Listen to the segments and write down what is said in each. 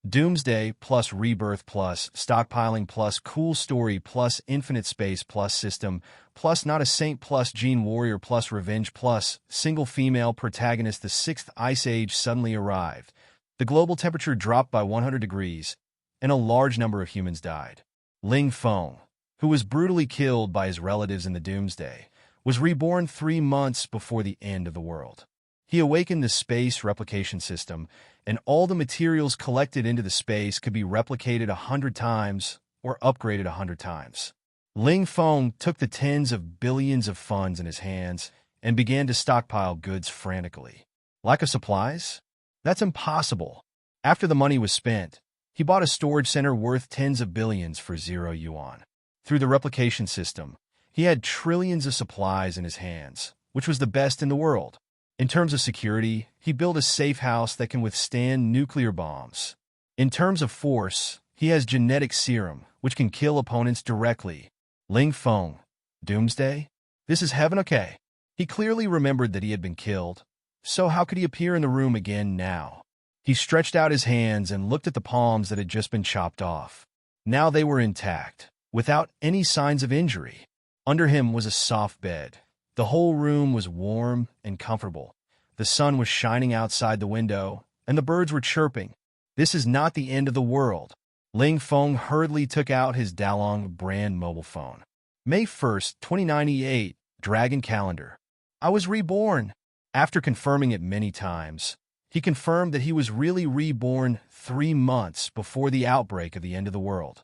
Doomsday plus Rebirth plus stockpiling plus cool story plus infinite space plus system plus not a saint plus Gene Warrior plus revenge plus single female protagonist. The sixth ice age suddenly arrived. The global temperature dropped by 100 degrees, and a large number of humans died. Ling Feng, who was brutally killed by his relatives in the Doomsday, was reborn 3 months before the end of the world. He awakened the space replication system, and all the materials collected into the space could be replicated 100 times or upgraded 100 times. Ling Feng took the tens of billions of funds in his hands and began to stockpile goods frantically. Lack of supplies? That's impossible. After the money was spent, he bought a storage center worth tens of billions for 0 yuan. Through the replication system, he had trillions of supplies in his hands, which was the best in the world. In terms of security, he built a safe house that can withstand nuclear bombs. In terms of force, he has genetic serum, which can kill opponents directly. Ling Feng, Doomsday? This is heaven, okay? He clearly remembered that he had been killed, so how could he appear in the room again now? He stretched out his hands and looked at the palms that had just been chopped off. Now they were intact, without any signs of injury. Under him was a soft bed. The whole room was warm and comfortable. The sun was shining outside the window, and the birds were chirping. This is not the end of the world. Ling Feng hurriedly took out his Dalong brand mobile phone. May 1st, 2098, Dragon Calendar. I was reborn. After confirming it many times, he confirmed that he was really reborn 3 months before the outbreak of the end of the world.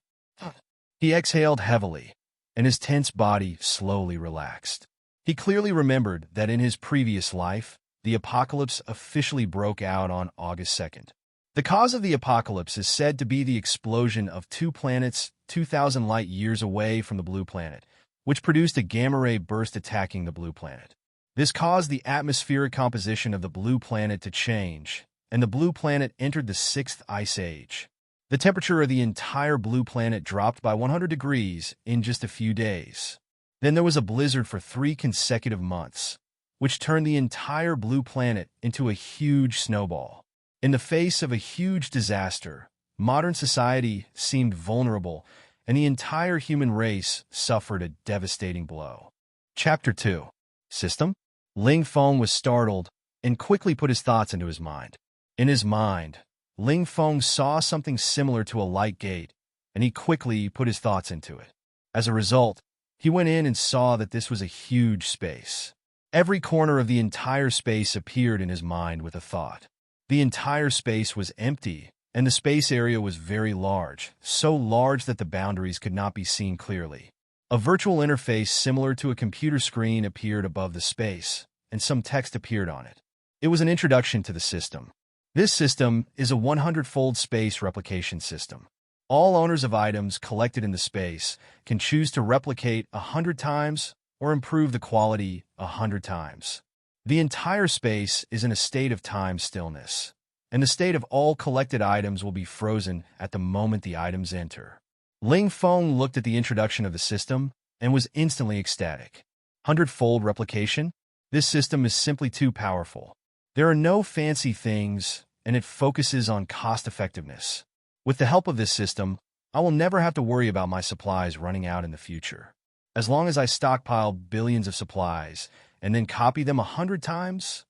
He exhaled heavily, and his tense body slowly relaxed. He clearly remembered that in his previous life, the apocalypse officially broke out on August 2nd. The cause of the apocalypse is said to be the explosion of 2 planets 2,000 light-years away from the blue planet, which produced a gamma-ray burst attacking the blue planet. This caused the atmospheric composition of the blue planet to change, and the blue planet entered the 6th ice age. The temperature of the entire blue planet dropped by 100 degrees in just a few days. Then there was a blizzard for 3 consecutive months, which turned the entire blue planet into a huge snowball. In the face of a huge disaster, modern society seemed vulnerable, and the entire human race suffered a devastating blow. Chapter 2. System? Ling Feng was startled and quickly put his thoughts into his mind. In his mind, Ling Feng saw something similar to a light gate, and he quickly put his thoughts into it. As a result, he went in and saw that this was a huge space. Every corner of the entire space appeared in his mind with a thought. The entire space was empty, and the space area was very large, so large that the boundaries could not be seen clearly. A virtual interface similar to a computer screen appeared above the space, and some text appeared on it. It was an introduction to the system. This system is a 100-fold space replication system. All owners of items collected in the space can choose to replicate 100 times or improve the quality 100 times. The entire space is in a state of time stillness, and the state of all collected items will be frozen at the moment the items enter. Ling Feng looked at the introduction of the system and was instantly ecstatic. 100-fold replication? This system is simply too powerful. There are no fancy things, and it focuses on cost-effectiveness. With the help of this system, I will never have to worry about my supplies running out in the future. As long as I stockpile billions of supplies and then copy them 100 times,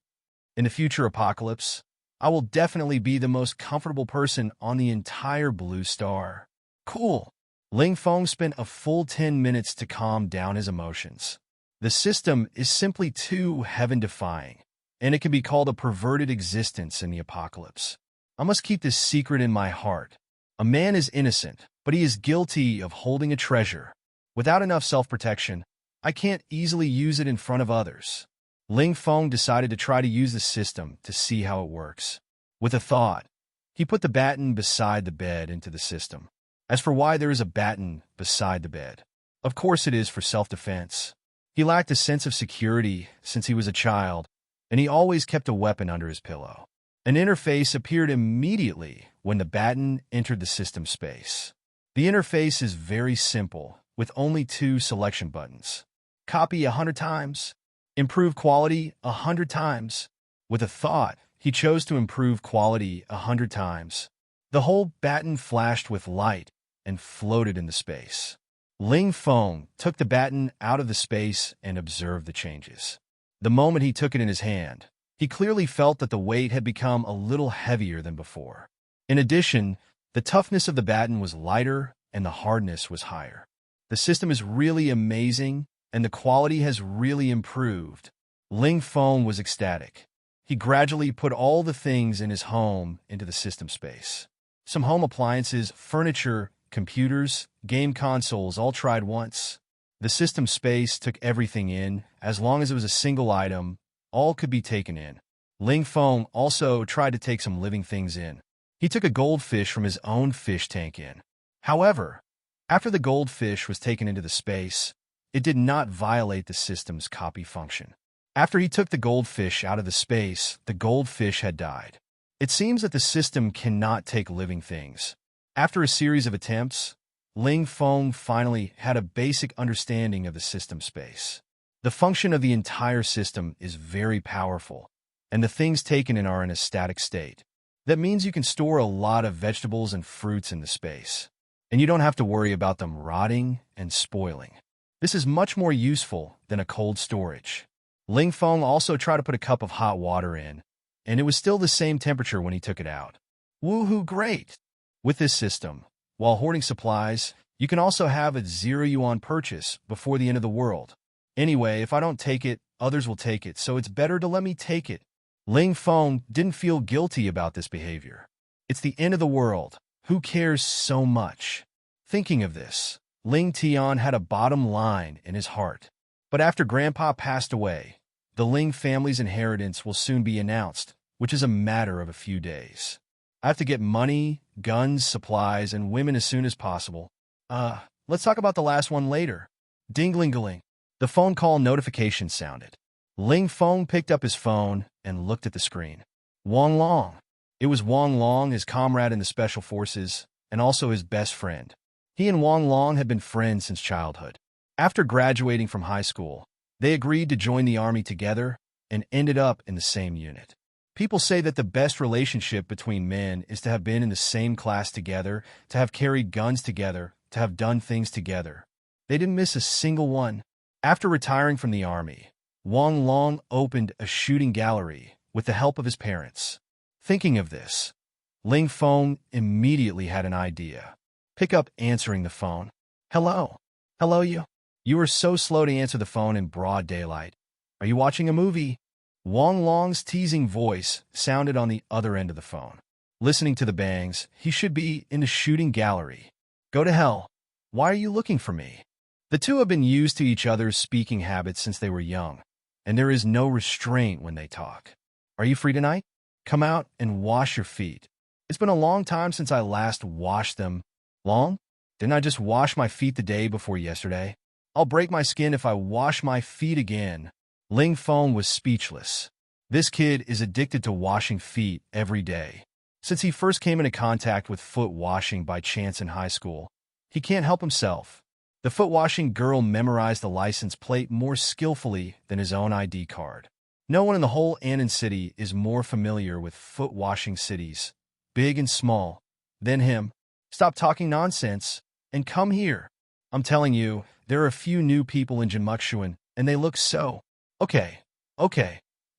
in the future apocalypse, I will definitely be the most comfortable person on the entire blue star. Cool. Ling Feng spent a full 10 minutes to calm down his emotions. The system is simply too heaven-defying, and it can be called a perverted existence in the apocalypse. I must keep this secret in my heart. A man is innocent, but he is guilty of holding a treasure. Without enough self-protection, I can't easily use it in front of others. Ling Feng decided to try to use the system to see how it works. With a thought, he put the baton beside the bed into the system. As for why there is a baton beside the bed, of course it is for self-defense. He lacked a sense of security since he was a child, and he always kept a weapon under his pillow. An interface appeared immediately when the baton entered the system space. The interface is very simple, with only 2 selection buttons. Copy 100 times. Improve quality 100 times. With a thought, he chose to improve quality 100 times. The whole baton flashed with light and floated into space. Ling Feng took the baton out of the space and observed the changes. The moment he took it in his hand, he clearly felt that the weight had become a little heavier than before. In addition, the toughness of the baton was lighter and the hardness was higher. The system is really amazing, and the quality has really improved. Ling Feng was ecstatic. He gradually put all the things in his home into the system space. Some home appliances, furniture, computers, game consoles all tried once. The system space took everything in. As long as it was a single item, all could be taken in. Ling Feng also tried to take some living things in. He took a goldfish from his own fish tank in. However, after the goldfish was taken into the space, it did not violate the system's copy function. After he took the goldfish out of the space, the goldfish had died. It seems that the system cannot take living things. After a series of attempts, Ling Feng finally had a basic understanding of the system space. The function of the entire system is very powerful, and the things taken in are in a static state. That means you can store a lot of vegetables and fruits in the space, and you don't have to worry about them rotting and spoiling. This is much more useful than a cold storage. Ling Feng also tried to put a cup of hot water in, and it was still the same temperature when he took it out. Woohoo, great! With this system, while hoarding supplies, you can also have a 0 yuan purchase before the end of the world. Anyway, if I don't take it, others will take it, so it's better to let me take it. Ling Feng didn't feel guilty about this behavior. It's the end of the world. Who cares so much? Thinking of this, Ling Tian had a bottom line in his heart. But after Grandpa passed away, the Ling family's inheritance will soon be announced, which is a matter of a few days. I have to get money, guns, supplies, and women as soon as possible. Let's talk about the last one later. Ding-ling-a-ling. The phone call notification sounded. Ling Feng picked up his phone and looked at the screen. Wang Long. It was Wang Long, his comrade in the Special Forces, and also his best friend. He and Wang Long had been friends since childhood. After graduating from high school, they agreed to join the army together and ended up in the same unit. People say that the best relationship between men is to have been in the same class together, to have carried guns together, to have done things together. They didn't miss a single one. After retiring from the army, Wang Long opened a shooting gallery with the help of his parents. Thinking of this, Ling Feng immediately had an idea. Pick up answering the phone. Hello. Hello, you. You are so slow to answer the phone in broad daylight. Are you watching a movie? Wang Long's teasing voice sounded on the other end of the phone. Listening to the bangs, he should be in the shooting gallery. Go to hell. Why are you looking for me? The two have been used to each other's speaking habits since they were young, and there is no restraint when they talk. Are you free tonight? Come out and wash your feet. It's been a long time since I last washed them. Long? Didn't I just wash my feet the day before yesterday? I'll break my skin if I wash my feet again. Ling Feng was speechless. This kid is addicted to washing feet every day. Since he first came into contact with foot washing by chance in high school, he can't help himself. The foot washing girl memorized the license plate more skillfully than his own ID card. No one in the whole Annan city is more familiar with foot washing cities, big and small, than him. Stop talking nonsense and come here. I'm telling you, there are a few new people in Jinmuxuan, and they look so... Okay.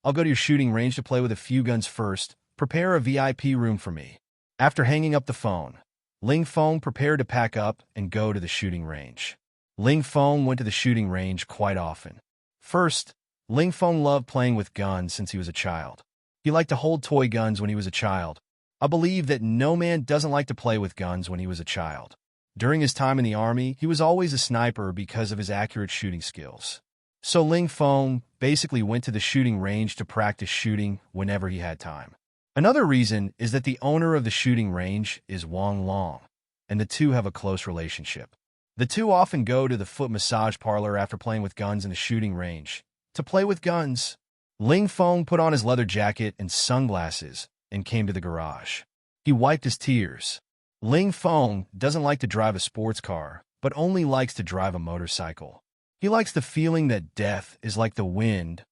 I'll go to your shooting range to play with a few guns first. Prepare a VIP room for me. After hanging up the phone, Ling Feng prepared to pack up and go to the shooting range. Ling Feng went to the shooting range quite often. First, Ling Feng loved playing with guns since he was a child. He liked to hold toy guns when he was a child. I believe that no man doesn't like to play with guns when he was a child. During his time in the army, he was always a sniper because of his accurate shooting skills. So Ling Feng basically went to the shooting range to practice shooting whenever he had time. Another reason is that the owner of the shooting range is Wang Long, and the two have a close relationship. The two often go to the foot massage parlor after playing with guns in the shooting range. To play with guns, Ling Feng put on his leather jacket and sunglasses and came to the garage. He wiped his tears. Ling Feng doesn't like to drive a sports car, but only likes to drive a motorcycle. He likes the feeling that death is like the wind,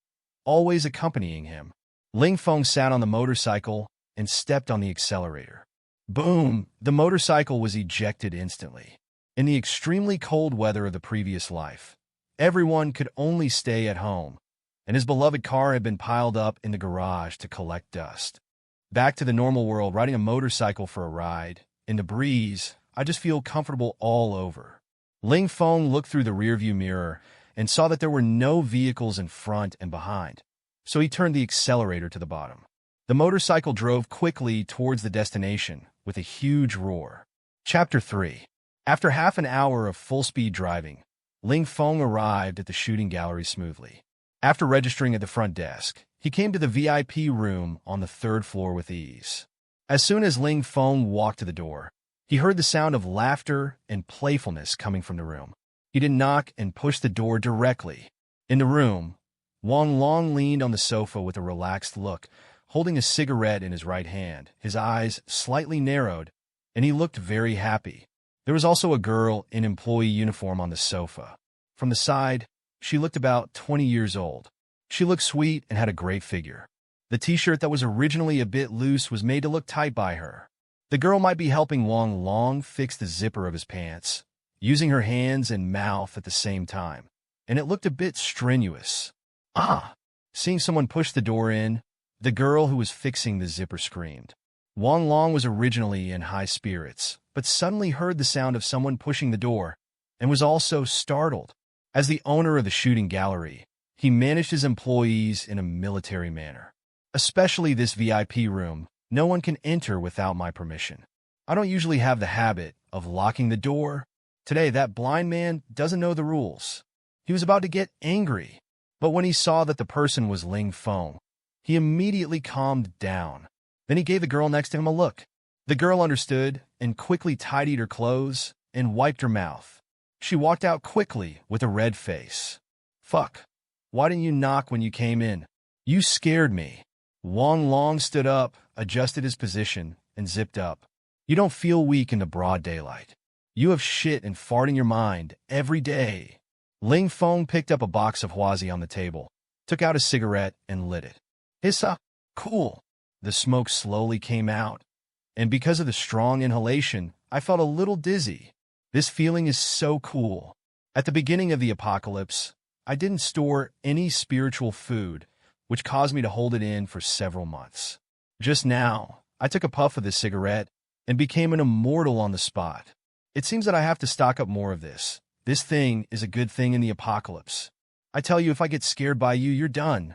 always accompanying him. Ling Feng sat on the motorcycle and stepped on the accelerator. Boom! The motorcycle was ejected instantly. In the extremely cold weather of the previous life, everyone could only stay at home, and his beloved car had been piled up in the garage to collect dust. Back to the normal world, riding a motorcycle for a ride. In the breeze, I just feel comfortable all over. Ling Feng looked through the rearview mirror and saw that there were no vehicles in front and behind, so he turned the accelerator to the bottom. The motorcycle drove quickly towards the destination with a huge roar. Chapter 3. After half an hour of full-speed driving, Ling Feng arrived at the shooting gallery smoothly. After registering at the front desk, he came to the VIP room on the third floor with ease. As soon as Ling Feng walked to the door, he heard the sound of laughter and playfulness coming from the room. He didn't knock and pushed the door directly. In the room, Wang Long leaned on the sofa with a relaxed look, holding a cigarette in his right hand. His eyes slightly narrowed, and he looked very happy. There was also a girl in employee uniform on the sofa. From the side, she looked about 20 years old. She looked sweet and had a great figure. The t-shirt that was originally a bit loose was made to look tight by her. The girl might be helping Wang Long fix the zipper of his pants, using her hands and mouth at the same time, and it looked a bit strenuous. Seeing someone push the door in, the girl who was fixing the zipper screamed. Wang Long was originally in high spirits, but suddenly heard the sound of someone pushing the door, and was also startled. As the owner of the shooting gallery, he managed his employees in a military manner. Especially this VIP room, no one can enter without my permission. I don't usually have the habit of locking the door. Today, that blind man doesn't know the rules. He was about to get angry, but when he saw that the person was Ling Feng, he immediately calmed down. Then he gave the girl next to him a look. The girl understood and quickly tidied her clothes and wiped her mouth. She walked out quickly with a red face. Fuck. Why didn't you knock when you came in? You scared me. Wang Long stood up, adjusted his position, and zipped up. You don't feel weak in the broad daylight. You have shit and fart in your mind every day. Ling Feng picked up a box of Huazi on the table, took out a cigarette, and lit it. Hissa. Cool. The smoke slowly came out, and because of the strong inhalation, I felt a little dizzy. This feeling is so cool. At the beginning of the apocalypse, I didn't store any spiritual food, which caused me to hold it in for several months. Just now, I took a puff of this cigarette and became an immortal on the spot. It seems that I have to stock up more of this. This thing is a good thing in the apocalypse. I tell you, if I get scared by you, you're done.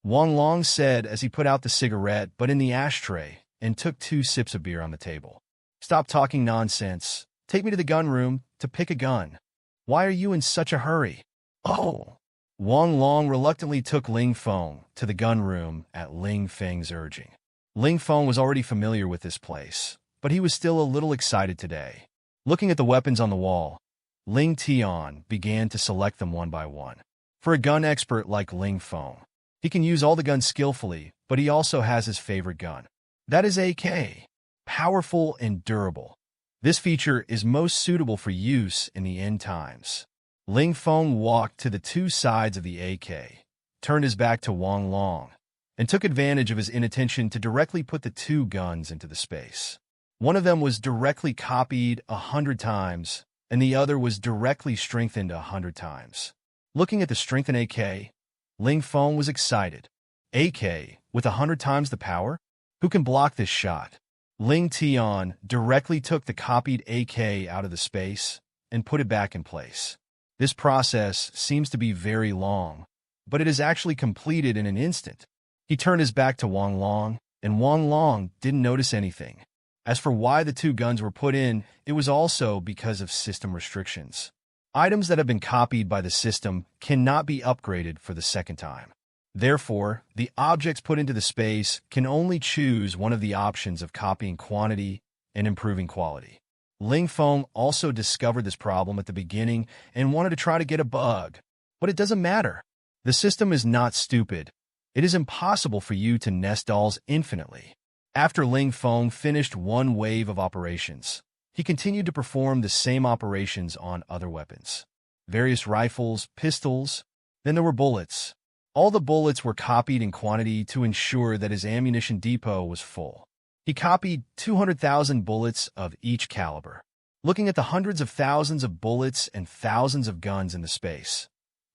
Wang Long said as he put out the cigarette but in the ashtray and took 2 sips of beer on the table. Stop talking nonsense. Take me to the gun room to pick a gun. Why are you in such a hurry? Oh. Wang Long reluctantly took Ling Feng to the gun room at Ling Feng's urging. Ling Feng was already familiar with this place, but he was still a little excited today. Looking at the weapons on the wall, Ling Tian began to select them one by one. For a gun expert like Ling Feng, he can use all the guns skillfully, but he also has his favorite gun. That is AK. Powerful and durable. This feature is most suitable for use in the end times. Ling Feng walked to the 2 sides of the AK, turned his back to Wang Long, and took advantage of his inattention to directly put the 2 guns into the space. One of them was directly copied 100 times, and the other was directly strengthened 100 times. Looking at the strengthened AK, Ling Feng was excited. AK, with 100 times the power? Who can block this shot? Ling Tian directly took the copied AK out of the space and put it back in place. This process seems to be very long, but it is actually completed in an instant. He turned his back to Wang Long, and Wang Long didn't notice anything. As for why the 2 guns were put in, it was also because of system restrictions. Items that have been copied by the system cannot be upgraded for the second time. Therefore, the objects put into the space can only choose one of the options of copying quantity and improving quality. Ling Feng also discovered this problem at the beginning and wanted to try to get a bug. But it doesn't matter. The system is not stupid. It is impossible for you to nest dolls infinitely. After Ling Feng finished one wave of operations, he continued to perform the same operations on other weapons. Various rifles, pistols, then there were bullets. All the bullets were copied in quantity to ensure that his ammunition depot was full. He copied 200,000 bullets of each caliber. Looking at the hundreds of thousands of bullets and thousands of guns in the space,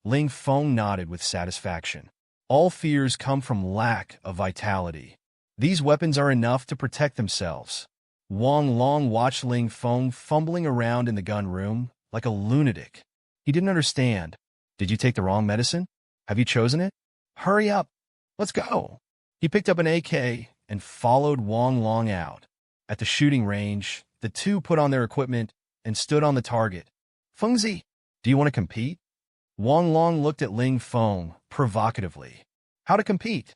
Ling Feng nodded with satisfaction. All fears come from lack of vitality. These weapons are enough to protect themselves. Wang Long watched Ling Feng fumbling around in the gun room like a lunatic. He didn't understand. Did you take the wrong medicine? Have you chosen it? Hurry up. Let's go. He picked up an AK and followed Wang Long out. At the shooting range, the two put on their equipment and stood on the target. Fengzi, do you want to compete? Wang Long looked at Ling Feng provocatively. How to compete?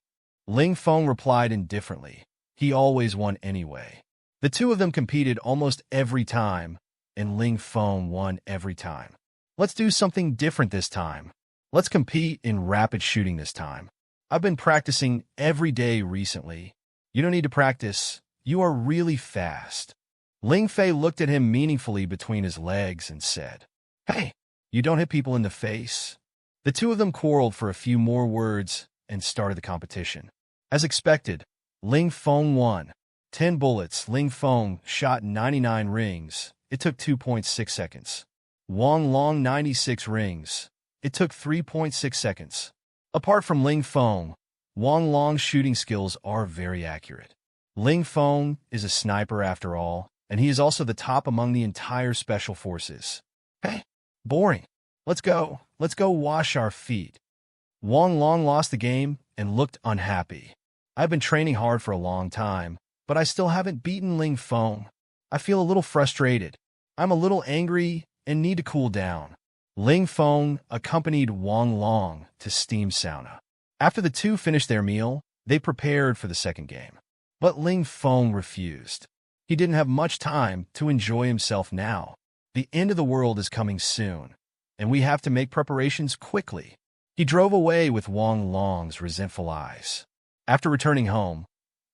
Ling Feng replied indifferently. He always won anyway. The two of them competed almost every time, and Ling Feng won every time. Let's do something different this time. Let's compete in rapid shooting this time. I've been practicing every day recently. You don't need to practice. You are really fast. Ling Fei looked at him meaningfully between his legs and said, Hey, you don't hit people in the face. The two of them quarreled for a few more words and started the competition. As expected, Ling Feng won. 10 bullets. Ling Feng shot 99 rings. It took 2.6 seconds. Wang Long 96 rings. It took 3.6 seconds. Apart from Ling Feng, Wang Long's shooting skills are very accurate. Ling Feng is a sniper after all, and he is also the top among the entire special forces. Hey, boring. Let's go. Let's go wash our feet. Wang Long lost the game and looked unhappy. I've been training hard for a long time, but I still haven't beaten Ling Feng. I feel a little frustrated. I'm a little angry and need to cool down. Ling Feng accompanied Wang Long to steam sauna. After the two finished their meal, they prepared for the second game. But Ling Feng refused. He didn't have much time to enjoy himself now. The end of the world is coming soon, and we have to make preparations quickly. He drove away with Wang Long's resentful eyes. After returning home,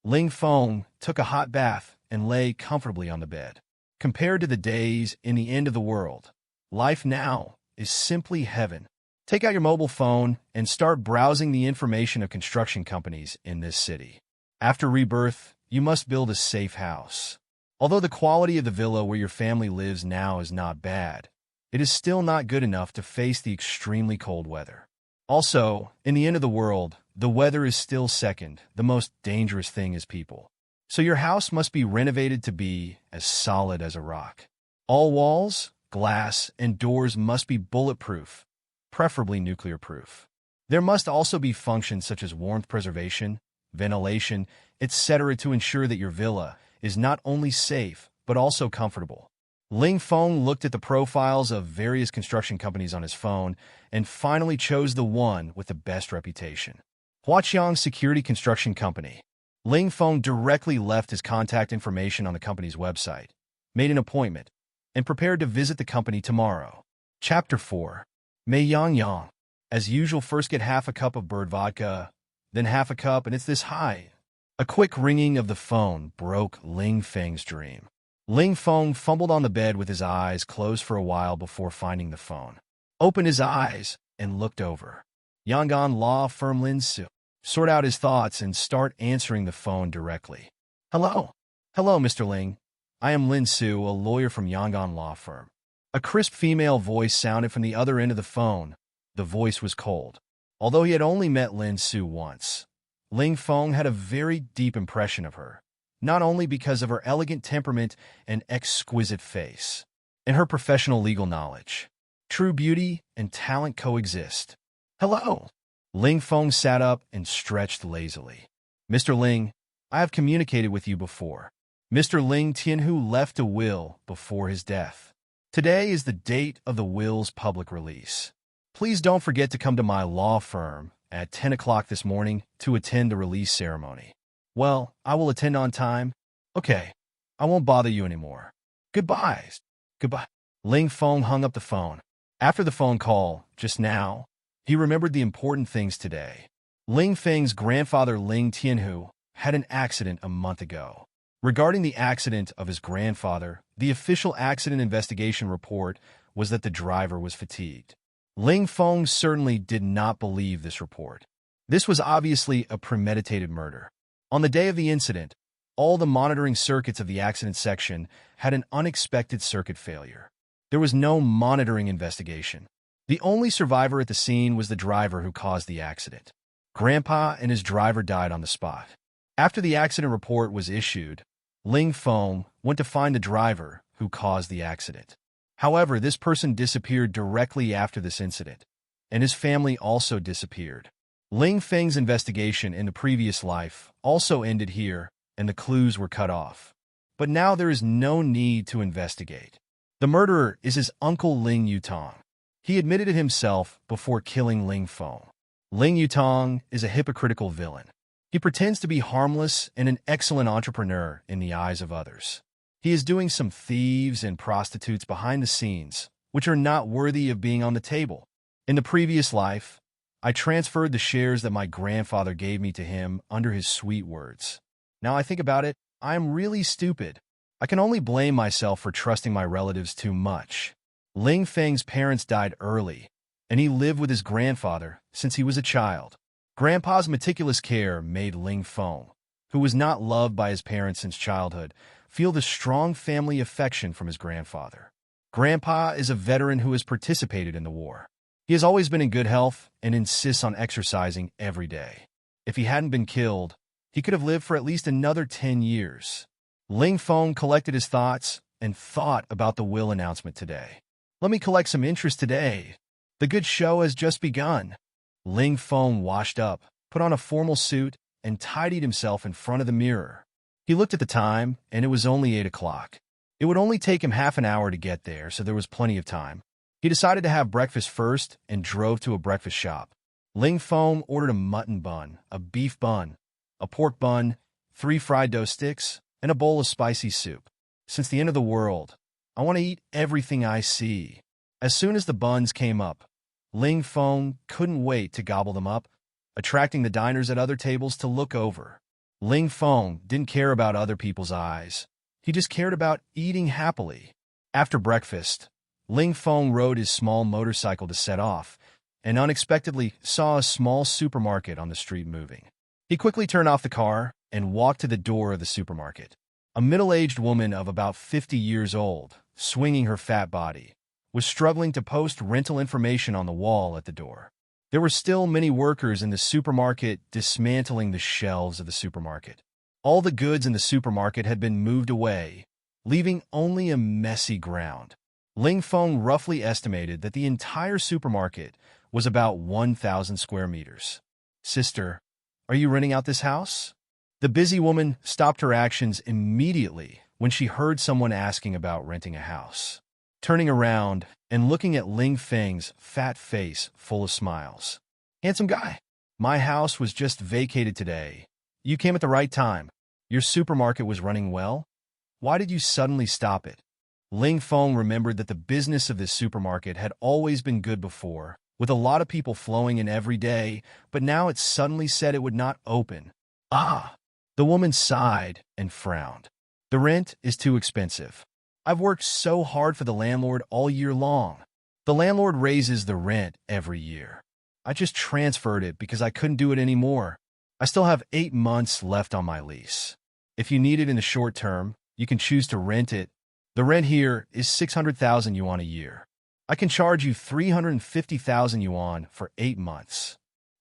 Ling Feng took a hot bath and lay comfortably on the bed. Compared to the days in the end of the world, life now is simply heaven. Take out your mobile phone and start browsing the information of construction companies in this city. After rebirth, you must build a safe house. Although the quality of the villa where your family lives now is not bad, it is still not good enough to face the extremely cold weather. Also, in the end of the world, the weather is still second. The most dangerous thing is people. So your house must be renovated to be as solid as a rock. All walls, glass, and doors must be bulletproof, preferably nuclear-proof. There must also be functions such as warmth preservation, ventilation, etc. to ensure that your villa is not only safe, but also comfortable. Ling Feng looked at the profiles of various construction companies on his phone and finally chose the one with the best reputation. Huaqiang Security Construction Company. Ling Feng directly left his contact information on the company's website, made an appointment, and prepared to visit the company tomorrow. Chapter 4. Mei Yang Yang. As usual, first get half a cup of bird vodka, then half a cup, and it's this high. A quick ringing of the phone broke Ling Feng's dream. Ling Feng fumbled on the bed with his eyes closed for a while before finding the phone. Opened his eyes and looked over. Yangon Law Firm Lin Su. Sort out his thoughts and start answering the phone directly. Hello. Hello, Mr. Ling. I am Lin Su, a lawyer from Yangon Law Firm. A crisp female voice sounded from the other end of the phone. The voice was cold. Although he had only met Lin Su once, Ling Feng had a very deep impression of her, not only because of her elegant temperament and exquisite face, and her professional legal knowledge. True beauty and talent coexist. Hello. Ling Feng sat up and stretched lazily. Mr. Ling, I have communicated with you before. Mr. Ling Tianhu left a will before his death. Today is the date of the will's public release. Please don't forget to come to my law firm at 10 o'clock this morning to attend the release ceremony. Well, I will attend on time. Okay, I won't bother you anymore. Goodbye. Goodbye. Ling Feng hung up the phone. After the phone call, just now, he remembered the important things today. Ling Feng's grandfather Ling Tianhu had an accident a month ago. Regarding the accident of his grandfather, the official accident investigation report was that the driver was fatigued. Ling Feng certainly did not believe this report. This was obviously a premeditated murder. On the day of the incident, All the monitoring circuits of the accident section had an unexpected circuit failure. There was no monitoring investigation. The only survivor at the scene was the driver who caused the accident. Grandpa and his driver died on the spot. After the accident report was issued, Ling Feng went to find the driver who caused the accident. However, this person disappeared directly after this incident, and his family also disappeared. Ling Feng's investigation in the previous life also ended here, and the clues were cut off. But now there is no need to investigate. The murderer is his uncle Ling Yutong. He admitted it himself before killing Ling Feng. Ling Yutong is a hypocritical villain. He pretends to be harmless and an excellent entrepreneur in the eyes of others. He is doing some thieves and prostitutes behind the scenes, which are not worthy of being on the table. In the previous life, I transferred the shares that my grandfather gave me to him under his sweet words. Now I think about it, I am really stupid. I can only blame myself for trusting my relatives too much. Ling Feng's parents died early, and he lived with his grandfather since he was a child. Grandpa's meticulous care made Ling Feng, who was not loved by his parents since childhood, feel the strong family affection from his grandfather. Grandpa is a veteran who has participated in the war. He has always been in good health and insists on exercising every day. If he hadn't been killed, he could have lived for at least another 10 years. Ling Feng collected his thoughts and thought about the will announcement today. Let me collect some interest today. The good show has just begun. Ling Feng washed up, put on a formal suit, and tidied himself in front of the mirror. He looked at the time, and it was only 8 o'clock. It would only take him half an hour to get there, so there was plenty of time. He decided to have breakfast first and drove to a breakfast shop. Ling Feng ordered a mutton bun, a beef bun, a pork bun, 3 fried dough sticks, and a bowl of spicy soup. Since the end of the world, I want to eat everything I see. As soon as the buns came up, Ling Feng couldn't wait to gobble them up, attracting the diners at other tables to look over. Ling Feng didn't care about other people's eyes. He just cared about eating happily. After breakfast, Ling Feng rode his small motorcycle to set off, and unexpectedly saw a small supermarket on the street moving. He quickly turned off the car and walked to the door of the supermarket. A middle-aged woman of about 50 years old, swinging her fat body, was struggling to post rental information on the wall at the door. There were still many workers in the supermarket dismantling the shelves of the supermarket. All the goods in the supermarket had been moved away, leaving only a messy ground. Ling Feng roughly estimated that the entire supermarket was about 1,000 square meters. "Sister, are you renting out this house?" The busy woman stopped her actions immediately when she heard someone asking about renting a house. Turning around and looking at Ling Feng's fat face full of smiles. "Handsome guy, my house was just vacated today. You came at the right time. Your supermarket was running well. Why did you suddenly stop it?" Ling Feng remembered that the business of this supermarket had always been good before, with a lot of people flowing in every day, but now it suddenly said it would not open. "Ah!" The woman sighed and frowned. "The rent is too expensive. I've worked so hard for the landlord all year long. The landlord raises the rent every year. I just transferred it because I couldn't do it anymore. I still have 8 months left on my lease. If you need it in the short term, you can choose to rent it. The rent here is 600,000 yuan a year. I can charge you 350,000 yuan for 8 months.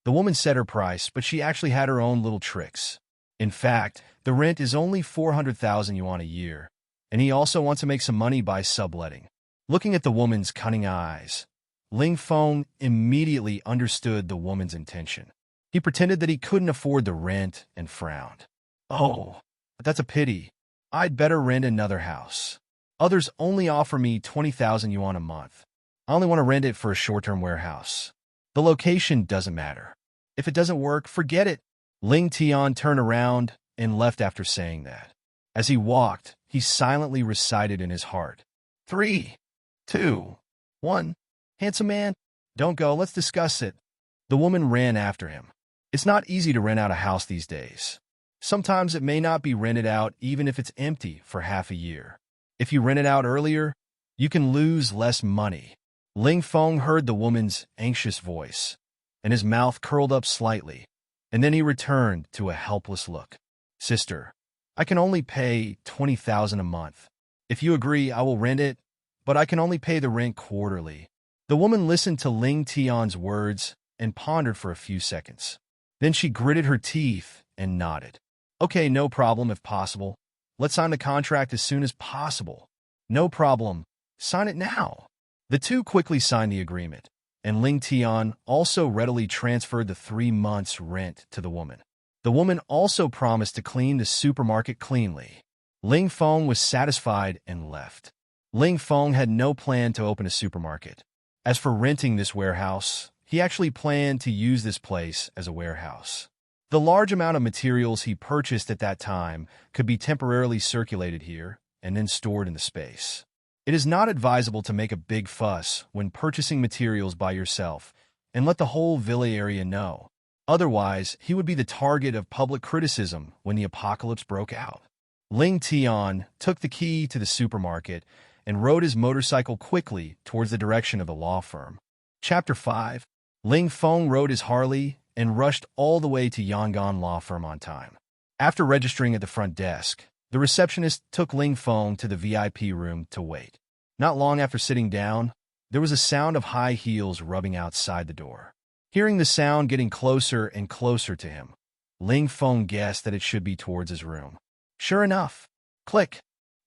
The woman said her price, but she actually had her own little tricks. In fact, the rent is only 400,000 yuan a year, and he also wants to make some money by subletting. Looking at the woman's cunning eyes, Ling Feng immediately understood the woman's intention. He pretended that he couldn't afford the rent and frowned. "Oh, but that's a pity. I'd better rent another house. Others only offer me 20,000 yuan a month. I only want to rent it for a short-term warehouse. The location doesn't matter. If it doesn't work, forget it." Ling Tian turned around and left after saying that. As he walked, he silently recited in his heart, 3, 2, 1. "Handsome man, don't go, let's discuss it." The woman ran after him. It's not easy to rent out a house these days. Sometimes it may not be rented out even if it's empty for half a year. If you rent it out earlier, you can lose less money. Ling Feng heard the woman's anxious voice, and his mouth curled up slightly, and then he returned to a helpless look. "Sister, I can only pay 20,000 a month. If you agree, I will rent it, but I can only pay the rent quarterly." The woman listened to Ling Tian's words and pondered for a few seconds. Then she gritted her teeth and nodded. "Okay, no problem if possible. Let's sign the contract as soon as possible." "No problem. Sign it now." The two quickly signed the agreement, and Ling Tian also readily transferred the 3 months' rent to the woman. The woman also promised to clean the supermarket cleanly. Ling Feng was satisfied and left. Ling Feng had no plan to open a supermarket. As for renting this warehouse, he actually planned to use this place as a warehouse. The large amount of materials he purchased at that time could be temporarily circulated here and then stored in the space. It is not advisable to make a big fuss when purchasing materials by yourself and let the whole villa area know. Otherwise, he would be the target of public criticism when the apocalypse broke out. Ling Tian took the key to the supermarket and rode his motorcycle quickly towards the direction of the law firm. Chapter 5. Ling Feng rode his Harley and rushed all the way to Yangon Law Firm on time. After registering at the front desk, the receptionist took Ling Feng to the VIP room to wait. Not long after sitting down, there was a sound of high heels rubbing outside the door. Hearing the sound getting closer and closer to him, Ling Feng guessed that it should be towards his room. Sure enough, click!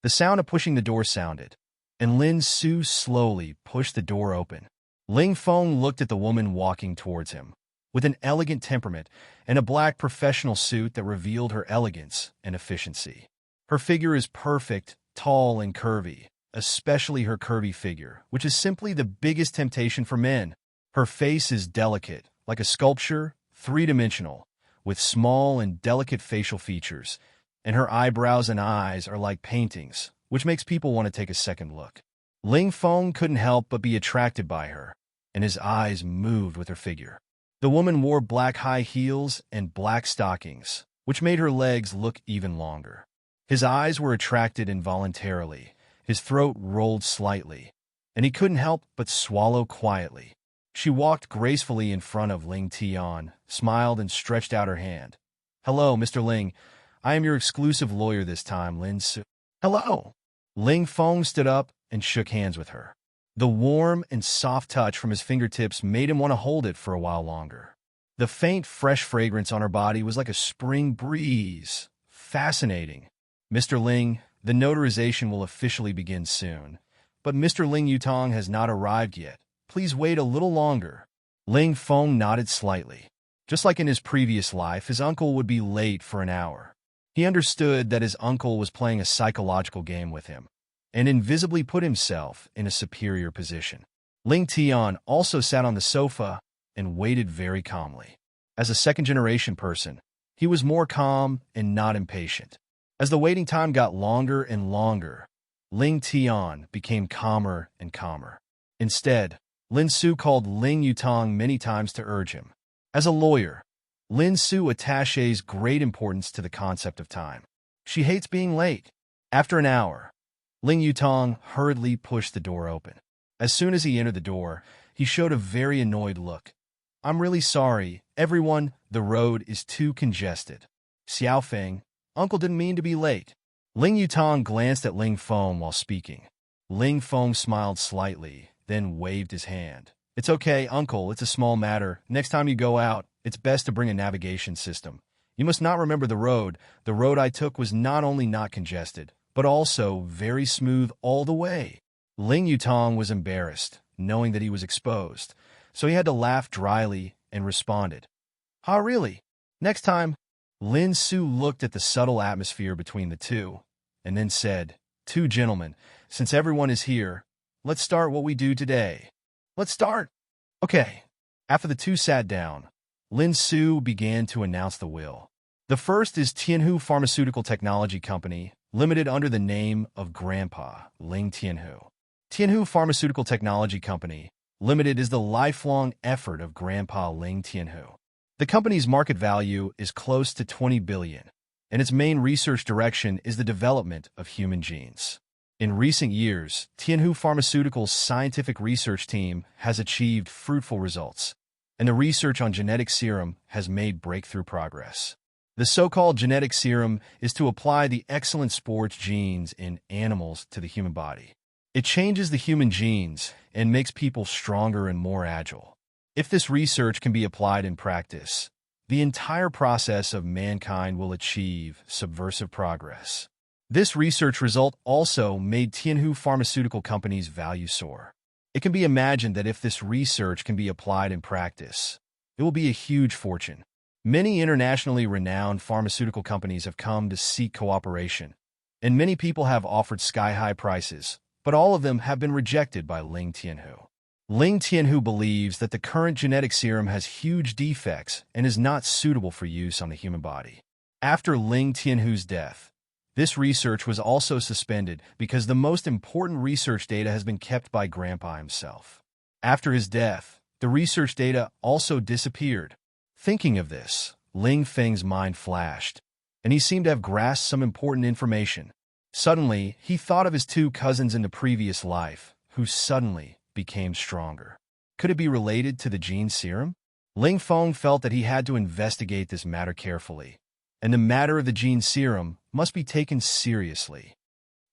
The sound of pushing the door sounded, and Lin Su slowly pushed the door open. Ling Feng looked at the woman walking towards him, with an elegant temperament and a black professional suit that revealed her elegance and efficiency. Her figure is perfect, tall and curvy, especially her curvy figure, which is simply the biggest temptation for men. Her face is delicate, like a sculpture, three-dimensional, with small and delicate facial features, and her eyebrows and eyes are like paintings, which makes people want to take a second look. Ling Feng couldn't help but be attracted by her, and his eyes moved with her figure. The woman wore black high heels and black stockings, which made her legs look even longer. His eyes were attracted involuntarily, his throat rolled slightly, and he couldn't help but swallow quietly. She walked gracefully in front of Ling Tian, smiled and stretched out her hand. "Hello, Mr. Ling. I am your exclusive lawyer this time, Lin Su." "Hello." Ling Feng stood up and shook hands with her. The warm and soft touch from his fingertips made him want to hold it for a while longer. The faint, fresh fragrance on her body was like a spring breeze. Fascinating. "Mr. Ling, the notarization will officially begin soon, but Mr. Ling Yutong has not arrived yet. Please wait a little longer." Ling Feng nodded slightly. Just like in his previous life, his uncle would be late for an hour. He understood that his uncle was playing a psychological game with him, and invisibly put himself in a superior position. Ling Tian also sat on the sofa and waited very calmly. As a second-generation person, he was more calm and not impatient. As the waiting time got longer and longer, Ling Tian became calmer and calmer. Instead, Lin Su called Ling Yutong many times to urge him. As a lawyer, Lin Su attaches great importance to the concept of time. She hates being late. After an hour, Ling Yutong hurriedly pushed the door open. As soon as he entered the door, he showed a very annoyed look. "I'm really sorry, everyone, the road is too congested." "Xiao Feng, Uncle didn't mean to be late." Ling Yutong glanced at Ling Feng while speaking. Ling Feng smiled slightly, then waved his hand. "It's okay, Uncle, it's a small matter. Next time you go out, it's best to bring a navigation system. You must not remember the road. The road I took was not only not congested, but also very smooth all the way." Ling Yutong was embarrassed, knowing that he was exposed, so he had to laugh dryly and responded, "Ah, really? Next time." Lin Su looked at the subtle atmosphere between the two, and then said, "Two gentlemen, since everyone is here, let's start what we do today." "Let's start." "Okay." After the two sat down, Lin Su began to announce the will. The first is Tianhu Pharmaceutical Technology Company, limited under the name of Grandpa Ling Tianhu. Tianhu Pharmaceutical Technology Company, Limited is the lifelong effort of Grandpa Ling Tianhu. The company's market value is close to 20 billion, and its main research direction is the development of human genes. In recent years, Tianhu Pharmaceutical's scientific research team has achieved fruitful results, and the research on genetic serum has made breakthrough progress. The so-called genetic serum is to apply the excellent sports genes in animals to the human body. It changes the human genes and makes people stronger and more agile. If this research can be applied in practice, the entire process of mankind will achieve subversive progress. This research result also made Tianhu Pharmaceutical Company's value soar. It can be imagined that if this research can be applied in practice, it will be a huge fortune. Many internationally renowned pharmaceutical companies have come to seek cooperation, and many people have offered sky-high prices, but all of them have been rejected by Ling Tianhu. Ling Tianhu believes that the current genetic serum has huge defects and is not suitable for use on the human body. After Ling Tianhu's death, this research was also suspended because the most important research data has been kept by Grandpa himself. After his death, the research data also disappeared. Thinking of this, Ling Feng's mind flashed, and he seemed to have grasped some important information. Suddenly, he thought of his two cousins in the previous life, who suddenly became stronger. Could it be related to the gene serum? Ling Feng felt that he had to investigate this matter carefully, and the matter of the gene serum must be taken seriously.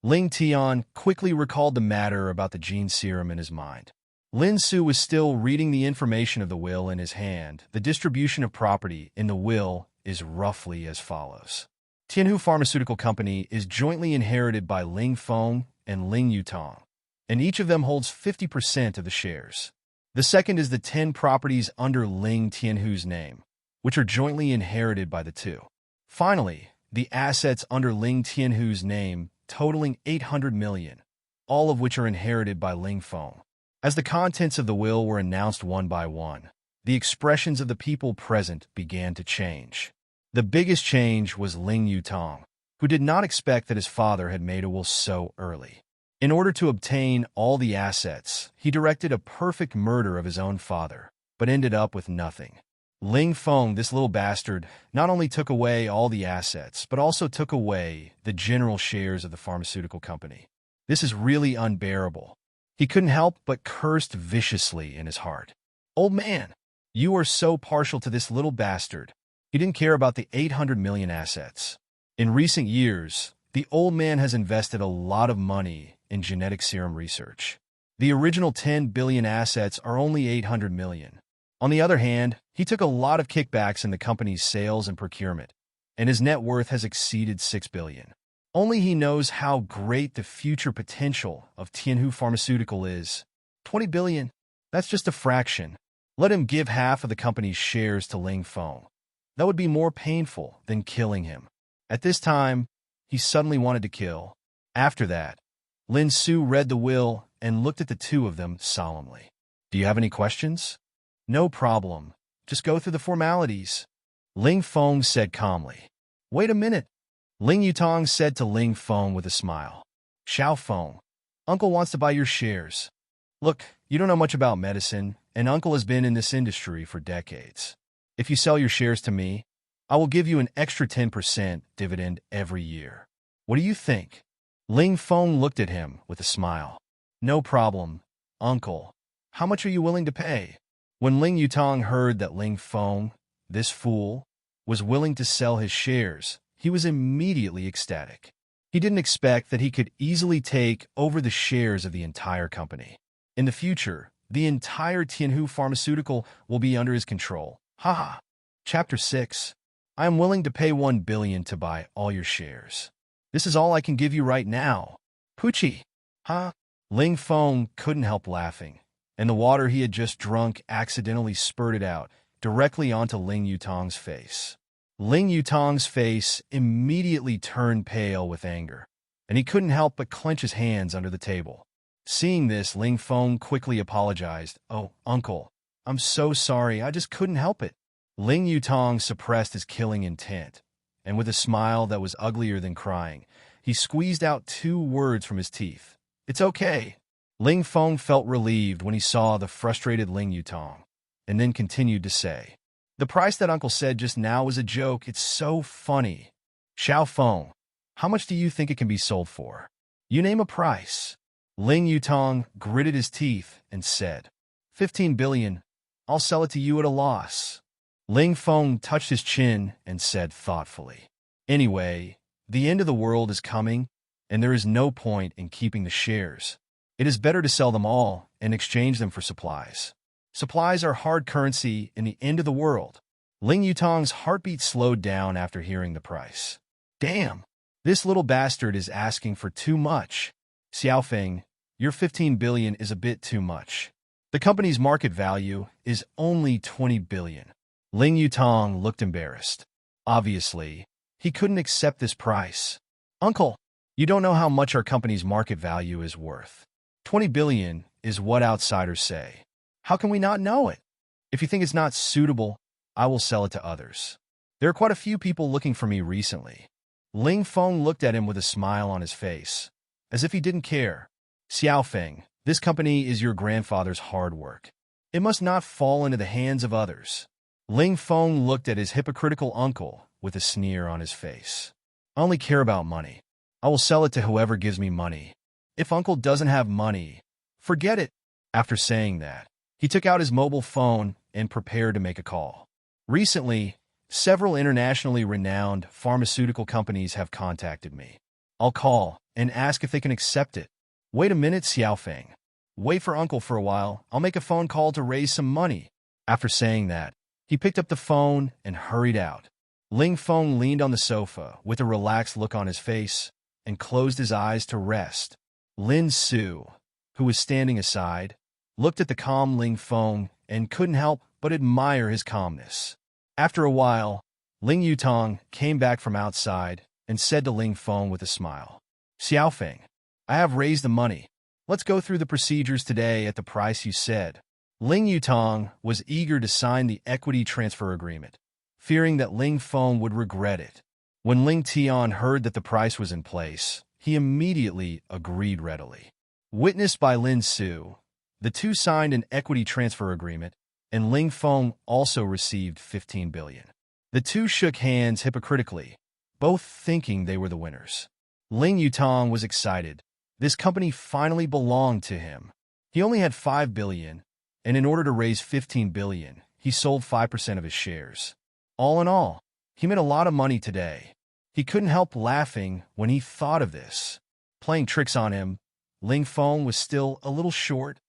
Ling Tian quickly recalled the matter about the gene serum in his mind. Lin Su was still reading the information of the will in his hand. The distribution of property in the will is roughly as follows. Tianhu Pharmaceutical Company is jointly inherited by Ling Feng and Ling Yutong, and each of them holds 50% of the shares. The second is the 10 properties under Ling Tianhu's name, which are jointly inherited by the two. Finally, the assets under Ling Tianhu's name, totaling 800 million, all of which are inherited by Ling Feng. As the contents of the will were announced one by one, the expressions of the people present began to change. The biggest change was Ling Yutong, who did not expect that his father had made a will so early. In order to obtain all the assets, he directed a perfect murder of his own father, but ended up with nothing. Ling Feng, this little bastard, not only took away all the assets, but also took away the general shares of the pharmaceutical company. This is really unbearable. He couldn't help but cursed viciously in his heart. Old man, you are so partial to this little bastard. He didn't care about the 800 million assets. In recent years, the old man has invested a lot of money in genetic serum research. The original 10 billion assets are only 800 million. On the other hand, he took a lot of kickbacks in the company's sales and procurement, and his net worth has exceeded 6 billion. Only he knows how great the future potential of Tianhu Pharmaceutical is. 20 billion? That's just a fraction. Let him give half of the company's shares to Ling Feng. That would be more painful than killing him. At this time, he suddenly wanted to kill. After that, Lin Su read the will and looked at the two of them solemnly. Do you have any questions? No problem. Just go through the formalities. Ling Feng said calmly. Wait a minute. Ling Yutong said to Ling Feng with a smile. Xiao Feng, Uncle wants to buy your shares. Look, you don't know much about medicine, and Uncle has been in this industry for decades. If you sell your shares to me, I will give you an extra 10% dividend every year. What do you think? Ling Feng looked at him with a smile. No problem, Uncle. How much are you willing to pay? When Ling Yutong heard that Ling Feng, this fool, was willing to sell his shares, he was immediately ecstatic. He didn't expect that he could easily take over the shares of the entire company. In the future, the entire Tianhu Pharmaceutical will be under his control. Haha. Chapter 6. I am willing to pay 1 billion to buy all your shares. This is all I can give you right now. Poochie. Huh? Ling Feng couldn't help laughing, and the water he had just drunk accidentally spurted out directly onto Ling Yutong's face. Ling Yutong's face immediately turned pale with anger, and he couldn't help but clench his hands under the table. Seeing this, Ling Feng quickly apologized. Oh, Uncle, I'm so sorry, I just couldn't help it. Ling Yutong suppressed his killing intent, and with a smile that was uglier than crying, he squeezed out 2 words from his teeth. It's okay. Ling Feng felt relieved when he saw the frustrated Ling Yutong, and then continued to say, the price that Uncle said just now was a joke. It's so funny. Xiao Feng, how much do you think it can be sold for? You name a price. Ling Yutong gritted his teeth and said, 15 billion. I'll sell it to you at a loss. Ling Feng touched his chin and said thoughtfully. Anyway, the end of the world is coming, and there is no point in keeping the shares. It is better to sell them all and exchange them for supplies. Supplies are hard currency in the end of the world. Ling Yutong's heartbeat slowed down after hearing the price. Damn, this little bastard is asking for too much. Xiaofeng, your 15 billion is a bit too much. The company's market value is only 20 billion. Ling Yutong looked embarrassed. Obviously, he couldn't accept this price. Uncle, you don't know how much our company's market value is worth. 20 billion is what outsiders say. How can we not know it? If you think it's not suitable, I will sell it to others. There are quite a few people looking for me recently. Ling Feng looked at him with a smile on his face, as if he didn't care. Xiaofeng, this company is your grandfather's hard work. It must not fall into the hands of others. Ling Feng looked at his hypocritical uncle with a sneer on his face. I only care about money. I will sell it to whoever gives me money. If uncle doesn't have money, forget it. After saying that, he took out his mobile phone and prepared to make a call. Recently, several internationally renowned pharmaceutical companies have contacted me. I'll call and ask if they can accept it. Wait a minute, Xiaofeng. Wait for uncle for a while. I'll make a phone call to raise some money. After saying that, he picked up the phone and hurried out. Ling Feng leaned on the sofa with a relaxed look on his face and closed his eyes to rest. Lin Su, who was standing aside, looked at the calm Ling Feng and couldn't help but admire his calmness. After a while, Ling Yutong came back from outside and said to Ling Feng with a smile, Xiaofeng, I have raised the money. Let's go through the procedures today at the price you said. Ling Yutong was eager to sign the equity transfer agreement, fearing that Ling Feng would regret it. When Ling Tian heard that the price was in place, he immediately agreed readily. Witnessed by Lin Su, the two signed an equity transfer agreement, and Ling Feng also received 15 billion. The two shook hands hypocritically, both thinking they were the winners. Ling Yutong was excited. This company finally belonged to him. He only had 5 billion, and in order to raise 15 billion, he sold 5% of his shares. All in all, he made a lot of money today. He couldn't help laughing when he thought of this. Playing tricks on him, Ling Feng was still a little short.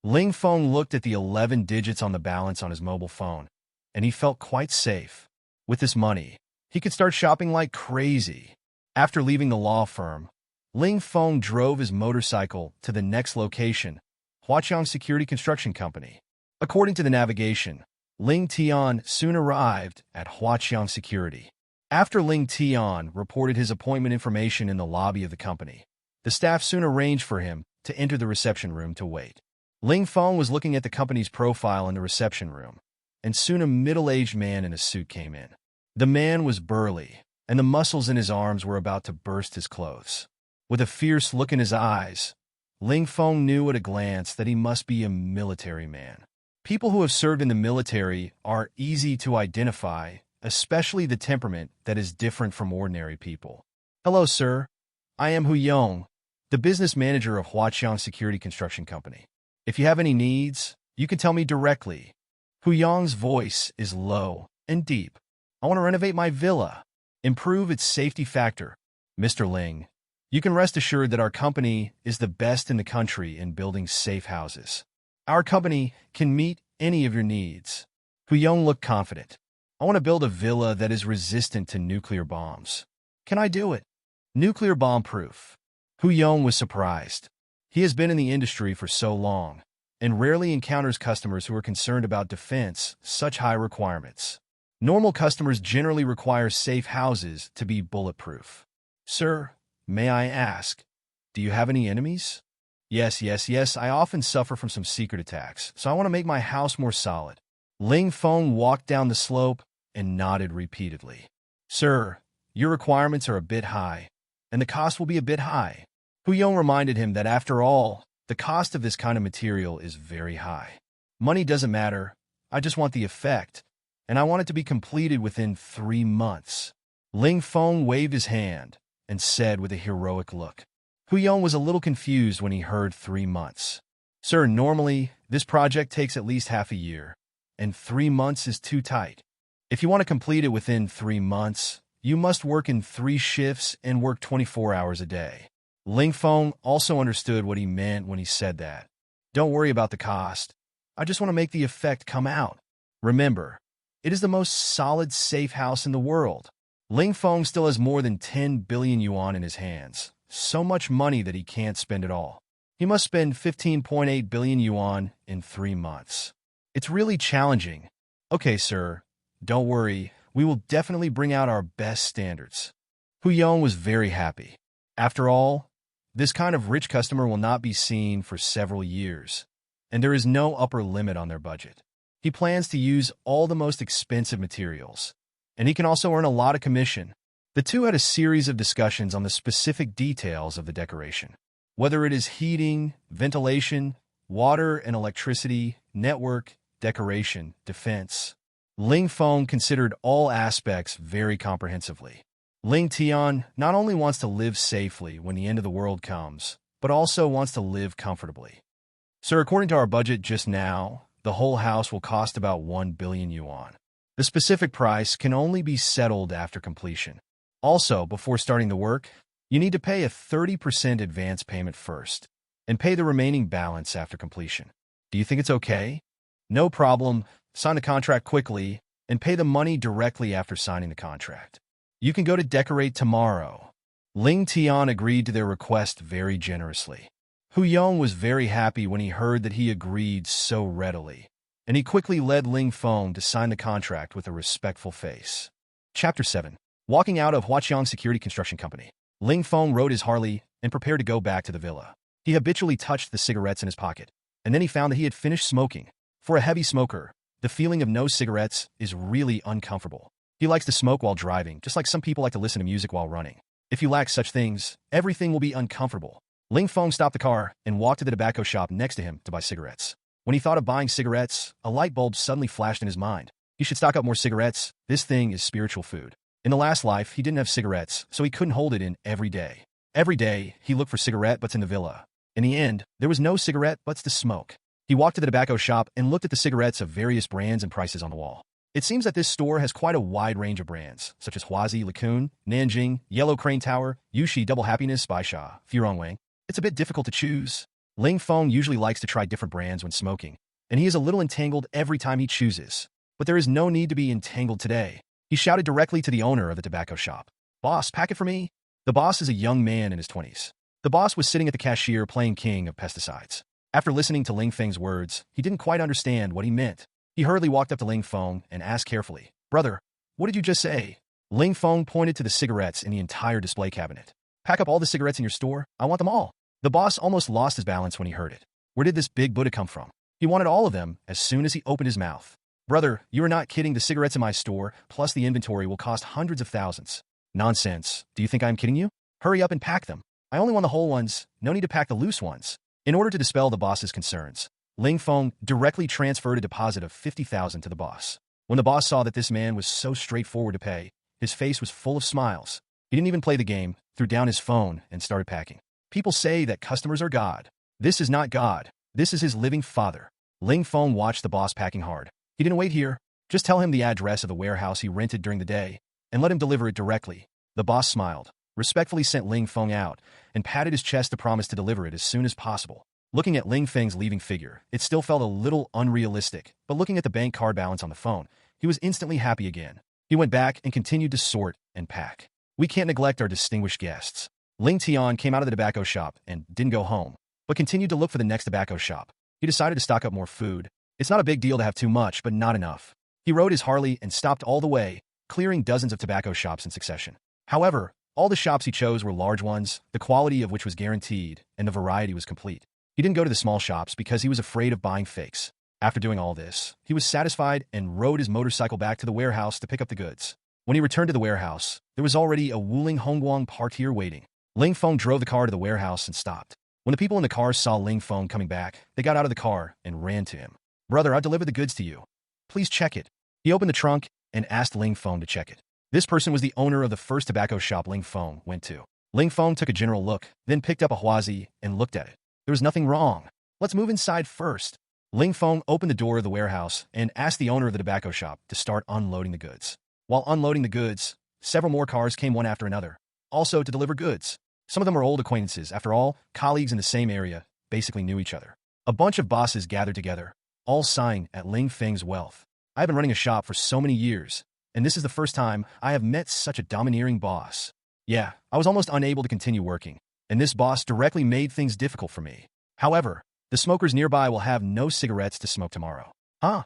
Ling Feng looked at the 11 digits on the balance on his mobile phone, and he felt quite safe. With this money, he could start shopping like crazy. After leaving the law firm, Ling Feng drove his motorcycle to the next location, Huaqiang Security Construction Company. According to the navigation, Ling Tian soon arrived at Huaqiang Security. After Ling Tian reported his appointment information in the lobby of the company, the staff soon arranged for him to enter the reception room to wait. Ling Feng was looking at the company's profile in the reception room, and soon a middle-aged man in a suit came in. The man was burly, and the muscles in his arms were about to burst his clothes. With a fierce look in his eyes, Ling Feng knew at a glance that he must be a military man. People who have served in the military are easy to identify, especially the temperament that is different from ordinary people. Hello, sir. I am Hu Yong, the business manager of Huaqiang Security Construction Company. If you have any needs, you can tell me directly. Hu Yong's voice is low and deep. I want to renovate my villa, improve its safety factor. Mr. Ling, you can rest assured that our company is the best in the country in building safe houses. Our company can meet any of your needs. Hu Yong looked confident. I want to build a villa that is resistant to nuclear bombs. Can I do it? Nuclear bomb-proof. Hu Yong was surprised. He has been in the industry for so long, and rarely encounters customers who are concerned about defense, such high requirements. Normal customers generally require safe houses to be bulletproof. Sir, may I ask, do you have any enemies? Yes, I often suffer from some secret attacks, so I want to make my house more solid. Ling Feng walked down the slope and nodded repeatedly. Sir, your requirements are a bit high, and the cost will be a bit high. Hu Yong reminded him that after all, the cost of this kind of material is very high. Money doesn't matter, I just want the effect, and I want it to be completed within 3 months. Ling Feng waved his hand and said with a heroic look. Hu Yong was a little confused when he heard 3 months. Sir, normally, this project takes at least half a year, and 3 months is too tight. If you want to complete it within 3 months, you must work in 3 shifts and work 24 hours a day. Ling Feng also understood what he meant when he said that. Don't worry about the cost. I just want to make the effect come out. Remember, it is the most solid safe house in the world. Ling Feng still has more than 10 billion yuan in his hands. So much money that he can't spend it all. He must spend 15.8 billion yuan in 3 months. It's really challenging. Okay, sir. Don't worry. We will definitely bring out our best standards. Hu Yong was very happy. After all, this kind of rich customer will not be seen for several years, and there is no upper limit on their budget. He plans to use all the most expensive materials, and he can also earn a lot of commission. The two had a series of discussions on the specific details of the decoration. Whether it is heating, ventilation, water and electricity, network, decoration, defense. Ling Feng considered all aspects very comprehensively. Ling Tian not only wants to live safely when the end of the world comes, but also wants to live comfortably. Sir, according to our budget just now, the whole house will cost about 1 billion yuan. The specific price can only be settled after completion. Also, before starting the work, you need to pay a 30% advance payment first, and pay the remaining balance after completion. Do you think it's okay? No problem. Sign the contract quickly, and pay the money directly after signing the contract. You can go to decorate tomorrow. Ling Tian agreed to their request very generously. Hu Yong was very happy when he heard that he agreed so readily, and he quickly led Ling Feng to sign the contract with a respectful face. Chapter 7. Walking out of Huaqiang Security Construction Company, Ling Feng rode his Harley and prepared to go back to the villa. He habitually touched the cigarettes in his pocket, and then he found that he had finished smoking. For a heavy smoker, the feeling of no cigarettes is really uncomfortable. He likes to smoke while driving, just like some people like to listen to music while running. If you lack such things, everything will be uncomfortable. Ling Feng stopped the car and walked to the tobacco shop next to him to buy cigarettes. When he thought of buying cigarettes, a light bulb suddenly flashed in his mind. He should stock up more cigarettes. This thing is spiritual food. In the last life, he didn't have cigarettes, so he couldn't hold it in every day. Every day, he looked for cigarette butts in the villa. In the end, there was no cigarette butts to smoke. He walked to the tobacco shop and looked at the cigarettes of various brands and prices on the wall. It seems that this store has quite a wide range of brands, such as Huazi, Lacun, Nanjing, Yellow Crane Tower, Yushi Double Happiness, Baisha, Furongwang. It's a bit difficult to choose. Ling Feng usually likes to try different brands when smoking, and he is a little entangled every time he chooses. But there is no need to be entangled today. He shouted directly to the owner of the tobacco shop. "Boss, pack it for me." The boss is a young man in his 20s. The boss was sitting at the cashier playing king of pesticides. After listening to Ling Feng's words, he didn't quite understand what he meant. He hurriedly walked up to Ling Feng and asked carefully, "Brother, what did you just say?" Ling Feng pointed to the cigarettes in the entire display cabinet. "Pack up all the cigarettes in your store. I want them all." The boss almost lost his balance when he heard it. Where did this big Buddha come from? He wanted all of them as soon as he opened his mouth. "Brother, you are not kidding. The cigarettes in my store, plus the inventory, will cost hundreds of thousands." "Nonsense. Do you think I am kidding you? Hurry up and pack them. I only want the whole ones. No need to pack the loose ones." In order to dispel the boss's concerns, Ling Feng directly transferred a deposit of 50,000 to the boss. When the boss saw that this man was so straightforward to pay, his face was full of smiles. He didn't even play the game, threw down his phone, and started packing. People say that customers are God. This is not God. This is his living father. Ling Feng watched the boss packing hard. He didn't wait here. Just tell him the address of the warehouse he rented during the day, and let him deliver it directly. The boss smiled, respectfully sent Ling Feng out, and patted his chest to promise to deliver it as soon as possible. Looking at Ling Feng's leaving figure, it still felt a little unrealistic, but looking at the bank card balance on the phone, he was instantly happy again. He went back and continued to sort and pack. We can't neglect our distinguished guests. Ling Tian came out of the tobacco shop and didn't go home, but continued to look for the next tobacco shop. He decided to stock up more food. It's not a big deal to have too much, but not enough. He rode his Harley and stopped all the way, clearing dozens of tobacco shops in succession. However, all the shops he chose were large ones, the quality of which was guaranteed, and the variety was complete. He didn't go to the small shops because he was afraid of buying fakes. After doing all this, he was satisfied and rode his motorcycle back to the warehouse to pick up the goods. When he returned to the warehouse, there was already a Wuling Hongguang partier waiting. Ling Feng drove the car to the warehouse and stopped. When the people in the car saw Ling Feng coming back, they got out of the car and ran to him. "Brother, I delivered the goods to you. Please check it." He opened the trunk and asked Ling Feng to check it. This person was the owner of the first tobacco shop Ling Feng went to. Ling Feng took a general look, then picked up a Huazi and looked at it. There was nothing wrong. "Let's move inside first." Ling Feng opened the door of the warehouse and asked the owner of the tobacco shop to start unloading the goods. While unloading the goods, several more cars came one after another, also to deliver goods. Some of them were old acquaintances. After all, colleagues in the same area basically knew each other. A bunch of bosses gathered together, all sighing at Ling Feng's wealth. I've been running a shop for so many years, and this is the first time I have met such a domineering boss. Yeah, I was almost unable to continue working, and this boss directly made things difficult for me. However, the smokers nearby will have no cigarettes to smoke tomorrow. Huh?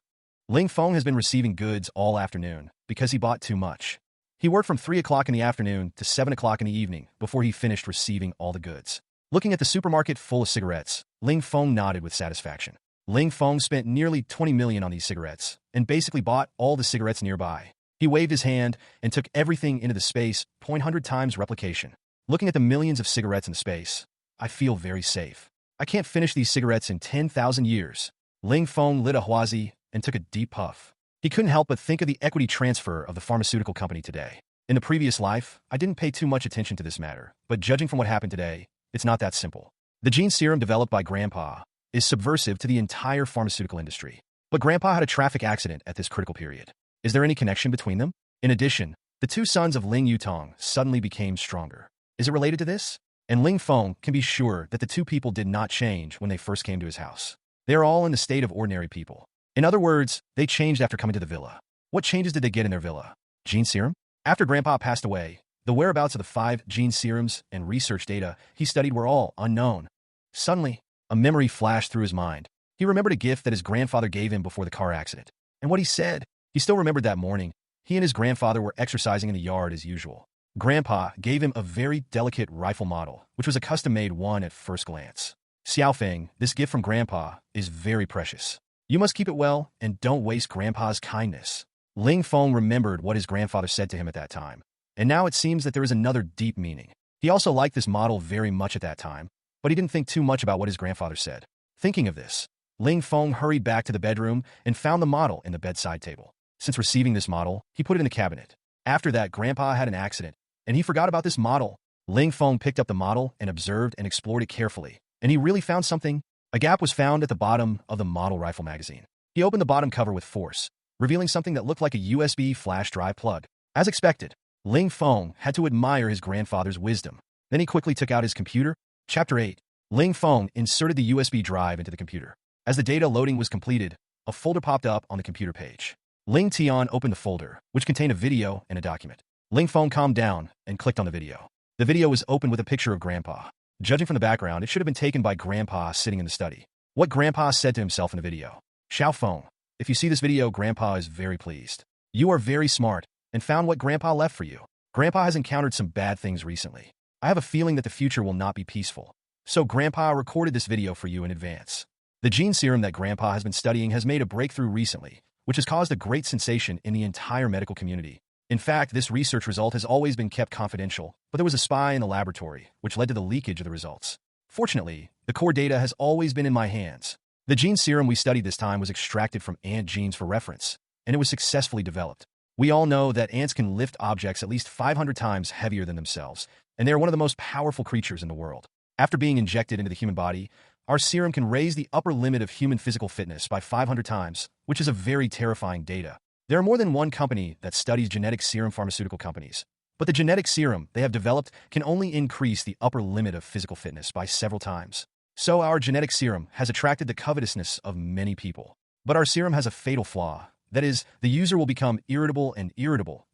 Ling Feng has been receiving goods all afternoon because he bought too much. He worked from 3 o'clock in the afternoon to 7 o'clock in the evening before he finished receiving all the goods. Looking at the supermarket full of cigarettes, Ling Feng nodded with satisfaction. Ling Feng spent nearly 20 million on these cigarettes and basically bought all the cigarettes nearby. He waved his hand and took everything into the space, 100 times replication. Looking at the millions of cigarettes in the space, I feel very safe. I can't finish these cigarettes in 10,000 years. Ling Feng lit a huazi and took a deep puff. He couldn't help but think of the equity transfer of the pharmaceutical company today. In the previous life, I didn't pay too much attention to this matter, but judging from what happened today, it's not that simple. The gene serum developed by Grandpa is subversive to the entire pharmaceutical industry. But Grandpa had a traffic accident at this critical period. Is there any connection between them? In addition, the two sons of Ling Yutong suddenly became stronger. Is it related to this? And Ling Feng can be sure that the two people did not change when they first came to his house. They are all in the state of ordinary people. In other words, they changed after coming to the villa. What changes did they get in their villa? Gene serum? After Grandpa passed away, the whereabouts of the 5 gene serums and research data he studied were all unknown. Suddenly, a memory flashed through his mind. He remembered a gift that his grandfather gave him before the car accident. And what he said, he still remembered that morning. He and his grandfather were exercising in the yard as usual. Grandpa gave him a very delicate rifle model, which was a custom-made one at first glance. Xiaofeng, this gift from Grandpa is very precious. You must keep it well and don't waste Grandpa's kindness. Ling Feng remembered what his grandfather said to him at that time, and now it seems that there is another deep meaning. He also liked this model very much at that time, but he didn't think too much about what his grandfather said. Thinking of this, Ling Feng hurried back to the bedroom and found the model in the bedside table. Since receiving this model, he put it in the cabinet. After that, Grandpa had an accident, and he forgot about this model. Ling Feng picked up the model and observed and explored it carefully, and he really found something. A gap was found at the bottom of the model rifle magazine. He opened the bottom cover with force, revealing something that looked like a USB flash drive plug. As expected, Ling Feng had to admire his grandfather's wisdom. Then he quickly took out his computer. Chapter 8. Ling Feng inserted the USB drive into the computer. As the data loading was completed, a folder popped up on the computer page. Ling Tian opened the folder, which contained a video and a document. Ling Feng calmed down and clicked on the video. The video was opened with a picture of Grandpa. Judging from the background, it should have been taken by Grandpa sitting in the study. What Grandpa said to himself in the video. Xiaofeng, if you see this video, Grandpa is very pleased. You are very smart and found what Grandpa left for you. Grandpa has encountered some bad things recently. I have a feeling that the future will not be peaceful. So Grandpa recorded this video for you in advance. The gene serum that Grandpa has been studying has made a breakthrough recently, which has caused a great sensation in the entire medical community. In fact, this research result has always been kept confidential, but there was a spy in the laboratory, which led to the leakage of the results. Fortunately, the core data has always been in my hands. The gene serum we studied this time was extracted from ant genes for reference, and it was successfully developed. We all know that ants can lift objects at least 500 times heavier than themselves, and they are one of the most powerful creatures in the world. After being injected into the human body, our serum can raise the upper limit of human physical fitness by 500 times, which is a very terrifying data. There are more than one company that studies genetic serum pharmaceutical companies, but the genetic serum they have developed can only increase the upper limit of physical fitness by several times. So our genetic serum has attracted the covetousness of many people. But our serum has a fatal flaw. That is, the user will become irritable and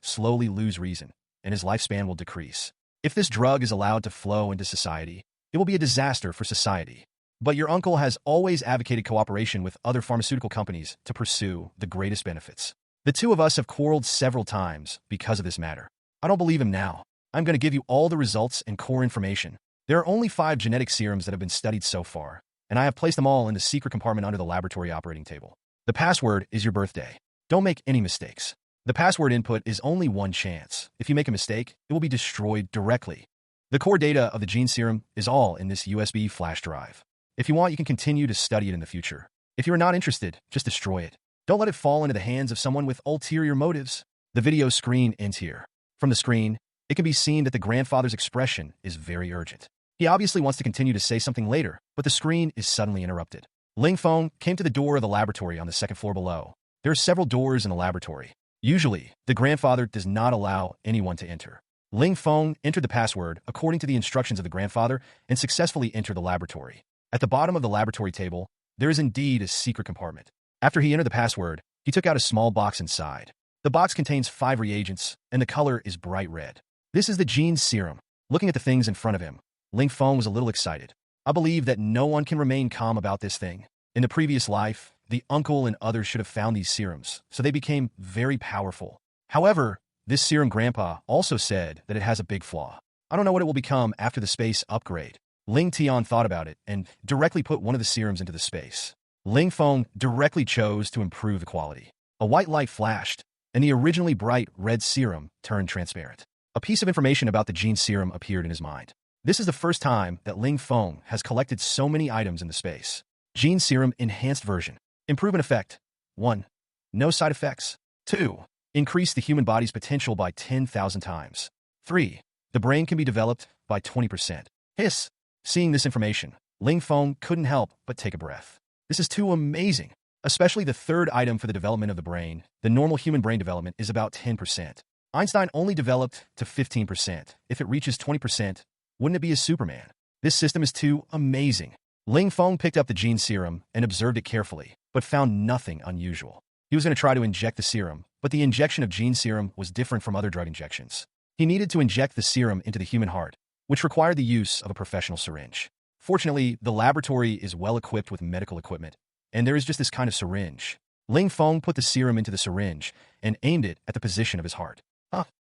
slowly lose reason, and his lifespan will decrease. If this drug is allowed to flow into society, it will be a disaster for society. But your uncle has always advocated cooperation with other pharmaceutical companies to pursue the greatest benefits. The two of us have quarreled several times because of this matter. I don't believe him now. I'm going to give you all the results and core information. There are only 5 genetic serums that have been studied so far, and I have placed them all in the secret compartment under the laboratory operating table. The password is your birthday. Don't make any mistakes. The password input is only one chance. If you make a mistake, it will be destroyed directly. The core data of the gene serum is all in this USB flash drive. If you want, you can continue to study it in the future. If you are not interested, just destroy it. Don't let it fall into the hands of someone with ulterior motives. The video screen ends here. From the screen, it can be seen that the grandfather's expression is very urgent. He obviously wants to continue to say something later, but the screen is suddenly interrupted. Ling Feng came to the door of the laboratory on the second floor below. There are several doors in the laboratory. Usually, the grandfather does not allow anyone to enter. Ling Feng entered the password according to the instructions of the grandfather and successfully entered the laboratory. At the bottom of the laboratory table, there is indeed a secret compartment. After he entered the password, he took out a small box inside. The box contains 5 reagents, and the color is bright red. This is the gene serum. Looking at the things in front of him, Ling Feng was a little excited. I believe that no one can remain calm about this thing. In the previous life, the uncle and others should have found these serums, so they became very powerful. However, this serum grandpa also said that it has a big flaw. I don't know what it will become after the space upgrade. Ling Tian thought about it and directly put one of the serums into the space. Ling Feng directly chose to improve the quality. A white light flashed, and the originally bright red serum turned transparent. A piece of information about the gene serum appeared in his mind. This is the first time that Ling Feng has collected so many items in the space. Gene serum enhanced version. Improvement effect. 1. No side effects. 2. Increase the human body's potential by 10,000 times. 3. The brain can be developed by 20%. Hiss. Seeing this information, Ling Feng couldn't help but take a breath. This is too amazing. Especially the third item for the development of the brain. The normal human brain development is about 10%. Einstein only developed to 15%. If it reaches 20%, wouldn't it be a Superman? This system is too amazing. Ling Feng picked up the gene serum and observed it carefully, but found nothing unusual. He was going to try to inject the serum, but the injection of gene serum was different from other drug injections. He needed to inject the serum into the human heart, which required the use of a professional syringe. Fortunately, the laboratory is well equipped with medical equipment, and there is just this kind of syringe. Ling Feng put the serum into the syringe and aimed it at the position of his heart.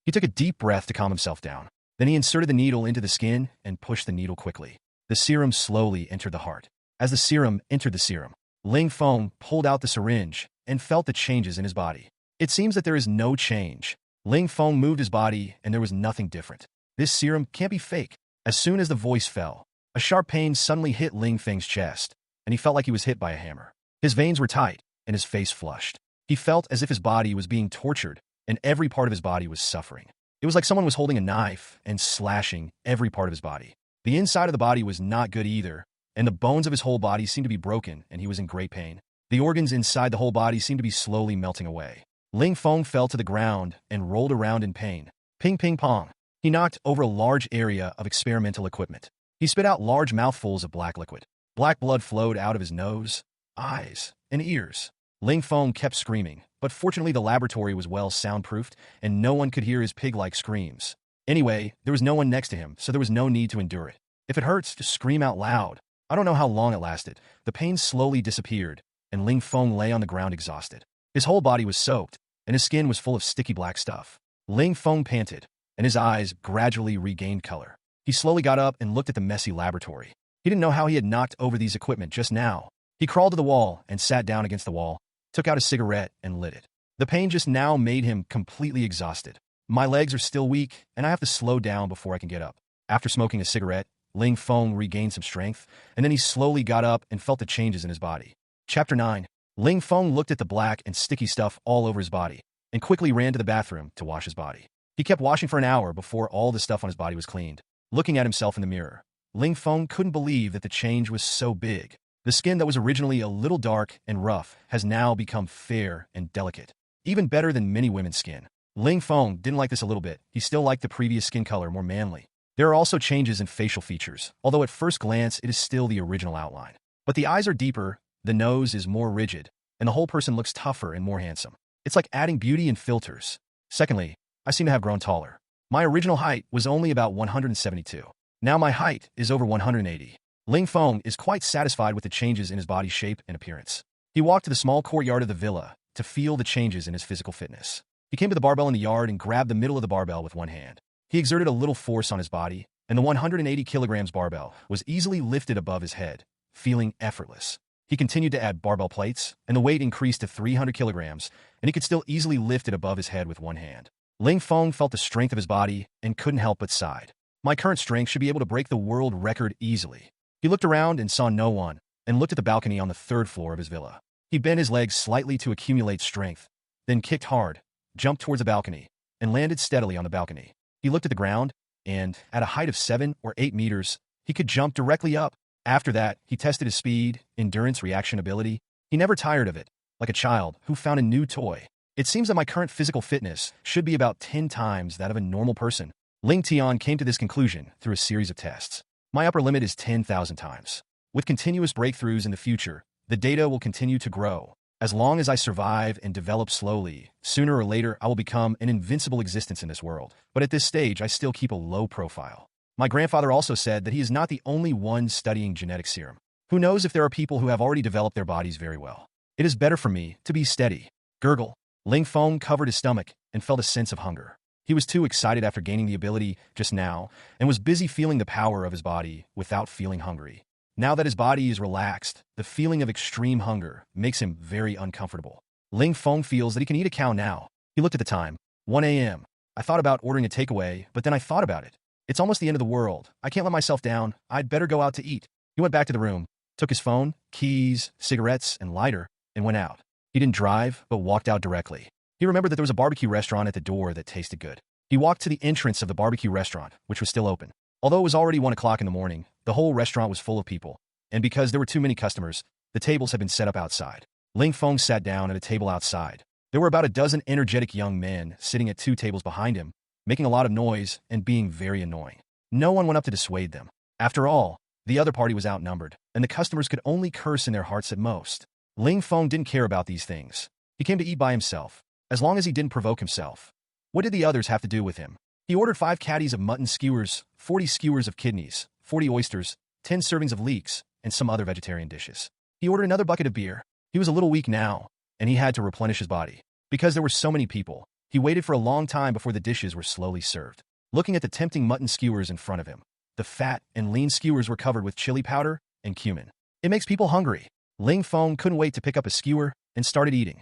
He took a deep breath to calm himself down. Then he inserted the needle into the skin and pushed the needle quickly. The serum slowly entered the heart. As the serum entered the serum, Ling Feng pulled out the syringe and felt the changes in his body. It seems that there is no change. Ling Feng moved his body and there was nothing different. This serum can't be fake. As soon as the voice fell, a sharp pain suddenly hit Ling Feng's chest, and he felt like he was hit by a hammer. His veins were tight and his face flushed. He felt as if his body was being tortured and every part of his body was suffering. It was like someone was holding a knife and slashing every part of his body. The inside of the body was not good either, and the bones of his whole body seemed to be broken, and he was in great pain. The organs inside the whole body seemed to be slowly melting away. Ling Feng fell to the ground and rolled around in pain. Ping, ping, pong. He knocked over a large area of experimental equipment. He spit out large mouthfuls of black liquid. Black blood flowed out of his nose, eyes, and ears. Ling Feng kept screaming, but fortunately the laboratory was well soundproofed, and no one could hear his pig-like screams. Anyway, there was no one next to him, so there was no need to endure it. If it hurts, just scream out loud. I don't know how long it lasted. The pain slowly disappeared, and Ling Feng lay on the ground exhausted. His whole body was soaked, and his skin was full of sticky black stuff. Ling Feng panted, and his eyes gradually regained color. He slowly got up and looked at the messy laboratory. He didn't know how he had knocked over these equipment just now. He crawled to the wall and sat down against the wall, took out a cigarette and lit it. The pain just now made him completely exhausted. My legs are still weak, and I have to slow down before I can get up. After smoking a cigarette, Ling Feng regained some strength, and then he slowly got up and felt the changes in his body. Chapter 9. Ling Feng looked at the black and sticky stuff all over his body, and quickly ran to the bathroom to wash his body. He kept washing for an hour before all the stuff on his body was cleaned. Looking at himself in the mirror, Ling Feng couldn't believe that the change was so big. The skin that was originally a little dark and rough has now become fair and delicate. Even better than many women's skin. Ling Feng didn't like this a little bit. He still liked the previous skin color more manly. There are also changes in facial features, although at first glance it is still the original outline. But the eyes are deeper, the nose is more rigid, and the whole person looks tougher and more handsome. It's like adding beauty and filters. Secondly, I seem to have grown taller. My original height was only about 172. Now my height is over 180. Ling Feng is quite satisfied with the changes in his body shape and appearance. He walked to the small courtyard of the villa to feel the changes in his physical fitness. He came to the barbell in the yard and grabbed the middle of the barbell with one hand. He exerted a little force on his body, and the 180 kilograms barbell was easily lifted above his head, feeling effortless. He continued to add barbell plates, and the weight increased to 300 kilograms, and he could still easily lift it above his head with one hand. Ling Feng felt the strength of his body and couldn't help but sighed. My current strength should be able to break the world record easily. He looked around and saw no one, and looked at the balcony on the third floor of his villa. He bent his legs slightly to accumulate strength, then kicked hard, jumped towards the balcony, and landed steadily on the balcony. He looked at the ground, and, at a height of 7 or 8 meters, he could jump directly up. After that, he tested his speed, endurance, reaction ability. He never tired of it, like a child who found a new toy. It seems that my current physical fitness should be about 10 times that of a normal person. Ling Tian came to this conclusion through a series of tests. My upper limit is 10,000 times. With continuous breakthroughs in the future, the data will continue to grow. As long as I survive and develop slowly, sooner or later I will become an invincible existence in this world. But at this stage, I still keep a low profile. My grandfather also said that he is not the only one studying genetic serum. Who knows if there are people who have already developed their bodies very well. It is better for me to be steady. Gurgle. Ling Feng covered his stomach and felt a sense of hunger. He was too excited after gaining the ability just now and was busy feeling the power of his body without feeling hungry. Now that his body is relaxed, the feeling of extreme hunger makes him very uncomfortable. Ling Feng feels that he can eat a cow now. He looked at the time. 1 a.m. I thought about ordering a takeaway, but then I thought about it. It's almost the end of the world. I can't let myself down. I'd better go out to eat. He went back to the room, took his phone, keys, cigarettes, and lighter, and went out. He didn't drive, but walked out directly. He remembered that there was a barbecue restaurant at the door that tasted good. He walked to the entrance of the barbecue restaurant, which was still open. Although it was already 1 o'clock in the morning, the whole restaurant was full of people, and because there were too many customers, the tables had been set up outside. Ling Feng sat down at a table outside. There were about a dozen energetic young men sitting at 2 tables behind him, making a lot of noise and being very annoying. No one went up to dissuade them. After all, the other party was outnumbered, and the customers could only curse in their hearts at most. Ling Feng didn't care about these things. He came to eat by himself, as long as he didn't provoke himself. What did the others have to do with him? He ordered 5 caddies of mutton skewers, 40 skewers of kidneys, 40 oysters, 10 servings of leeks, and some other vegetarian dishes. He ordered another bucket of beer. He was a little weak now, and he had to replenish his body. Because there were so many people, he waited for a long time before the dishes were slowly served. Looking at the tempting mutton skewers in front of him, the fat and lean skewers were covered with chili powder and cumin. It makes people hungry. Ling Feng couldn't wait to pick up a skewer and started eating.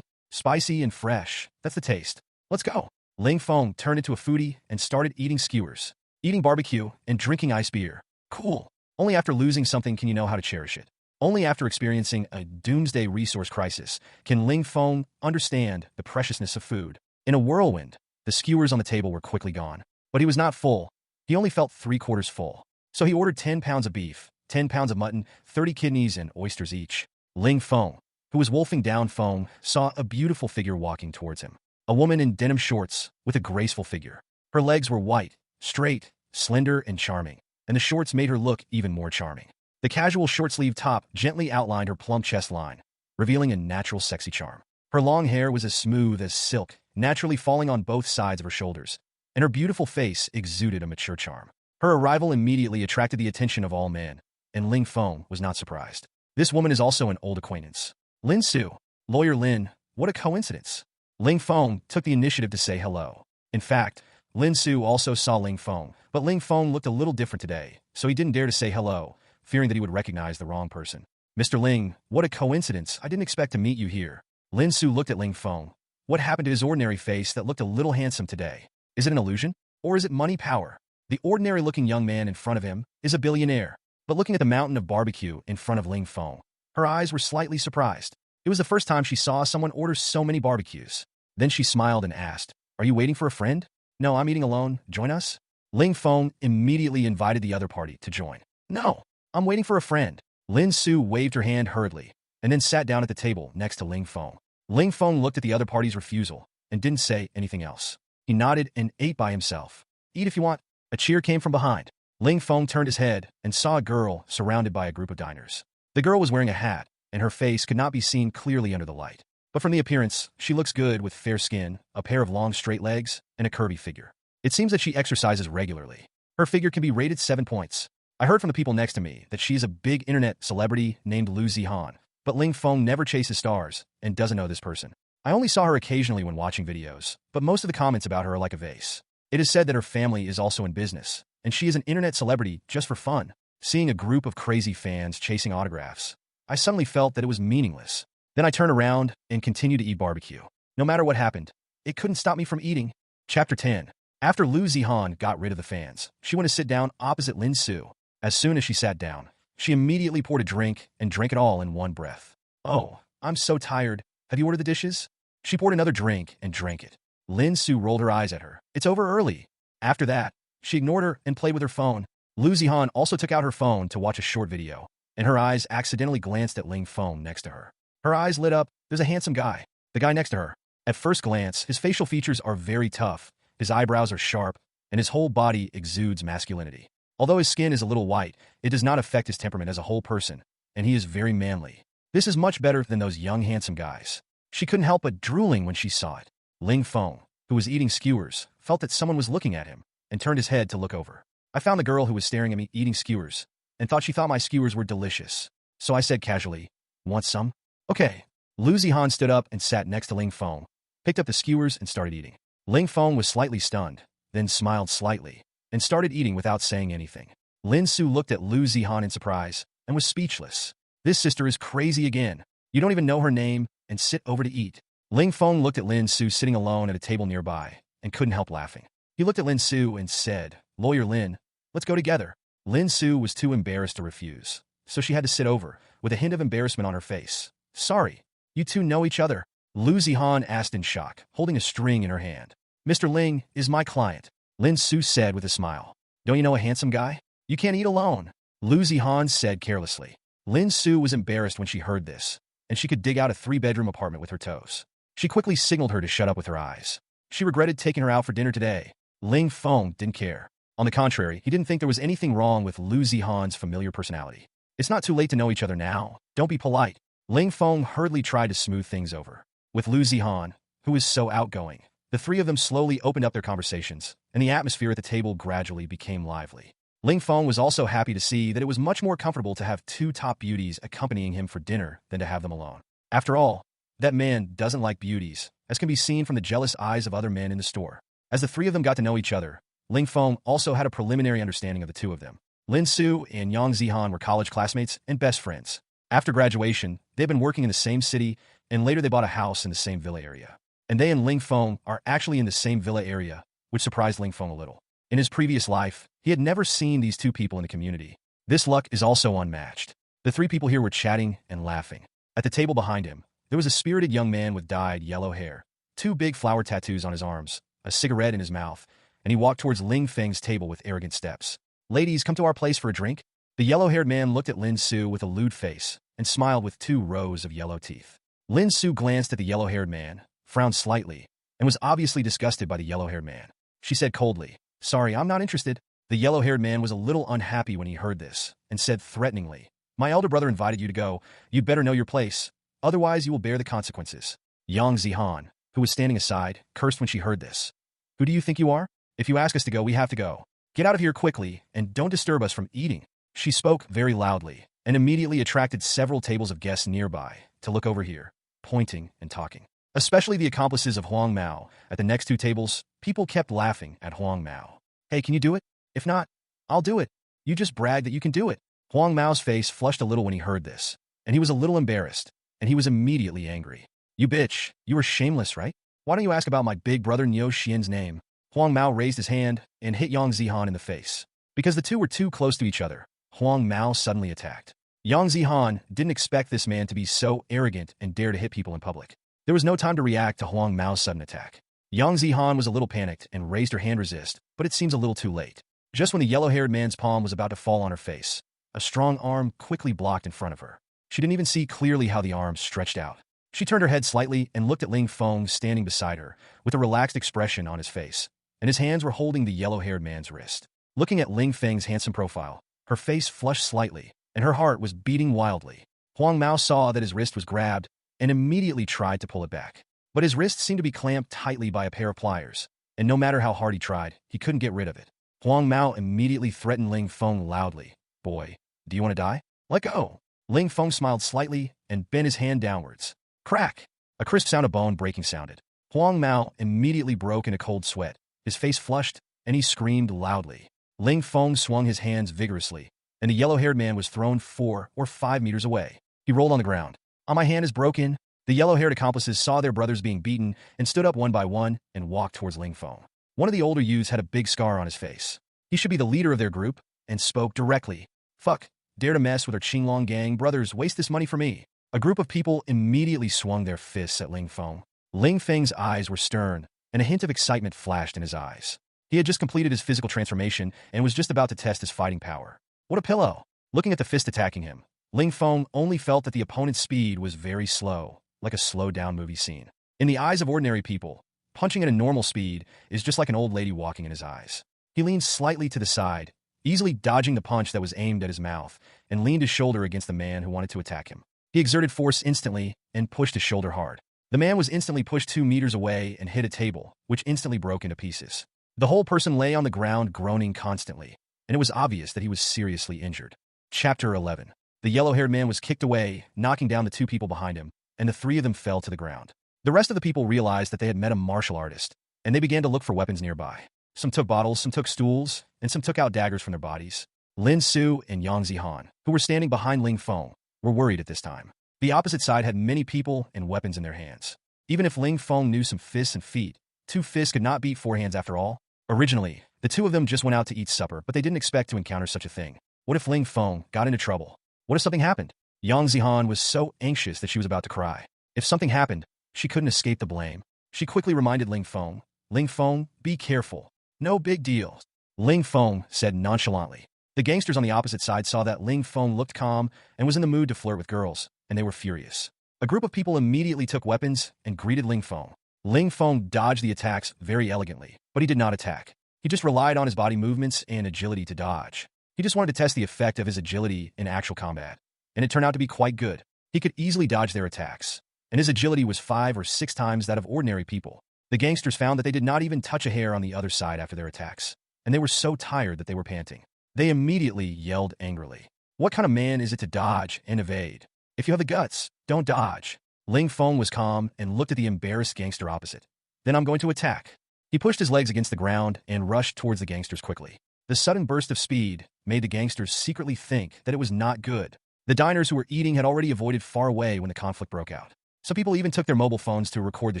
Spicy and fresh. That's the taste. Let's go. Ling Feng turned into a foodie and started eating skewers, eating barbecue, and drinking ice beer. Cool. Only after losing something can you know how to cherish it. Only after experiencing a doomsday resource crisis can Ling Feng understand the preciousness of food. In a whirlwind, the skewers on the table were quickly gone. But he was not full. He only felt 3/4 full. So he ordered 10 pounds of beef, 10 pounds of mutton, 30 kidneys, and oysters each. Ling Feng, who was wolfing down Feng, saw a beautiful figure walking towards him. A woman in denim shorts with a graceful figure. Her legs were white, straight, slender, and charming, and the shorts made her look even more charming. The casual short-sleeved top gently outlined her plump chest line, revealing a natural sexy charm. Her long hair was as smooth as silk, naturally falling on both sides of her shoulders, and her beautiful face exuded a mature charm. Her arrival immediately attracted the attention of all men, and Ling Feng was not surprised. This woman is also an old acquaintance. Lin Su. Lawyer Lin, what a coincidence. Ling Feng took the initiative to say hello. In fact, Lin Su also saw Ling Feng, but Ling Feng looked a little different today, so he didn't dare to say hello, fearing that he would recognize the wrong person. Mr. Ling, what a coincidence. I didn't expect to meet you here. Lin Su looked at Ling Feng. What happened to his ordinary face that looked a little handsome today? Is it an illusion? Or is it money power? The ordinary-looking young man in front of him is a billionaire. But looking at the mountain of barbecue in front of Ling Feng, her eyes were slightly surprised. It was the first time she saw someone order so many barbecues. Then she smiled and asked, "Are you waiting for a friend?" "No, I'm eating alone. Join us?" Ling Feng immediately invited the other party to join. "No, I'm waiting for a friend." Lin Su waved her hand hurriedly, and then sat down at the table next to Ling Feng. Ling Feng looked at the other party's refusal, and didn't say anything else. He nodded and ate by himself. "Eat if you want." A cheer came from behind. Ling Feng turned his head and saw a girl surrounded by a group of diners. The girl was wearing a hat, and her face could not be seen clearly under the light. But from the appearance, she looks good with fair skin, a pair of long straight legs, and a curvy figure. It seems that she exercises regularly. Her figure can be rated 7 points. I heard from the people next to me that she is a big internet celebrity named Lu Zihan, but Ling Feng never chases stars and doesn't know this person. I only saw her occasionally when watching videos, but most of the comments about her are like a vase. It is said that her family is also in business, and she is an internet celebrity just for fun. Seeing a group of crazy fans chasing autographs, I suddenly felt that it was meaningless. Then I turned around and continued to eat barbecue. No matter what happened, it couldn't stop me from eating. Chapter 10. After Lu Zihan got rid of the fans, she went to sit down opposite Lin Su. As soon as she sat down, she immediately poured a drink and drank it all in one breath. "Oh, I'm so tired. Have you ordered the dishes?" She poured another drink and drank it. Lin Su rolled her eyes at her. "It's over early." After that, she ignored her and played with her phone. Lu Zihan also took out her phone to watch a short video, and her eyes accidentally glanced at Ling Feng next to her. Her eyes lit up. There's a handsome guy. The guy next to her. At first glance, his facial features are very tough, his eyebrows are sharp, and his whole body exudes masculinity. Although his skin is a little white, it does not affect his temperament as a whole person, and he is very manly. This is much better than those young handsome guys. She couldn't help but drooling when she saw it. Ling Feng, who was eating skewers, felt that someone was looking at him, and turned his head to look over. I found the girl who was staring at me eating skewers, and thought she thought my skewers were delicious. So I said casually, "Want some?" "Okay." Lu Zihan stood up and sat next to Ling Feng, picked up the skewers and started eating. Ling Feng was slightly stunned, then smiled slightly, and started eating without saying anything. Lin Su looked at Lu Zihan in surprise, and was speechless. This sister is crazy again. You don't even know her name, and sit over to eat. Ling Feng looked at Lin Su sitting alone at a table nearby, and couldn't help laughing. He looked at Lin Su and said, "Lawyer Lin, let's go together." Lin Su was too embarrassed to refuse, so she had to sit over, with a hint of embarrassment on her face. "Sorry, you two know each other?" Lu Zihan asked in shock, holding a string in her hand. "Mr. Ling is my client," Lin Su said with a smile. "Don't you know a handsome guy? You can't eat alone," Lu Zihan said carelessly. Lin Su was embarrassed when she heard this, and she could dig out a 3-bedroom apartment with her toes. She quickly signaled her to shut up with her eyes. She regretted taking her out for dinner today. Ling Feng didn't care. On the contrary, he didn't think there was anything wrong with Lu Zihan's familiar personality. "It's not too late to know each other now. Don't be polite." Ling Feng hurriedly tried to smooth things over. With Lu Zihan, who was so outgoing, the three of them slowly opened up their conversations, and the atmosphere at the table gradually became lively. Ling Feng was also happy to see that it was much more comfortable to have two top beauties accompanying him for dinner than to have them alone. After all, that man doesn't like beauties, as can be seen from the jealous eyes of other men in the store. As the three of them got to know each other, Ling Feng also had a preliminary understanding of the two of them. Lin Su and Yang Zihan were college classmates and best friends. After graduation, they've been working in the same city, and later they bought a house in the same villa area. And they and Ling Feng are actually in the same villa area, which surprised Ling Feng a little. In his previous life, he had never seen these two people in the community. This luck is also unmatched. The three people here were chatting and laughing. At the table behind him, there was a spirited young man with dyed yellow hair, 2 big flower tattoos on his arms, a cigarette in his mouth, and he walked towards Ling Feng's table with arrogant steps. "Ladies, come to our place for a drink?" The yellow-haired man looked at Lin Su with a lewd face and smiled with 2 rows of yellow teeth. Lin Su glanced at the yellow-haired man, frowned slightly, and was obviously disgusted by the yellow-haired man. She said coldly, "Sorry, I'm not interested." The yellow-haired man was a little unhappy when he heard this, and said threateningly, "My elder brother invited you to go. You'd better know your place, otherwise you will bear the consequences." Yang Zihan, who was standing aside, cursed when she heard this. "Who do you think you are? If you ask us to go, we have to go. Get out of here quickly, and don't disturb us from eating." She spoke very loudly, and immediately attracted several tables of guests nearby to look over here, pointing and talking. Especially the accomplices of Huang Mao. At the next 2 tables, people kept laughing at Huang Mao. "Hey, can you do it? If not, I'll do it. You just brag that you can do it." Huang Mao's face flushed a little when he heard this, and he was a little embarrassed, and he was immediately angry. "You bitch, you are shameless, right? Why don't you ask about my big brother Niu Xian's name?" Huang Mao raised his hand and hit Yang Zihan in the face. Because the two were too close to each other, Huang Mao suddenly attacked. Yang Zihan didn't expect this man to be so arrogant and dare to hit people in public. There was no time to react to Huang Mao's sudden attack. Yang Zihan was a little panicked and raised her hand to resist, but it seems a little too late. Just when the yellow-haired man's palm was about to fall on her face, a strong arm quickly blocked in front of her. She didn't even see clearly how the arm stretched out. She turned her head slightly and looked at Ling Feng standing beside her, with a relaxed expression on his face, and his hands were holding the yellow-haired man's wrist. Looking at Ling Feng's handsome profile, her face flushed slightly, and her heart was beating wildly. Huang Mao saw that his wrist was grabbed and immediately tried to pull it back. But his wrist seemed to be clamped tightly by a pair of pliers, and no matter how hard he tried, he couldn't get rid of it. Huang Mao immediately threatened Ling Feng loudly. "Boy, do you want to die? Let go." Ling Feng smiled slightly and bent his hand downwards. Crack! A crisp sound of bone breaking sounded. Huang Mao immediately broke in a cold sweat. His face flushed, and he screamed loudly. Ling Feng swung his hands vigorously, and the yellow-haired man was thrown 4 or 5 meters away. He rolled on the ground. "My hand is broken." The yellow-haired accomplices saw their brothers being beaten and stood up one by one and walked towards Ling Feng. One of the older youths had a big scar on his face. He should be the leader of their group, and spoke directly. "Fuck, dare to mess with our Qinglong gang brothers, waste this money for me." A group of people immediately swung their fists at Ling Feng. Ling Feng's eyes were stern, and a hint of excitement flashed in his eyes. He had just completed his physical transformation and was just about to test his fighting power. What a pillow! Looking at the fist attacking him, Ling Feng only felt that the opponent's speed was very slow, like a slowed-down movie scene. In the eyes of ordinary people, punching at a normal speed is just like an old lady walking in his eyes. He leaned slightly to the side, easily dodging the punch that was aimed at his mouth, and leaned his shoulder against the man who wanted to attack him. He exerted force instantly and pushed his shoulder hard. The man was instantly pushed 2 meters away and hit a table, which instantly broke into pieces. The whole person lay on the ground groaning constantly, and it was obvious that he was seriously injured. Chapter 11. The yellow-haired man was kicked away, knocking down the 2 people behind him, and the 3 of them fell to the ground. The rest of the people realized that they had met a martial artist, and they began to look for weapons nearby. Some took bottles, some took stools, and some took out daggers from their bodies. Lin Su and Yang Zihan, who were standing behind Ling Feng, were worried at this time. The opposite side had many people and weapons in their hands. Even if Ling Feng knew some fists and feet, 2 fists could not beat 4 hands after all. Originally, the 2 of them just went out to eat supper, but they didn't expect to encounter such a thing. What if Ling Feng got into trouble? What if something happened? Yang Zihan was so anxious that she was about to cry. If something happened, she couldn't escape the blame. She quickly reminded Ling Feng, "Ling Feng, be careful. No big deal." Ling Feng said nonchalantly. The gangsters on the opposite side saw that Ling Feng looked calm and was in the mood to flirt with girls, and they were furious. A group of people immediately took weapons and greeted Ling Feng. Ling Feng dodged the attacks very elegantly, but he did not attack. He just relied on his body movements and agility to dodge. He just wanted to test the effect of his agility in actual combat, and it turned out to be quite good. He could easily dodge their attacks, and his agility was 5 or 6 times that of ordinary people. The gangsters found that they did not even touch a hair on the other side after their attacks, and they were so tired that they were panting. They immediately yelled angrily. What kind of man is it to dodge and evade? If you have the guts, don't dodge. Ling Feng was calm and looked at the embarrassed gangster opposite. Then I'm going to attack. He pushed his legs against the ground and rushed towards the gangsters quickly. The sudden burst of speed made the gangsters secretly think that it was not good. The diners who were eating had already avoided far away when the conflict broke out. Some people even took their mobile phones to record the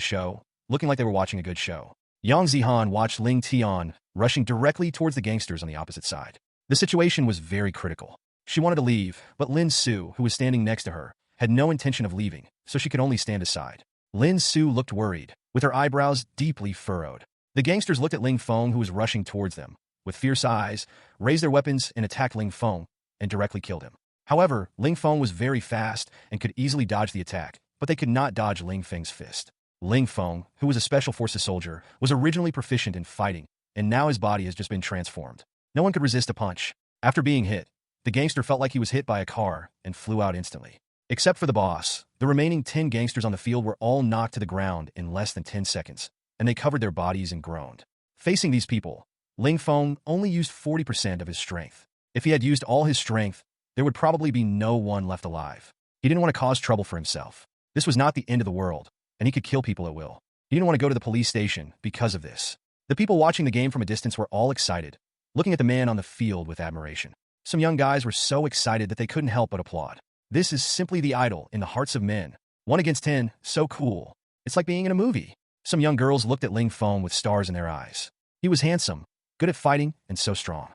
show, looking like they were watching a good show. Yang Zihan watched Ling Tian rushing directly towards the gangsters on the opposite side. The situation was very critical. She wanted to leave, but Lin Su, who was standing next to her, had no intention of leaving, so she could only stand aside. Lin Su looked worried, with her eyebrows deeply furrowed. The gangsters looked at Ling Feng, who was rushing towards them. With fierce eyes, raised their weapons and attacked Ling Feng, and directly killed him. However, Ling Feng was very fast and could easily dodge the attack, but they could not dodge Ling Feng's fist. Ling Feng, who was a special forces soldier, was originally proficient in fighting, and now his body has just been transformed. No one could resist a punch. After being hit, the gangster felt like he was hit by a car and flew out instantly. Except for the boss, the remaining 10 gangsters on the field were all knocked to the ground in less than 10 seconds, and they covered their bodies and groaned. Facing these people, Ling Feng only used 40% of his strength. If he had used all his strength, there would probably be no one left alive. He didn't want to cause trouble for himself. This was not the end of the world, and he could kill people at will. He didn't want to go to the police station because of this. The people watching the game from a distance were all excited, looking at the man on the field with admiration. Some young guys were so excited that they couldn't help but applaud. This is simply the idol in the hearts of men. 1 against 10, so cool. It's like being in a movie. Some young girls looked at Ling Feng with stars in their eyes. He was handsome, good at fighting, and so strong.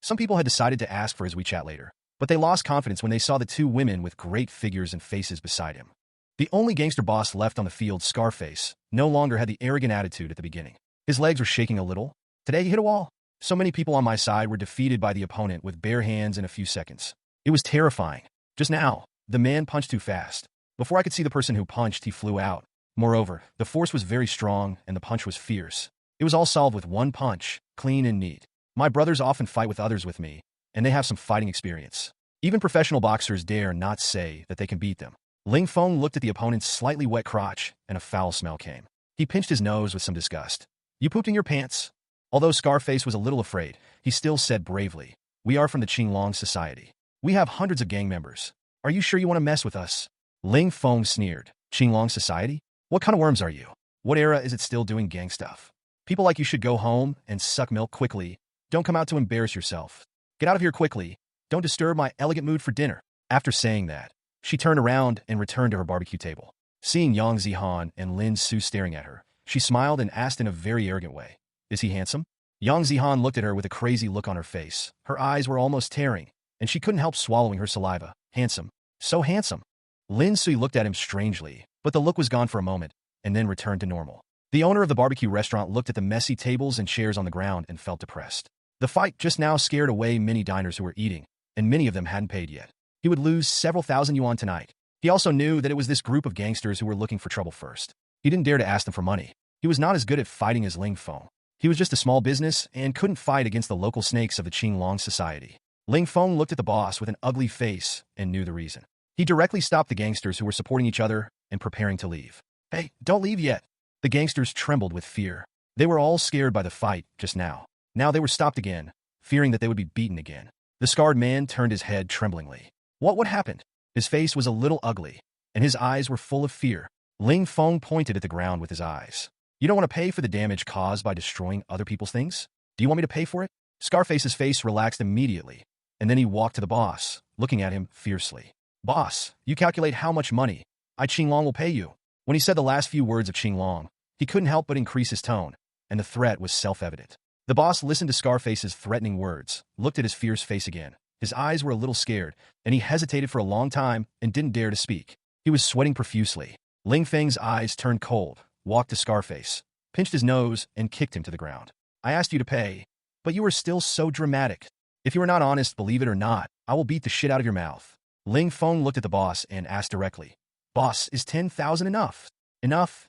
Some people had decided to ask for his WeChat later, but they lost confidence when they saw the 2 women with great figures and faces beside him. The only gangster boss left on the field, Scarface, no longer had the arrogant attitude at the beginning. His legs were shaking a little. Today he hit a wall. So many people on my side were defeated by the opponent with bare hands in a few seconds. It was terrifying. Just now, the man punched too fast. Before I could see the person who punched, he flew out. Moreover, the force was very strong and the punch was fierce. It was all solved with 1 punch, clean and neat. My brothers often fight with others with me, and they have some fighting experience. Even professional boxers dare not say that they can beat them. Ling Feng looked at the opponent's slightly wet crotch, and a foul smell came. He pinched his nose with some disgust. You pooped in your pants? Although Scarface was a little afraid, he still said bravely, We are from the Qinglong Society. We have hundreds of gang members. Are you sure you want to mess with us? Ling Feng sneered. Qinglong Society? What kind of worms are you? What era is it still doing gang stuff? People like you should go home and suck milk quickly. Don't come out to embarrass yourself. Get out of here quickly. Don't disturb my elegant mood for dinner. After saying that, she turned around and returned to her barbecue table. Seeing Yang Zihan and Lin Su staring at her, she smiled and asked in a very arrogant way, Is he handsome? Yang Zihan looked at her with a crazy look on her face. Her eyes were almost tearing, and she couldn't help swallowing her saliva. Handsome. So handsome. Lin Su looked at him strangely, but the look was gone for a moment, and then returned to normal. The owner of the barbecue restaurant looked at the messy tables and chairs on the ground and felt depressed. The fight just now scared away many diners who were eating, and many of them hadn't paid yet. He would lose several thousand yuan tonight. He also knew that it was this group of gangsters who were looking for trouble first. He didn't dare to ask them for money. He was not as good at fighting as Ling Feng. He was just a small business and couldn't fight against the local snakes of the Qinglong society. Ling Feng looked at the boss with an ugly face and knew the reason. He directly stopped the gangsters who were supporting each other and preparing to leave. "Hey, don't leave yet." The gangsters trembled with fear. They were all scared by the fight just now. Now they were stopped again, fearing that they would be beaten again. The scarred man turned his head tremblingly. What happened? His face was a little ugly, and his eyes were full of fear. Ling Feng pointed at the ground with his eyes. "You don't want to pay for the damage caused by destroying other people's things? Do you want me to pay for it?" Scarface's face relaxed immediately, and then he walked to the boss, looking at him fiercely. "Boss, you calculate how much money Qinglong will pay you." When he said the last few words of Qinglong, he couldn't help but increase his tone, and the threat was self-evident. The boss listened to Scarface's threatening words, looked at his fierce face again. His eyes were a little scared, and he hesitated for a long time and didn't dare to speak. He was sweating profusely. Ling Feng's eyes turned cold, walked to Scarface, pinched his nose, and kicked him to the ground. "I asked you to pay, but you are still so dramatic. If you are not honest, believe it or not, I will beat the shit out of your mouth." Ling Feng looked at the boss and asked directly, "Boss, is 10,000 enough?" Enough.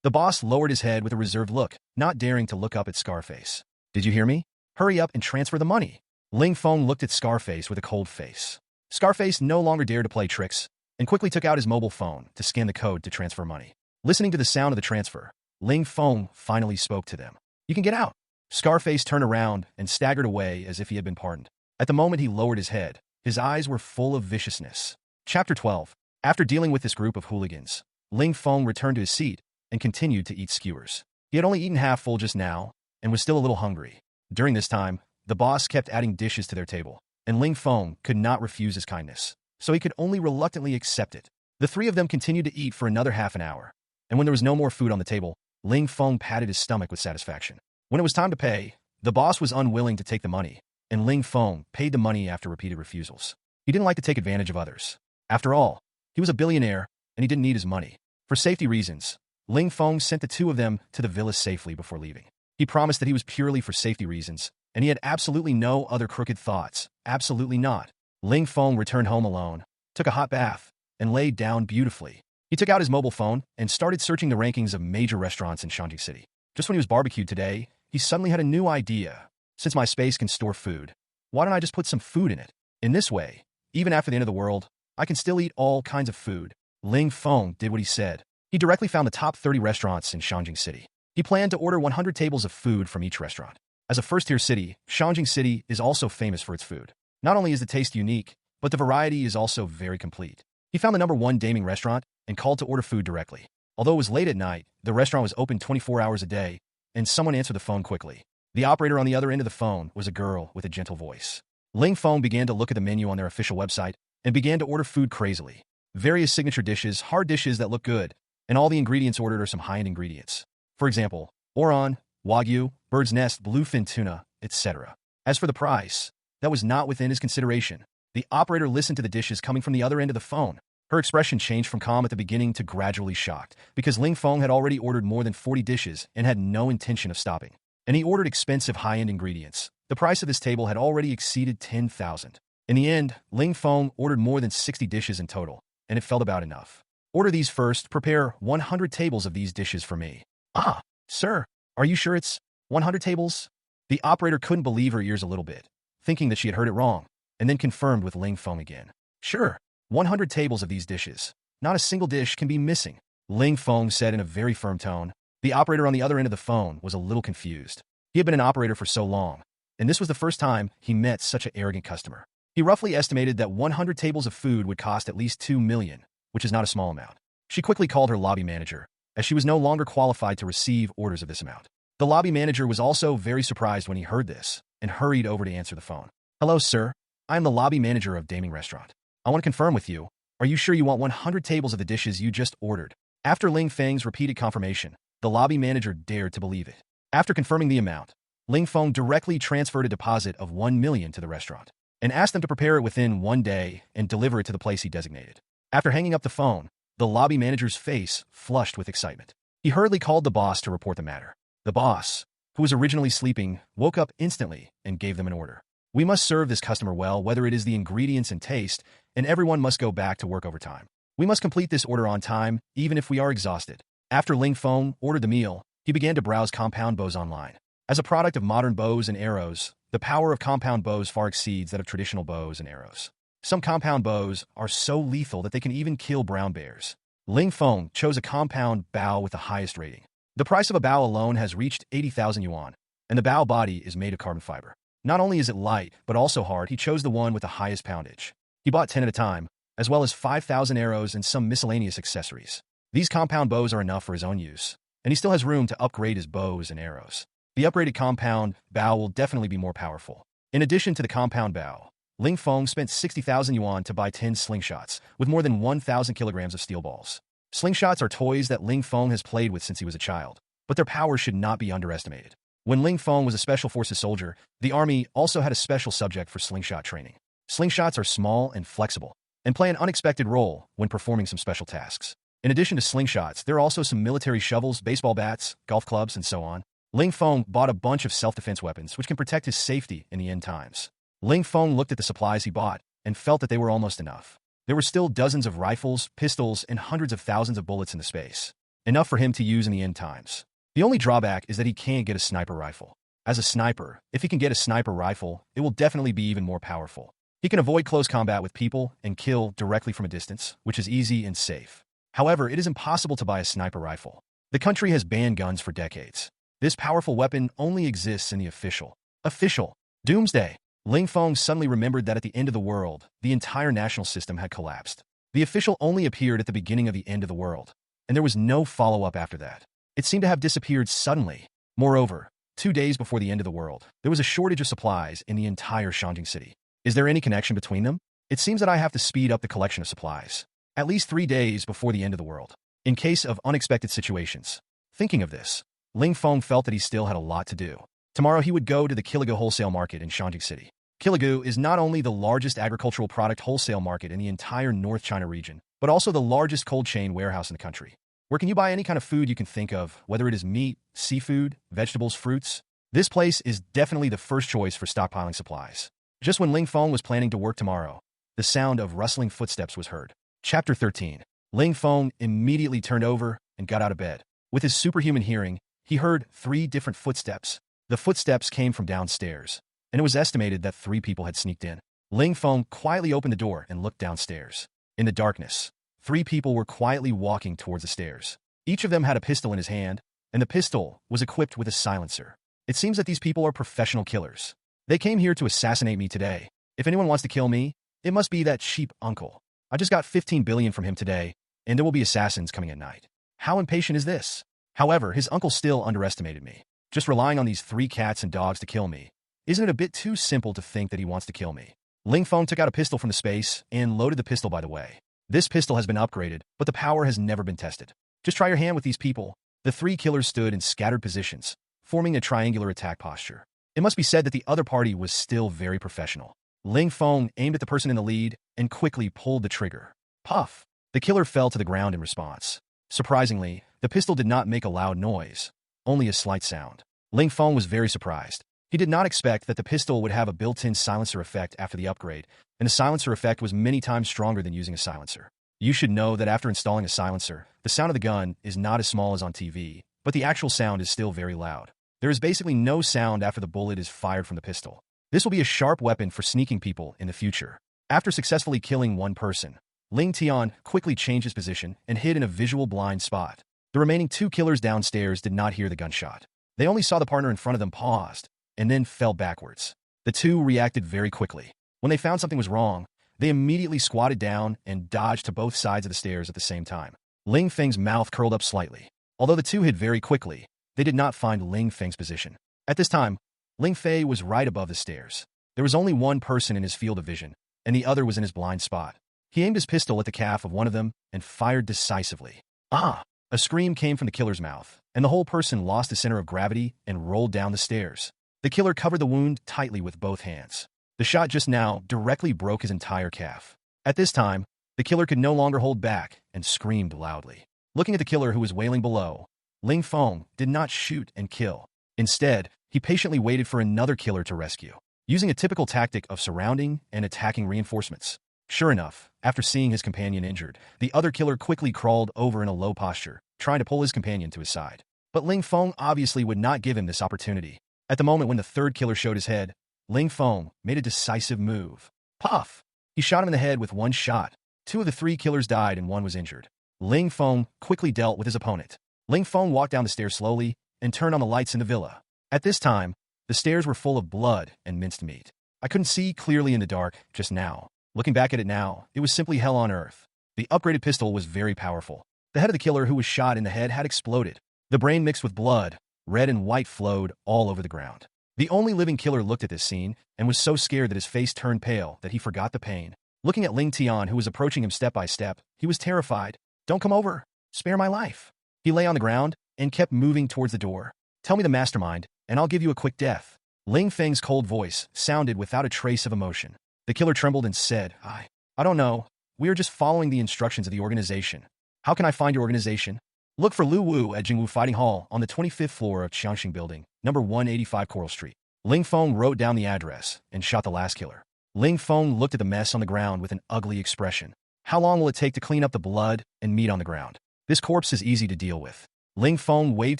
The boss lowered his head with a reserved look, not daring to look up at Scarface. "Did you hear me? Hurry up and transfer the money." Ling Feng looked at Scarface with a cold face. Scarface no longer dared to play tricks, and quickly took out his mobile phone to scan the code to transfer money. Listening to the sound of the transfer, Ling Feng finally spoke to them. "You can get out." Scarface turned around and staggered away as if he had been pardoned. At the moment he lowered his head, his eyes were full of viciousness. Chapter 12. After dealing with this group of hooligans, Ling Feng returned to his seat and continued to eat skewers. He had only eaten half full just now and was still a little hungry. During this time, the boss kept adding dishes to their table, and Ling Feng could not refuse his kindness, so he could only reluctantly accept it. The three of them continued to eat for another half an hour, and when there was no more food on the table, Ling Feng patted his stomach with satisfaction. When it was time to pay, the boss was unwilling to take the money, and Ling Feng paid the money after repeated refusals. He didn't like to take advantage of others. After all, he was a billionaire, and he didn't need his money. For safety reasons, Ling Feng sent the two of them to the villa safely before leaving. He promised that he was purely for safety reasons, and he had absolutely no other crooked thoughts. Absolutely not. Ling Feng returned home alone, took a hot bath, and laid down beautifully. He took out his mobile phone and started searching the rankings of major restaurants in Shanghai City. Just when he was barbecued today, he suddenly had a new idea. Since my space can store food, why don't I just put some food in it? In this way, even after the end of the world, I can still eat all kinds of food. Ling Feng did what he said. He directly found the top 30 restaurants in Shanghai City. He planned to order 100 tables of food from each restaurant. As a first-tier city, Shanghai City is also famous for its food. Not only is the taste unique, but the variety is also very complete. He found the #1 Daming restaurant and called to order food directly. Although it was late at night, the restaurant was open 24 hours a day, and someone answered the phone quickly. The operator on the other end of the phone was a girl with a gentle voice. Ling Feng began to look at the menu on their official website and began to order food crazily. Various signature dishes, hard dishes that look good, and all the ingredients ordered are some high-end ingredients. For example, Oran, Wagyu, bird's nest, bluefin tuna, etc. As for the price, that was not within his consideration. The operator listened to the dishes coming from the other end of the phone. Her expression changed from calm at the beginning to gradually shocked, because Ling Feng had already ordered more than 40 dishes and had no intention of stopping. And he ordered expensive high-end ingredients. The price of this table had already exceeded 10,000. In the end, Ling Feng ordered more than 60 dishes in total, and it felt about enough. "Order these first, prepare 100 tables of these dishes for me." "Ah, sir, are you sure it's 100 tables?" The operator couldn't believe her ears a little bit, thinking that she had heard it wrong, and then confirmed with Ling Feng again. "Sure, 100 tables of these dishes. Not a single dish can be missing," Ling Feng said in a very firm tone. The operator on the other end of the phone was a little confused. He had been an operator for so long, and this was the first time he met such an arrogant customer. He roughly estimated that 100 tables of food would cost at least 2 million, which is not a small amount. She quickly called her lobby manager, as she was no longer qualified to receive orders of this amount. The lobby manager was also very surprised when he heard this, and hurried over to answer the phone. "Hello, sir. I am the lobby manager of Daming Restaurant. I want to confirm with you, are you sure you want 100 tables of the dishes you just ordered?" After Ling Feng's repeated confirmation, the lobby manager dared to believe it. After confirming the amount, Ling Feng directly transferred a deposit of 1 million to the restaurant, and asked them to prepare it within 1 day and deliver it to the place he designated. After hanging up the phone, the lobby manager's face flushed with excitement. He hurriedly called the boss to report the matter. The boss, who was originally sleeping, woke up instantly and gave them an order. We must serve this customer well, whether it is the ingredients and taste, and everyone must go back to work overtime. We must complete this order on time, even if we are exhausted. After Ling Feng ordered the meal, he began to browse compound bows online. As a product of modern bows and arrows, the power of compound bows far exceeds that of traditional bows and arrows. Some compound bows are so lethal that they can even kill brown bears. Ling Feng chose a compound bow with the highest rating. The price of a bow alone has reached 80,000 yuan, and the bow body is made of carbon fiber. Not only is it light, but also hard, he chose the one with the highest poundage. He bought 10 at a time, as well as 5,000 arrows and some miscellaneous accessories. These compound bows are enough for his own use, and he still has room to upgrade his bows and arrows. The upgraded compound bow will definitely be more powerful. In addition to the compound bow, Ling Feng spent 60,000 yuan to buy 10 slingshots, with more than 1,000 kilograms of steel balls. Slingshots are toys that Ling Feng has played with since he was a child, but their power should not be underestimated. When Ling Feng was a Special Forces soldier, the army also had a special subject for slingshot training. Slingshots are small and flexible, and play an unexpected role when performing some special tasks. In addition to slingshots, there are also some military shovels, baseball bats, golf clubs, and so on. Ling Feng bought a bunch of self-defense weapons which can protect his safety in the end times. Ling Feng looked at the supplies he bought and felt that they were almost enough. There were still dozens of rifles, pistols, and hundreds of thousands of bullets in the space. Enough for him to use in the end times. The only drawback is that he can't get a sniper rifle. As a sniper, if he can get a sniper rifle, it will definitely be even more powerful. He can avoid close combat with people and kill directly from a distance, which is easy and safe. However, it is impossible to buy a sniper rifle. The country has banned guns for decades. This powerful weapon only exists in the official Doomsday. Ling Feng suddenly remembered that at the end of the world, the entire national system had collapsed. The official only appeared at the beginning of the end of the world, and there was no follow-up after that. It seemed to have disappeared suddenly. Moreover, 2 days before the end of the world, there was a shortage of supplies in the entire Shangjing city. Is there any connection between them? It seems that I have to speed up the collection of supplies. At least 3 days before the end of the world, in case of unexpected situations. Thinking of this, Ling Feng felt that he still had a lot to do. Tomorrow he would go to the Kiligu wholesale market in Shangjing City. Kiligu is not only the largest agricultural product wholesale market in the entire North China region, but also the largest cold chain warehouse in the country, where can you buy any kind of food you can think of, whether it is meat, seafood, vegetables, fruits. This place is definitely the first choice for stockpiling supplies. Just when Ling Feng was planning to work tomorrow, the sound of rustling footsteps was heard. Chapter 13. Ling Feng immediately turned over and got out of bed. With his superhuman hearing, he heard 3 different footsteps. The footsteps came from downstairs, and it was estimated that 3 people had sneaked in. Ling Feng quietly opened the door and looked downstairs. In the darkness, 3 people were quietly walking towards the stairs. Each of them had a pistol in his hand, and the pistol was equipped with a silencer. It seems that these people are professional killers. They came here to assassinate me today. If anyone wants to kill me, it must be that cheap uncle. I just got 15 billion from him today, and there will be assassins coming at night. How impatient is this? However, his uncle still underestimated me. Just relying on these 3 cats and dogs to kill me. Isn't it a bit too simple to think that he wants to kill me? Ling Feng took out a pistol from the space and loaded the pistol, by the way. This pistol has been upgraded, but the power has never been tested. Just try your hand with these people. The 3 killers stood in scattered positions, forming a triangular attack posture. It must be said that the other party was still very professional. Ling Feng aimed at the person in the lead and quickly pulled the trigger. Puff! The killer fell to the ground in response. Surprisingly, the pistol did not make a loud noise, only a slight sound. Ling Feng was very surprised. He did not expect that the pistol would have a built-in silencer effect after the upgrade, and the silencer effect was many times stronger than using a silencer. You should know that after installing a silencer, the sound of the gun is not as small as on TV, but the actual sound is still very loud. There is basically no sound after the bullet is fired from the pistol. This will be a sharp weapon for sneaking people in the future. After successfully killing 1 person, Ling Tian quickly changed his position and hid in a visual blind spot. The remaining 2 killers downstairs did not hear the gunshot. They only saw the partner in front of them paused, and then fell backwards. The 2 reacted very quickly. When they found something was wrong, they immediately squatted down and dodged to both sides of the stairs at the same time. Ling Feng's mouth curled up slightly. Although the 2 hid very quickly, they did not find Ling Feng's position. At this time, Ling Fei was right above the stairs. There was only 1 person in his field of vision, and the other was in his blind spot. He aimed his pistol at the calf of one of them and fired decisively. Ah! A scream came from the killer's mouth, and the whole person lost the center of gravity and rolled down the stairs. The killer covered the wound tightly with both hands. The shot just now directly broke his entire calf. At this time, the killer could no longer hold back and screamed loudly. Looking at the killer who was wailing below, Ling Feng did not shoot and kill. Instead, he patiently waited for another killer to rescue, using a typical tactic of surrounding and attacking reinforcements. Sure enough, after seeing his companion injured, the other killer quickly crawled over in a low posture, trying to pull his companion to his side. But Ling Feng obviously would not give him this opportunity. At the moment when the third killer showed his head, Ling Feng made a decisive move. Puff! He shot him in the head with one shot. 2 of the 3 killers died and 1 was injured. Ling Feng quickly dealt with his opponent. Ling Feng walked down the stairs slowly and turned on the lights in the villa. At this time, the stairs were full of blood and minced meat. I couldn't see clearly in the dark just now. Looking back at it now, it was simply hell on earth. The upgraded pistol was very powerful. The head of the killer who was shot in the head had exploded. The brain mixed with blood, red and white flowed all over the ground. The only living killer looked at this scene and was so scared that his face turned pale that he forgot the pain. Looking at Ling Tian, who was approaching him step by step, he was terrified. "Don't come over. Spare my life." He lay on the ground and kept moving towards the door. "Tell me the mastermind, and I'll give you a quick death." Ling Feng's cold voice sounded without a trace of emotion. The killer trembled and said, I don't know. We are just following the instructions of the organization. How can I find your organization? Look for Lu Wu at Jingwu Fighting Hall on the 25th floor of Qiangxing Building, number 185 Coral Street. Ling Feng wrote down the address and shot the last killer. Ling Feng looked at the mess on the ground with an ugly expression. How long will it take to clean up the blood and meat on the ground? This corpse is easy to deal with. Ling Feng waved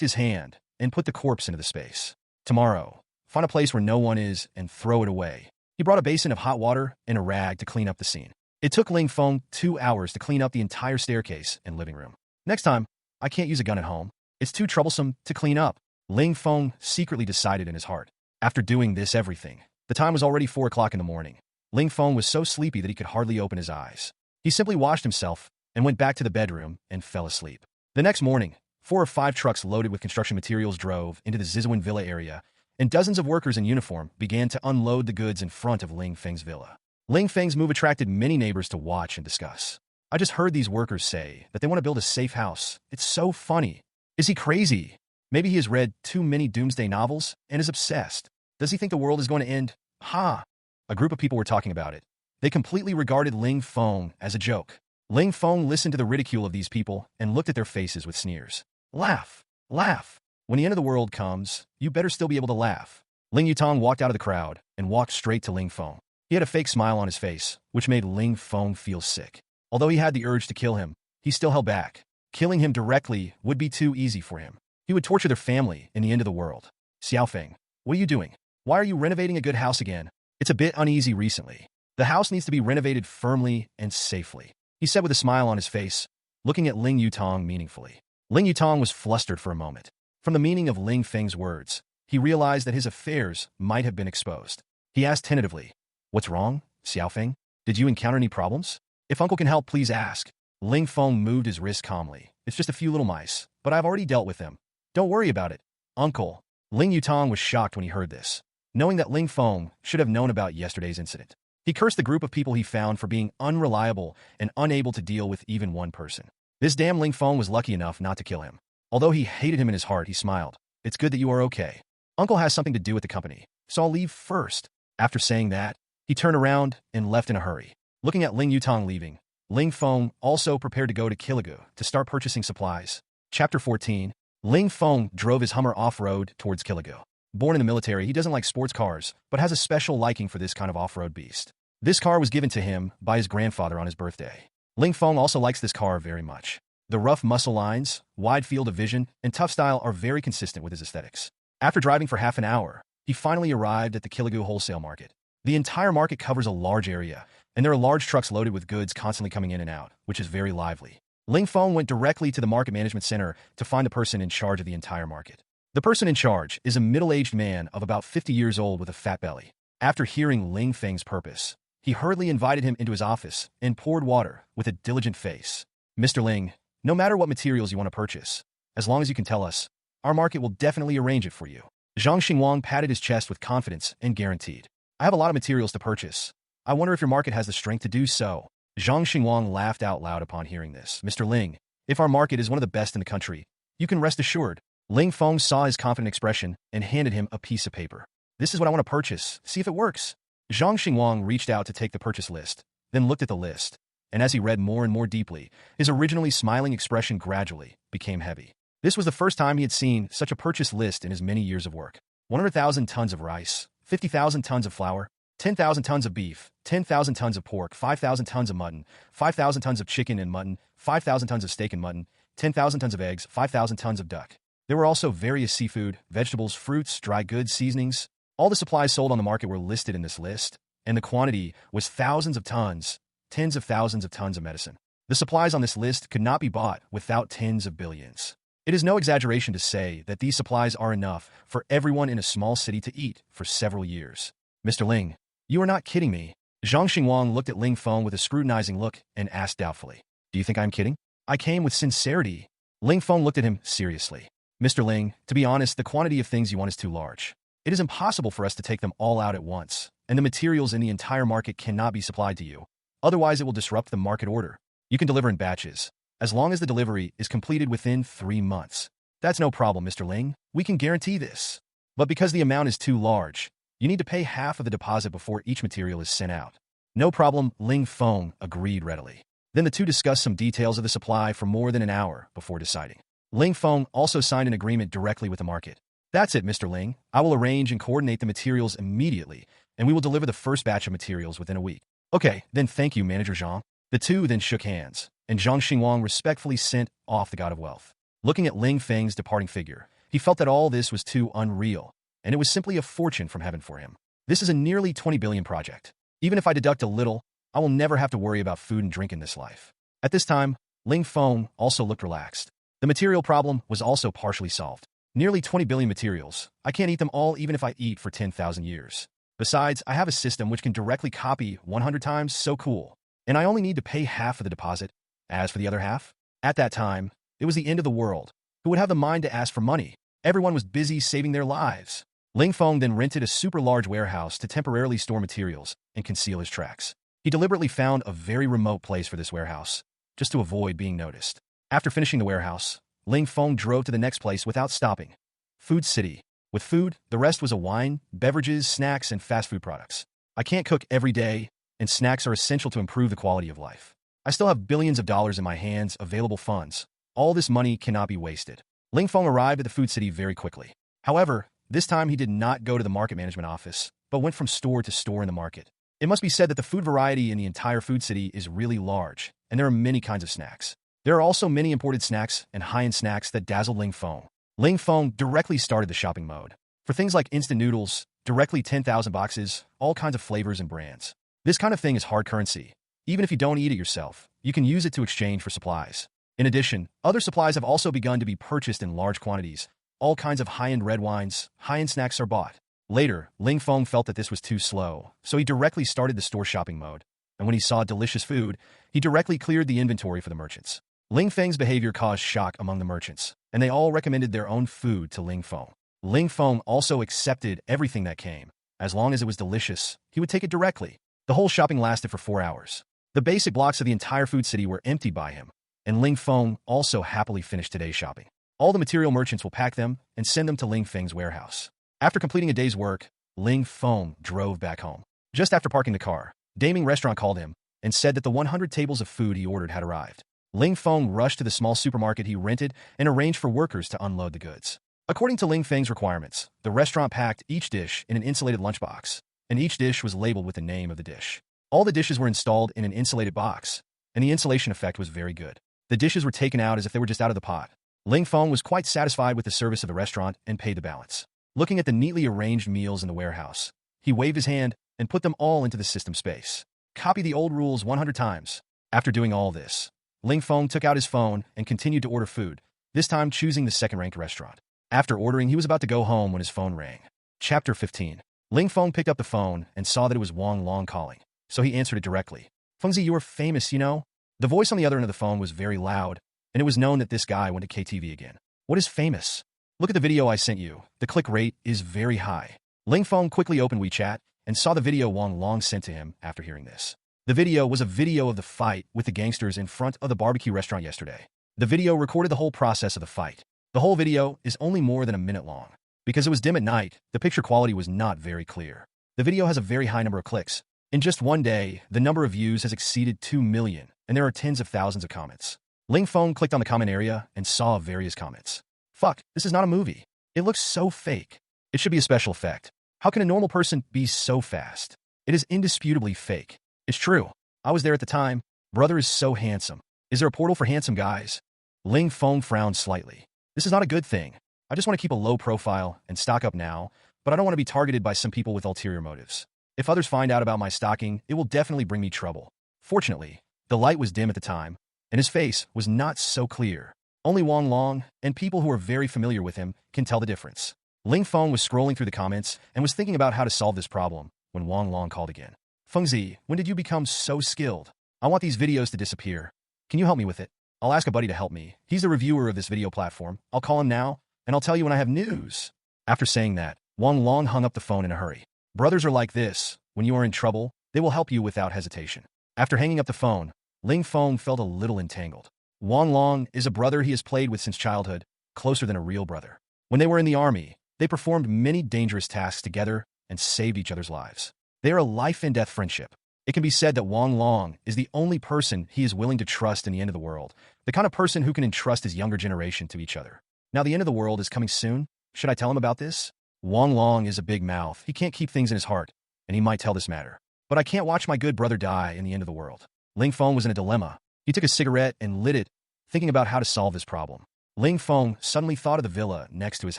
his hand and put the corpse into the space. Tomorrow, find a place where no one is and throw it away. He brought a basin of hot water and a rag to clean up the scene. It took Ling Feng 2 hours to clean up the entire staircase and living room. Next time, I can't use a gun at home. It's too troublesome to clean up. Ling Feng secretly decided in his heart. After doing this everything, the time was already 4 o'clock in the morning. Ling Feng was so sleepy that he could hardly open his eyes. He simply washed himself and went back to the bedroom and fell asleep. The next morning, 4 or 5 trucks loaded with construction materials drove into the Zizhuan Villa area, and dozens of workers in uniform began to unload the goods in front of Ling Feng's villa. Ling Feng's move attracted many neighbors to watch and discuss. I just heard these workers say that they want to build a safe house. It's so funny. Is he crazy? Maybe he has read too many Doomsday novels and is obsessed. Does he think the world is going to end? Ha! A group of people were talking about it. They completely regarded Ling Feng as a joke. Ling Feng listened to the ridicule of these people and looked at their faces with sneers. Laugh! Laugh! When the end of the world comes, you better still be able to laugh. Ling Yutong walked out of the crowd and walked straight to Ling Feng. He had a fake smile on his face, which made Ling Feng feel sick. Although he had the urge to kill him, he still held back. Killing him directly would be too easy for him. He would torture their family in the end of the world. Xiaofeng, what are you doing? Why are you renovating a good house again? It's a bit uneasy recently. The house needs to be renovated firmly and safely, he said with a smile on his face, looking at Ling Yutong meaningfully. Ling Yutong was flustered for a moment. From the meaning of Ling Feng's words, he realized that his affairs might have been exposed. He asked tentatively, "What's wrong, Xiaofeng? Did you encounter any problems? If uncle can help, please ask." Ling Feng moved his wrist calmly. "It's just a few little mice, but I've already dealt with them. Don't worry about it, uncle." Ling Yutong was shocked when he heard this, knowing that Ling Feng should have known about yesterday's incident. He cursed the group of people he found for being unreliable and unable to deal with even one person. This damn Ling Feng was lucky enough not to kill him. Although he hated him in his heart, he smiled. "It's good that you are okay. Uncle has something to do with the company, so I'll leave first." After saying that, he turned around and left in a hurry. Looking at Ling Yutong leaving, Ling Feng also prepared to go to Kilagu to start purchasing supplies. Chapter 14. Ling Feng drove his Hummer off-road towards Kilagu. Born in the military, he doesn't like sports cars, but has a special liking for this kind of off-road beast. This car was given to him by his grandfather on his birthday. Ling Feng also likes this car very much. The rough muscle lines, wide field of vision, and tough style are very consistent with his aesthetics. After driving for half an hour, he finally arrived at the Kilagu wholesale market. The entire market covers a large area, and there are large trucks loaded with goods constantly coming in and out, which is very lively. Ling Feng went directly to the market management center to find the person in charge of the entire market. The person in charge is a middle-aged man of about 50 years old with a fat belly. After hearing Ling Feng's purpose, he hurriedly invited him into his office and poured water with a diligent face. "Mr. Ling, no matter what materials you want to purchase, as long as you can tell us, our market will definitely arrange it for you." Zhang Xinguang patted his chest with confidence and guaranteed, "I have a lot of materials to purchase. I wonder if your market has the strength to do so." Zhang Xinguang laughed out loud upon hearing this. "Mr. Ling, if our market is one of the best in the country, you can rest assured." Ling Feng saw his confident expression and handed him a piece of paper. "This is what I want to purchase. See if it works." Zhang Xinguang reached out to take the purchase list, then looked at the list, and as he read more and more deeply, his originally smiling expression gradually became heavy. This was the first time he had seen such a purchase list in his many years of work. 100,000 tons of rice, 50,000 tons of flour, 10,000 tons of beef, 10,000 tons of pork, 5,000 tons of mutton, 5,000 tons of chicken and mutton, 5,000 tons of steak and mutton, 10,000 tons of eggs, 5,000 tons of duck. There were also various seafood, vegetables, fruits, dry goods, seasonings. All the supplies sold on the market were listed in this list, and the quantity was thousands of tons, tens of thousands of tons of medicine. The supplies on this list could not be bought without tens of billions. It is no exaggeration to say that these supplies are enough for everyone in a small city to eat for several years. Mr. Ling, you are not kidding me. Zhang Xinguang looked at Ling Feng with a scrutinizing look and asked doubtfully, "Do you think I'm kidding?" "I came with sincerity." Ling Feng looked at him seriously. "Mr. Ling, to be honest, the quantity of things you want is too large. It is impossible for us to take them all out at once, and the materials in the entire market cannot be supplied to you. Otherwise, it will disrupt the market order. You can deliver in batches, as long as the delivery is completed within 3 months. That's no problem, Mr. Ling. We can guarantee this. But because the amount is too large, you need to pay half of the deposit before each material is sent out." "No problem," Ling Feng agreed readily. Then the two discussed some details of the supply for more than an hour before deciding. Ling Feng also signed an agreement directly with the market. "That's it, Mr. Ling. I will arrange and coordinate the materials immediately, and we will deliver the first batch of materials within a week." "Okay, then thank you, Manager Zhang." The two then shook hands, and Zhang Xinguang respectfully sent off the God of Wealth. Looking at Ling Feng's departing figure, he felt that all this was too unreal, and it was simply a fortune from heaven for him. This is a nearly 20 billion project. Even if I deduct a little, I will never have to worry about food and drink in this life. At this time, Ling Feng also looked relaxed. The material problem was also partially solved. Nearly 20 billion materials. I can't eat them all even if I eat for 10,000 years. Besides, I have a system which can directly copy 100 times, so cool. And I only need to pay half of the deposit. As for the other half, at that time, it was the end of the world. Who would have the mind to ask for money? Everyone was busy saving their lives. Ling Feng then rented a super large warehouse to temporarily store materials and conceal his tracks. He deliberately found a very remote place for this warehouse, just to avoid being noticed. After finishing the warehouse, Ling Feng drove to the next place without stopping. Food City. With food, the rest was a wine, beverages, snacks, and fast food products. I can't cook every day, and snacks are essential to improve the quality of life. I still have billions of dollars in my hands, available funds. All this money cannot be wasted. Ling Feng arrived at the Food City very quickly. However, this time he did not go to the market management office, but went from store to store in the market. It must be said that the food variety in the entire Food City is really large, and there are many kinds of snacks. There are also many imported snacks and high-end snacks that dazzled Ling Feng. Ling Feng directly started the shopping mode. For things like instant noodles, directly 10,000 boxes, all kinds of flavors and brands. This kind of thing is hard currency. Even if you don't eat it yourself, you can use it to exchange for supplies. In addition, other supplies have also begun to be purchased in large quantities. All kinds of high-end red wines, high-end snacks are bought. Later, Ling Feng felt that this was too slow, so he directly started the store shopping mode. And when he saw delicious food, he directly cleared the inventory for the merchants. Ling Feng's behavior caused shock among the merchants, and they all recommended their own food to Ling Feng. Ling Feng also accepted everything that came. As long as it was delicious, he would take it directly. The whole shopping lasted for 4 hours. The basic blocks of the entire Food City were emptied by him, and Ling Feng also happily finished today's shopping. All the material merchants will pack them and send them to Ling Feng's warehouse. After completing a day's work, Ling Feng drove back home. Just after parking the car, Daming Restaurant called him and said that the 100 tables of food he ordered had arrived. Ling Feng rushed to the small supermarket he rented and arranged for workers to unload the goods. According to Ling Feng's requirements, the restaurant packed each dish in an insulated lunchbox, and each dish was labeled with the name of the dish. All the dishes were installed in an insulated box, and the insulation effect was very good. The dishes were taken out as if they were just out of the pot. Ling Feng was quite satisfied with the service of the restaurant and paid the balance. Looking at the neatly arranged meals in the warehouse, he waved his hand and put them all into the system space. Copy the old rules 100 times. After doing all this, Ling Feng took out his phone and continued to order food, this time choosing the second-ranked restaurant. After ordering, he was about to go home when his phone rang. Chapter 15. Ling Feng picked up the phone and saw that it was Wang Long calling, so he answered it directly. "Fengzi, you are famous, you know?" The voice on the other end of the phone was very loud, and it was known that this guy went to KTV again. "What is famous?" "Look at the video I sent you. The click rate is very high." Ling Feng quickly opened WeChat and saw the video Wang Long sent to him after hearing this. The video was a video of the fight with the gangsters in front of the barbecue restaurant yesterday. The video recorded the whole process of the fight. The whole video is only more than a minute long. Because it was dim at night, the picture quality was not very clear. The video has a very high number of clicks. In just one day, the number of views has exceeded 2 million, and there are tens of thousands of comments. Ling Feng clicked on the comment area and saw various comments. Fuck, this is not a movie. It looks so fake. It should be a special effect. How can a normal person be so fast? It is indisputably fake. It's true. I was there at the time. Brother is so handsome. Is there a portal for handsome guys? Ling Feng frowned slightly. This is not a good thing. I just want to keep a low profile and stock up now, but I don't want to be targeted by some people with ulterior motives. If others find out about my stocking, it will definitely bring me trouble. Fortunately, the light was dim at the time, and his face was not so clear. Only Wang Long, and people who are very familiar with him, can tell the difference. Ling Feng was scrolling through the comments and was thinking about how to solve this problem when Wang Long called again. Fengzi, when did you become so skilled? I want these videos to disappear. Can you help me with it? I'll ask a buddy to help me. He's the reviewer of this video platform. I'll call him now, and I'll tell you when I have news. After saying that, Wang Long hung up the phone in a hurry. Brothers are like this. When you are in trouble, they will help you without hesitation. After hanging up the phone, Ling Feng felt a little entangled. Wang Long is a brother he has played with since childhood, closer than a real brother. When they were in the army, they performed many dangerous tasks together and saved each other's lives. They are a life-and-death friendship. It can be said that Wang Long is the only person he is willing to trust in the end of the world, the kind of person who can entrust his younger generation to each other. Now the end of the world is coming soon. Should I tell him about this? Wang Long is a big mouth. He can't keep things in his heart, and he might tell this matter. But I can't watch my good brother die in the end of the world. Ling Feng was in a dilemma. He took a cigarette and lit it, thinking about how to solve this problem. Ling Feng suddenly thought of the villa next to his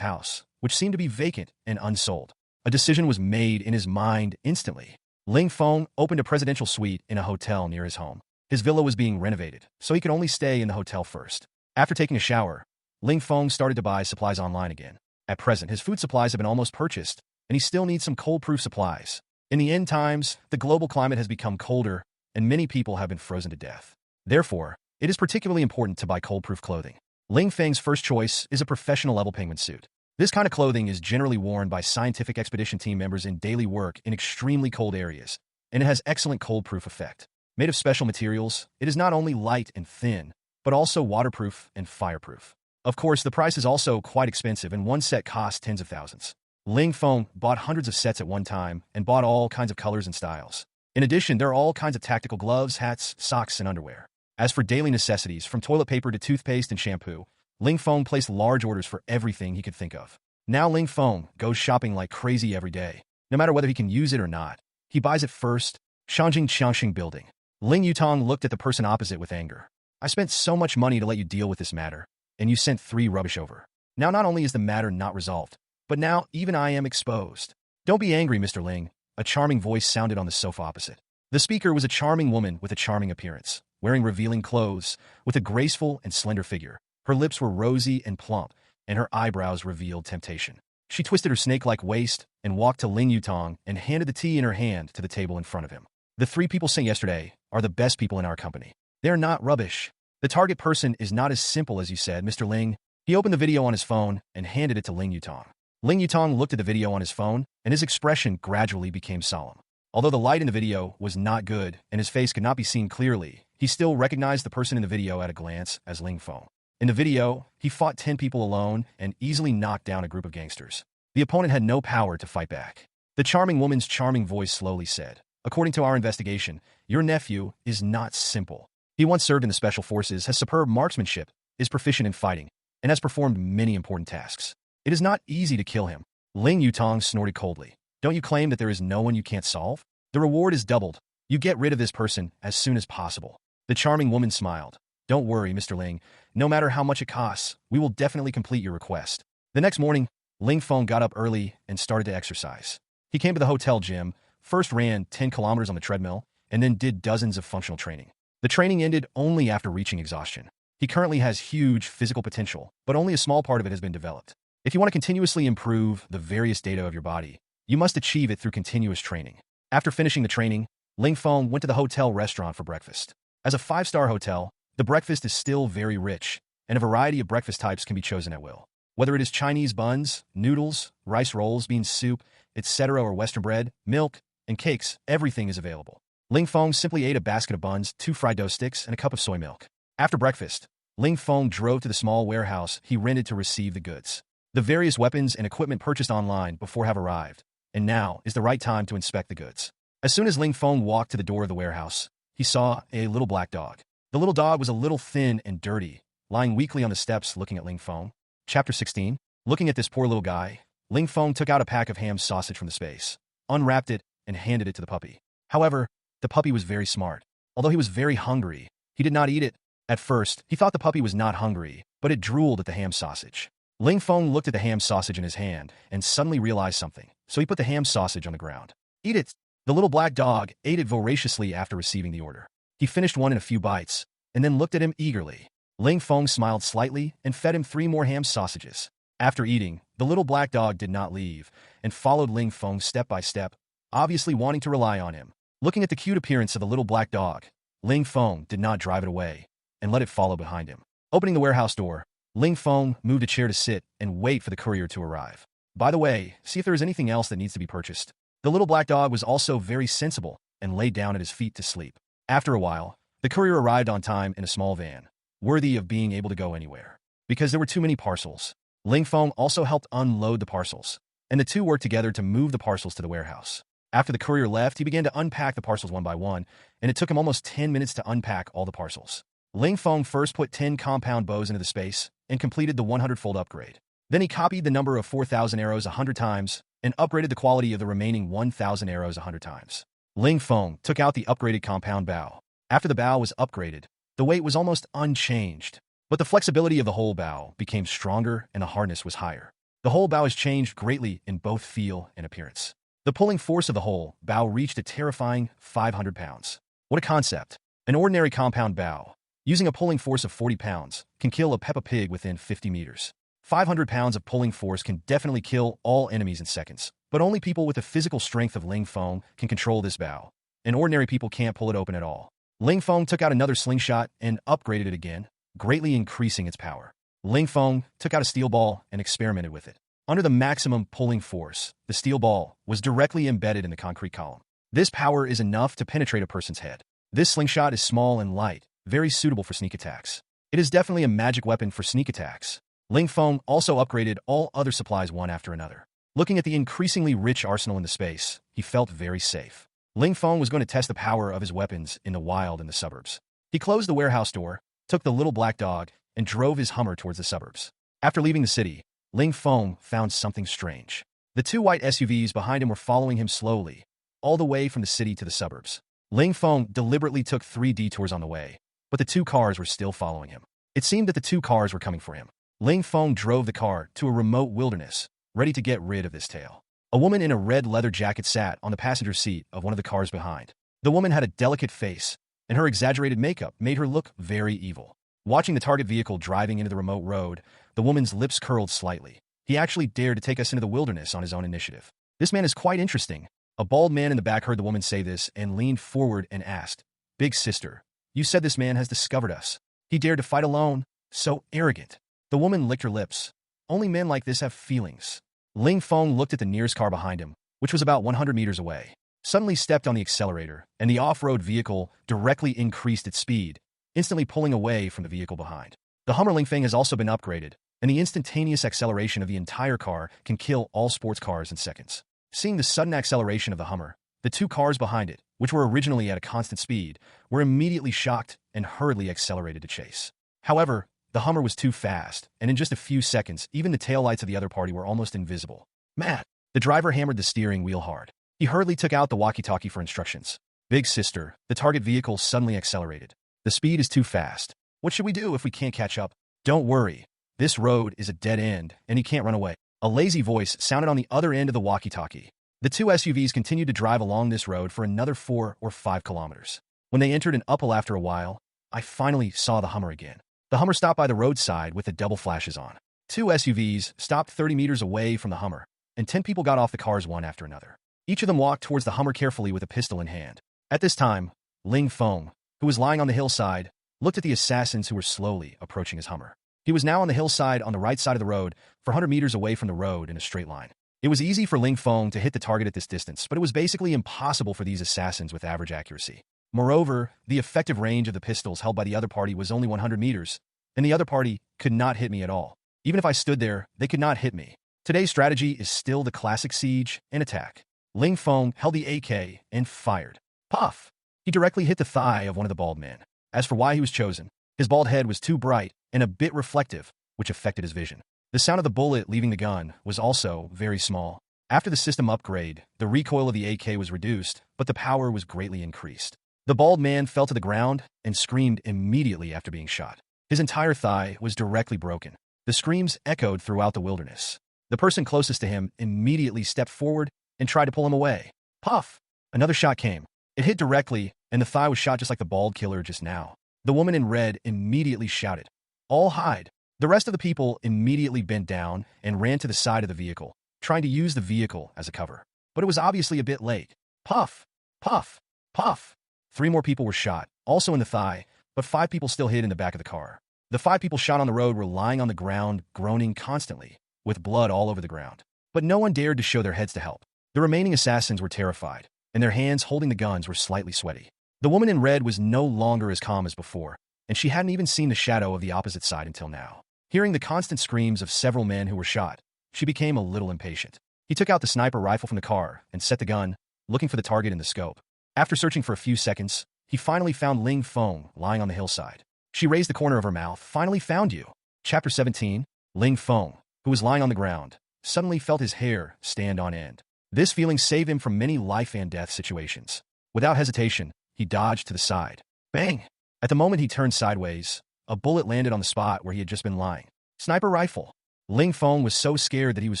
house, which seemed to be vacant and unsold. A decision was made in his mind instantly. Ling Feng opened a presidential suite in a hotel near his home. His villa was being renovated, so he could only stay in the hotel first. After taking a shower, Ling Feng started to buy supplies online again. At present, his food supplies have been almost purchased, and he still needs some cold-proof supplies. In the end times, the global climate has become colder, and many people have been frozen to death. Therefore, it is particularly important to buy cold-proof clothing. Ling Feng's first choice is a professional-level penguin suit. This kind of clothing is generally worn by scientific expedition team members in daily work in extremely cold areas, and it has excellent cold-proof effect. Made of special materials, it is not only light and thin, but also waterproof and fireproof. Of course, the price is also quite expensive, and one set costs tens of thousands. Ling Feng bought hundreds of sets at one time and bought all kinds of colors and styles. In addition, there are all kinds of tactical gloves, hats, socks, and underwear. As for daily necessities, from toilet paper to toothpaste and shampoo, Ling Feng placed large orders for everything he could think of. Now Ling Feng goes shopping like crazy every day. No matter whether he can use it or not, he buys it first. Shangjing Qiangxing Building. Ling Yutong looked at the person opposite with anger. I spent so much money to let you deal with this matter, and you sent 3 rubbish over. Now not only is the matter not resolved, but now even I am exposed. Don't be angry, Mr. Ling. A charming voice sounded on the sofa opposite. The speaker was a charming woman with a charming appearance, wearing revealing clothes, with a graceful and slender figure. Her lips were rosy and plump, and her eyebrows revealed temptation. She twisted her snake-like waist and walked to Ling Yutong and handed the tea in her hand to the table in front of him. The 3 people sent yesterday are the best people in our company. They are not rubbish. The target person is not as simple as you said, Mr. Ling. He opened the video on his phone and handed it to Ling Yutong. Ling Yutong looked at the video on his phone, and his expression gradually became solemn. Although the light in the video was not good and his face could not be seen clearly, he still recognized the person in the video at a glance as Ling Feng. In the video, he fought 10 people alone and easily knocked down a group of gangsters. The opponent had no power to fight back. The charming woman's charming voice slowly said, "According to our investigation, your nephew is not simple. He once served in the special forces, has superb marksmanship, is proficient in fighting, and has performed many important tasks. It is not easy to kill him." Ling Yutong snorted coldly. "Don't you claim that there is no one you can't solve? The reward is doubled. You get rid of this person as soon as possible." The charming woman smiled. "Don't worry, Mr. Ling. No matter how much it costs, we will definitely complete your request." The next morning, Ling Feng got up early and started to exercise. He came to the hotel gym, first ran 10 kilometers on the treadmill, and then did dozens of functional training. The training ended only after reaching exhaustion. He currently has huge physical potential, but only a small part of it has been developed. If you want to continuously improve the various data of your body, you must achieve it through continuous training. After finishing the training, Ling Feng went to the hotel restaurant for breakfast. As a 5-star hotel, the breakfast is still very rich, and a variety of breakfast types can be chosen at will. Whether it is Chinese buns, noodles, rice rolls, bean soup, etc., or Western bread, milk, and cakes, everything is available. Ling Feng simply ate a basket of buns, 2 fried dough sticks, and a cup of soy milk. After breakfast, Ling Feng drove to the small warehouse he rented to receive the goods. The various weapons and equipment purchased online before have arrived, and now is the right time to inspect the goods. As soon as Ling Feng walked to the door of the warehouse, he saw a little black dog. The little dog was a little thin and dirty, lying weakly on the steps looking at Ling Feng. Chapter 16. Looking at this poor little guy, Ling Feng took out a pack of ham sausage from the space, unwrapped it, and handed it to the puppy. However, the puppy was very smart. Although he was very hungry, he did not eat it. At first, he thought the puppy was not hungry, but it drooled at the ham sausage. Ling Feng looked at the ham sausage in his hand and suddenly realized something, so he put the ham sausage on the ground. Eat it! The little black dog ate it voraciously after receiving the order. He finished one in a few bites, and then looked at him eagerly. Ling Feng smiled slightly and fed him 3 more ham sausages. After eating, the little black dog did not leave, and followed Ling Feng step by step, obviously wanting to rely on him. Looking at the cute appearance of the little black dog, Ling Feng did not drive it away, and let it follow behind him. Opening the warehouse door, Ling Feng moved a chair to sit and wait for the courier to arrive. By the way, see if there is anything else that needs to be purchased. The little black dog was also very sensible and laid down at his feet to sleep. After a while, the courier arrived on time in a small van, worthy of being able to go anywhere. Because there were too many parcels, Ling Feng also helped unload the parcels, and the two worked together to move the parcels to the warehouse. After the courier left, he began to unpack the parcels one by one, and it took him almost 10 minutes to unpack all the parcels. Ling Feng first put 10 compound bows into the space and completed the 100-fold upgrade. Then he copied the number of 4,000 arrows 100 times and upgraded the quality of the remaining 1,000 arrows 100 times. Ling Feng took out the upgraded compound bow. After the bow was upgraded, the weight was almost unchanged, but the flexibility of the whole bow became stronger and the hardness was higher. The whole bow has changed greatly in both feel and appearance. The pulling force of the whole bow reached a terrifying 500 pounds. What a concept! An ordinary compound bow, using a pulling force of 40 pounds, can kill a Peppa Pig within 50 meters. 500 pounds of pulling force can definitely kill all enemies in seconds, but only people with the physical strength of Ling Feng can control this bow, and ordinary people can't pull it open at all. Ling Feng took out another slingshot and upgraded it again, greatly increasing its power. Ling Feng took out a steel ball and experimented with it. Under the maximum pulling force, the steel ball was directly embedded in the concrete column. This power is enough to penetrate a person's head. This slingshot is small and light, very suitable for sneak attacks. It is definitely a magic weapon for sneak attacks. Ling Feng also upgraded all other supplies one after another. Looking at the increasingly rich arsenal in the space, he felt very safe. Ling Feng was going to test the power of his weapons in the wild and the suburbs. He closed the warehouse door, took the little black dog, and drove his Hummer towards the suburbs. After leaving the city, Ling Feng found something strange. The 2 white SUVs behind him were following him slowly, all the way from the city to the suburbs. Ling Feng deliberately took 3 detours on the way, but the 2 cars were still following him. It seemed that the 2 cars were coming for him. Ling Feng drove the car to a remote wilderness, ready to get rid of this tail. A woman in a red leather jacket sat on the passenger seat of one of the cars behind. The woman had a delicate face, and her exaggerated makeup made her look very evil. Watching the target vehicle driving into the remote road, the woman's lips curled slightly. He actually dared to take us into the wilderness on his own initiative. This man is quite interesting. A bald man in the back heard the woman say this and leaned forward and asked, "Big sister, you said this man has discovered us. He dared to fight alone? So arrogant." The woman licked her lips. Only men like this have feelings. Ling Feng looked at the nearest car behind him, which was about 100 meters away. Suddenly stepped on the accelerator, and the off-road vehicle directly increased its speed, instantly pulling away from the vehicle behind. The Hummer Ling Feng has also been upgraded, and the instantaneous acceleration of the entire car can kill all sports cars in seconds. Seeing the sudden acceleration of the Hummer, the 2 cars behind it, which were originally at a constant speed, were immediately shocked and hurriedly accelerated to chase. However, the Hummer was too fast, and in just a few seconds, even the taillights of the other party were almost invisible. Mad! The driver hammered the steering wheel hard. He hurriedly took out the walkie-talkie for instructions. "Big sister," the target vehicle suddenly accelerated. "The speed is too fast. What should we do if we can't catch up?" "Don't worry. This road is a dead end, and he can't run away." A lazy voice sounded on the other end of the walkie-talkie. The 2 SUVs continued to drive along this road for another 4 or 5 kilometers. When they entered an uphill after a while, I finally saw the Hummer again. The Hummer stopped by the roadside with the double flashes on. 2 SUVs stopped 30 meters away from the Hummer, and 10 people got off the cars one after another. Each of them walked towards the Hummer carefully with a pistol in hand. At this time, Ling Feng, who was lying on the hillside, looked at the assassins who were slowly approaching his Hummer. He was now on the hillside on the right side of the road, 400 meters away from the road in a straight line. It was easy for Ling Feng to hit the target at this distance, but it was basically impossible for these assassins with average accuracy. Moreover, the effective range of the pistols held by the other party was only 100 meters, and the other party could not hit me at all. Even if I stood there, they could not hit me. Today's strategy is still the classic siege and attack. Ling Feng held the AK and fired. Puff! He directly hit the thigh of one of the bald men. As for why he was chosen, his bald head was too bright and a bit reflective, which affected his vision. The sound of the bullet leaving the gun was also very small. After the system upgrade, the recoil of the AK was reduced, but the power was greatly increased. The bald man fell to the ground and screamed immediately after being shot. His entire thigh was directly broken. The screams echoed throughout the wilderness. The person closest to him immediately stepped forward and tried to pull him away. Puff! Another shot came. It hit directly, and the thigh was shot just like the bald killer just now. The woman in red immediately shouted, "All hide!" The rest of the people immediately bent down and ran to the side of the vehicle, trying to use the vehicle as a cover. But it was obviously a bit late. Puff! Puff! Puff! 3 more people were shot, also in the thigh, but 5 people still hid in the back of the car. The 5 people shot on the road were lying on the ground, groaning constantly, with blood all over the ground. But no one dared to show their heads to help. The remaining assassins were terrified, and their hands holding the guns were slightly sweaty. The woman in red was no longer as calm as before, and she hadn't even seen the shadow of the opposite side until now. Hearing the constant screams of several men who were shot, she became a little impatient. He took out the sniper rifle from the car and set the gun, looking for the target in the scope. After searching for a few seconds, he finally found Ling Feng lying on the hillside. She raised the corner of her mouth. "Finally found you." Chapter 17. Ling Feng, who was lying on the ground, suddenly felt his hair stand on end. This feeling saved him from many life and death situations. Without hesitation, he dodged to the side. Bang! At the moment he turned sideways, a bullet landed on the spot where he had just been lying. Sniper rifle. Ling Feng was so scared that he was